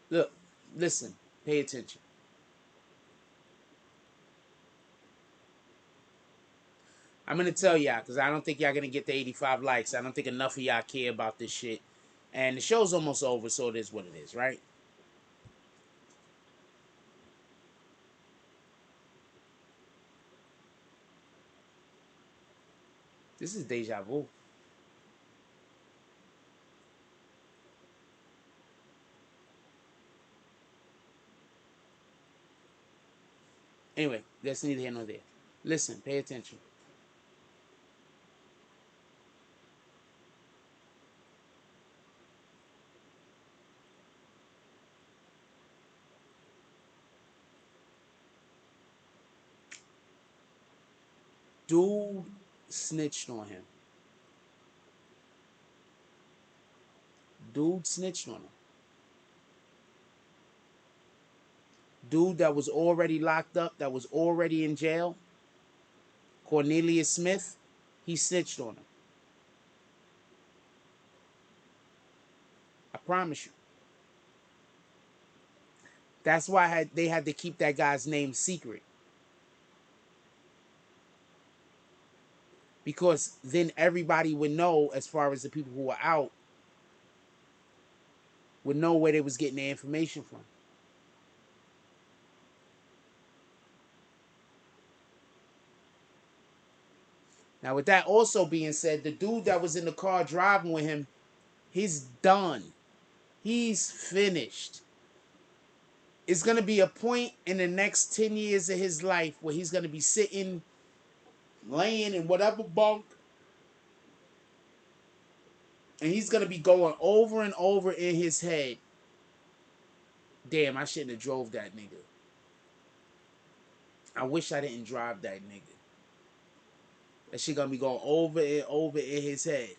Look, listen, pay attention. I'm going to tell y'all because I don't think y'all going to get the 85 likes. I don't think enough of y'all care about this shit. And the show's almost over, so it is what it is, right? This is deja vu. Anyway, that's neither here nor there. Listen, pay attention. Dude snitched on him. Dude snitched on him. Dude that was already locked up, that was already in jail, Cornelius Smith, he snitched on him. I promise you. That's why they had to keep that guy's name secret. Because then everybody would know, as far as the people who were out, would know where they was getting their information from. Now, with that also being said, the dude that was in the car driving with him, he's done. He's finished. It's going to be a point in the next 10 years of his life where he's going to be sitting, laying in whatever bunk, and he's going to be going over and over in his head, damn, I shouldn't have drove that nigga. I wish I didn't drive that nigga. That shit going to be going over and over in his head.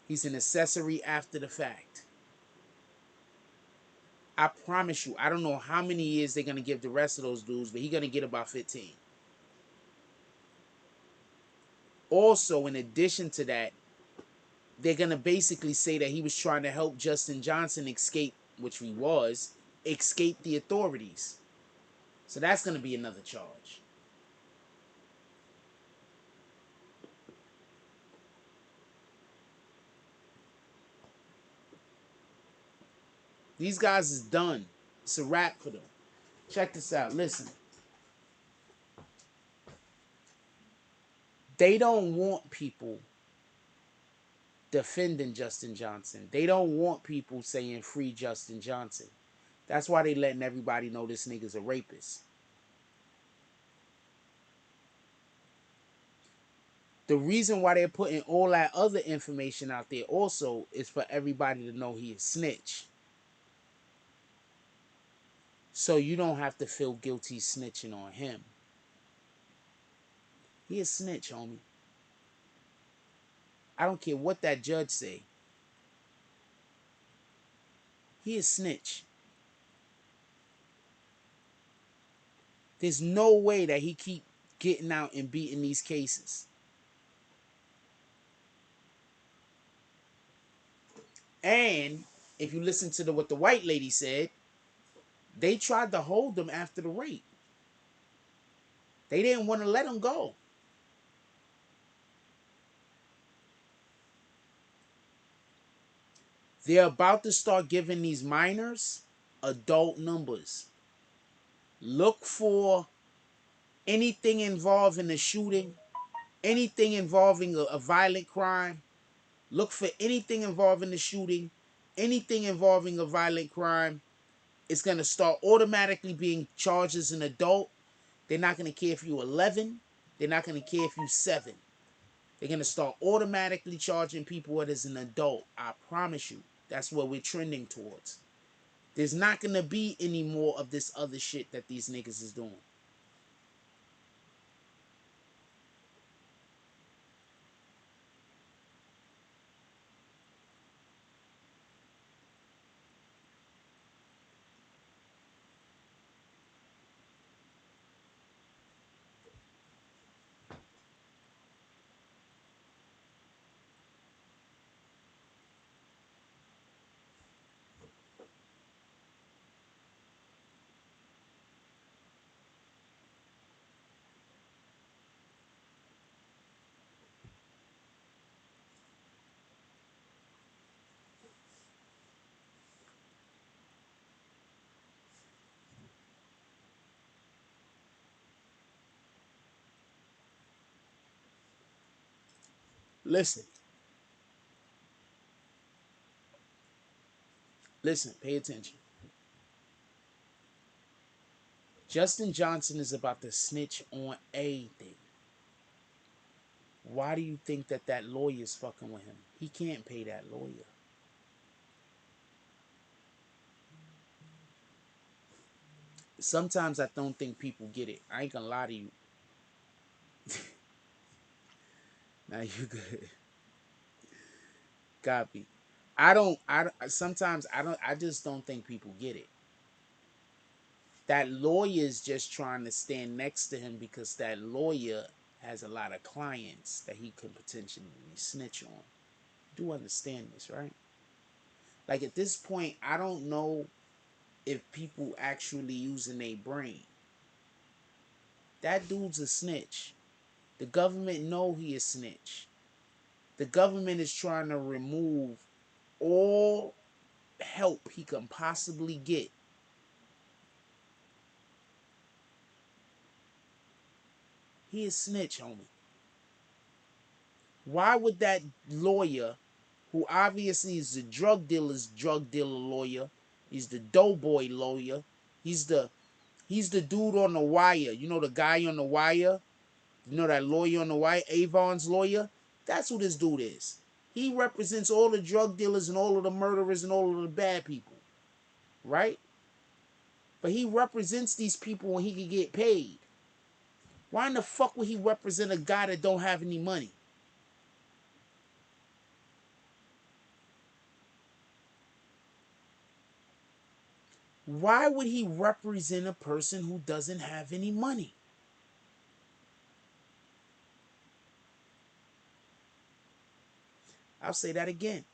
He's an accessory after the fact. I promise you, I don't know how many years they're going to give the rest of those dudes, but he's going to get about 15. Also, in addition to that, they're going to basically say that he was trying to help Justin Johnson escape, which he was, escape the authorities. So that's going to be another charge. These guys is done. It's a wrap for them. Check this out. Listen. They don't want people defending Justin Johnson. They don't want people saying free Justin Johnson. That's why they letting everybody know this nigga's a rapist. The reason why they're putting all that other information out there also is for everybody to know he is snitch. So you don't have to feel guilty snitching on him. He is snitch, homie. I don't care what that judge say. He is snitch. There's no way that he keep getting out and beating these cases. And if you listen to what the white lady said, they tried to hold him after the rape. They didn't want to let him go. They're about to start giving these minors adult numbers. Look for anything involving a shooting, anything involving a violent crime. Look for anything involving the shooting, anything involving a violent crime. It's going to start automatically being charged as an adult. They're not going to care if you're 11. They're not going to care if you're 7. They're going to start automatically charging people as an adult. I promise you. That's what we're trending towards. There's not going to be any more of this other shit that these niggas is doing. Listen. Listen, pay attention. Justin Johnson is about to snitch on everything. Why do you think that lawyer is fucking with him? He can't pay that lawyer. Sometimes I don't think people get it. I ain't gonna lie to you. Now you good. Copy. Sometimes I just don't think people get it. That lawyer is just trying to stand next to him because that lawyer has a lot of clients that he could potentially snitch on. Do understand this, right? Like at this point, I don't know if people actually using their brain. That dude's a snitch. The government know he is snitch. The government is trying to remove all help he can possibly get. He is snitch, homie. Why would that lawyer, who obviously is the drug dealer lawyer, he's the doughboy lawyer, he's the dude on the wire. You know the guy on the wire? You know that lawyer on the wire, Avon's lawyer? That's who this dude is. He represents all the drug dealers and all of the murderers and all of the bad people, right? But he represents these people when he can get paid. Why in the fuck would he represent a guy that don't have any money? Why would he represent a person who doesn't have any money? I'll say that again.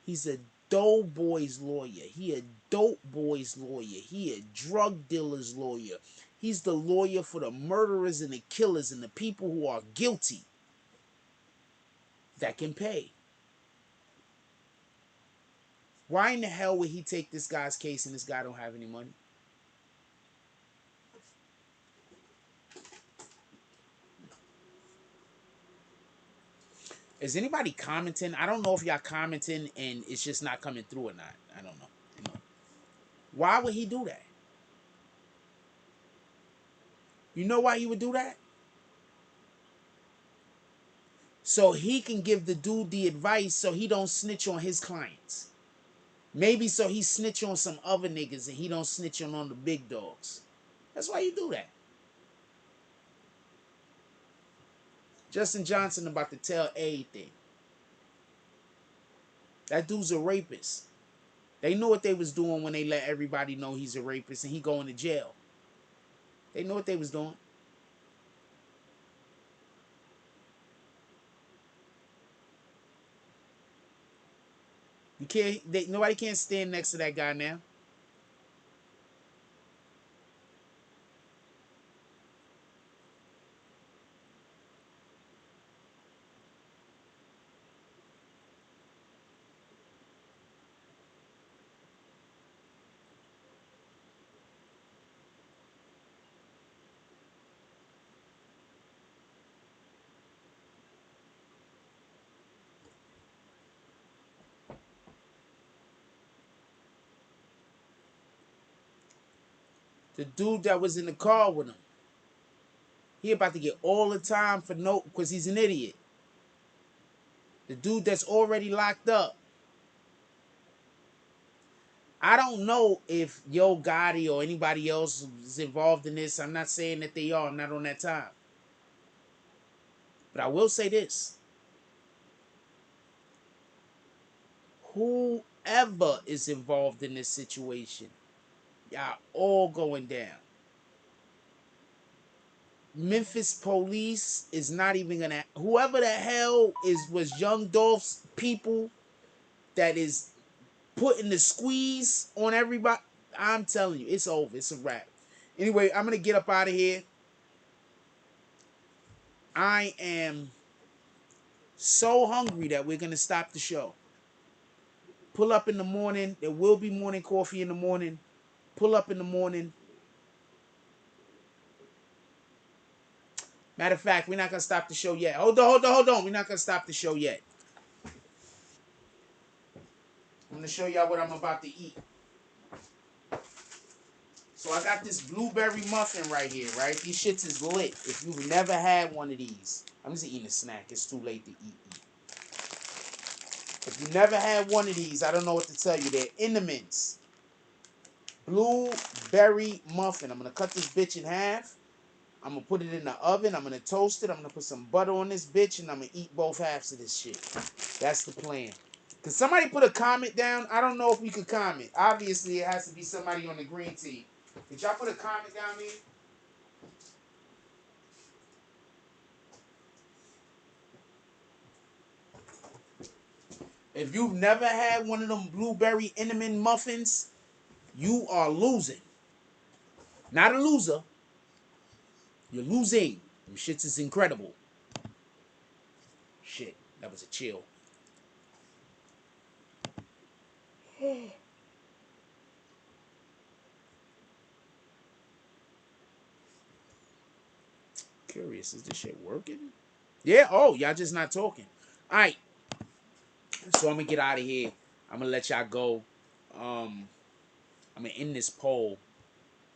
He's a doughboy's lawyer. He a dope boy's lawyer. He a drug dealer's lawyer. He's the lawyer for the murderers and the killers and the people who are guilty that can pay. Why in the hell would he take this guy's case and this guy don't have any money? Is anybody commenting? I don't know if y'all commenting and it's just not coming through or not. I don't know. Why would he do that? You know why he would do that? So he can give the dude the advice so he don't snitch on his clients. Maybe so he snitch on some other niggas and he don't snitch on the big dogs. That's why you do that. Justin Johnson about to tell everything. That dude's a rapist. They knew what they was doing when they let everybody know he's a rapist and he going to jail. They know what they was doing. You can't. Nobody can't stand next to that guy now. The dude that was in the car with him, he about to get all the time for no, because he's an idiot. The dude that's already locked up. I don't know if Yo Gotti or anybody else is involved in this. I'm not saying that they are. I'm not on that time. But I will say this. Whoever is involved in this situation, y'all all going down. Memphis police is not even gonna. Whoever the hell was Young Dolph's people that is putting the squeeze on everybody. I'm telling you, it's over. It's a wrap. Anyway, I'm gonna get up out of here. I am so hungry that we're gonna stop the show. Pull up in the morning. There will be morning coffee in the morning. Pull up in the morning. Matter of fact, we're not gonna stop the show yet. Hold on. We're not gonna stop the show yet. I'm gonna show y'all what I'm about to eat. So I got this blueberry muffin right here, right? These shits is lit. If you've never had one of these, I'm just eating a snack. It's too late to eat. If you never had one of these, I don't know what to tell you. They're Introductory blueberry muffin. I'm gonna cut this bitch in half. I'm gonna put it in the oven. I'm gonna toast it. I'm gonna put some butter on this bitch, and I'm gonna eat both halves of this shit. That's the plan. Cause somebody put a comment down. I don't know if we could comment. Obviously, it has to be somebody on the green team. Did y'all put a comment down there? If you've never had one of them blueberry cinnamon muffins, you are losing. Not a loser. You're losing. Them shits is incredible. Shit, that was a chill. Curious, is this shit working? Yeah, oh, y'all just not talking. All right, so I'm gonna get out of here. I'm gonna let y'all go. I'm gonna end this poll.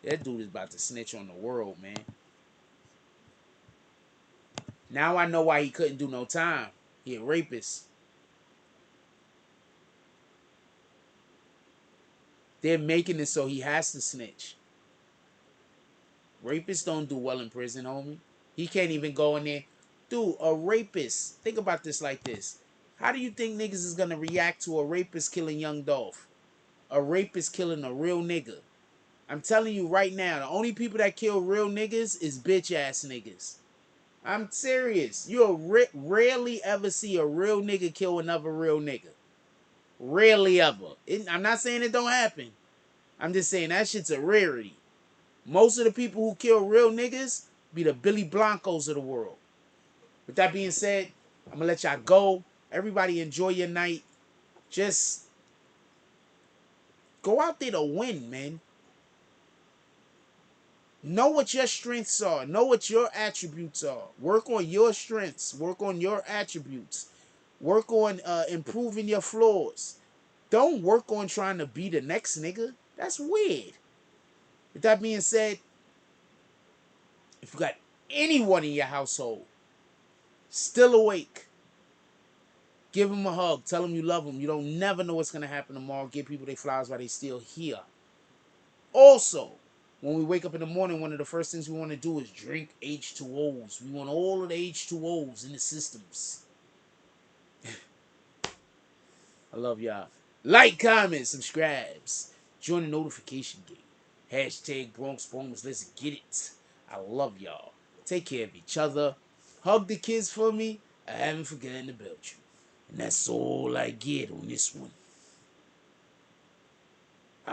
That dude is about to snitch on the world, man. Now I know why he couldn't do no time. He a rapist. They're making it so he has to snitch. Rapists don't do well in prison, homie. He can't even go in there. Dude, a rapist. Think about this like this. How do you think niggas is gonna react to a rapist killing Young Dolph? A rapist killing a real nigga. I'm telling you right now, the only people that kill real niggas is bitch ass niggas. I'm serious. You'll rarely ever see a real nigga kill another real nigga. Rarely ever. I'm not saying it don't happen. I'm just saying that shit's a rarity. Most of the people who kill real niggas be the Billy Blancos of the world. With that being said, I'm gonna let y'all go. Everybody enjoy your night. Just go out there to win, man. Know what your strengths are. Know what your attributes are. Work on your strengths. Work on your attributes. Work on improving your flaws. Don't work on trying to be the next nigga. That's weird. With that being said, if you got anyone in your household still awake, give them a hug. Tell them you love them. You don't never know what's going to happen tomorrow. Give people their flowers while they still here. Also, when we wake up in the morning, one of the first things we want to do is drink H2Os. We want all of the H2Os in the systems. I love y'all. Like, comment, subscribes. Join the notification game. Hashtag Bronx Bombers. Let's get it. I love y'all. Take care of each other. Hug the kids for me. I haven't forgotten about you. And that's all I get on this one.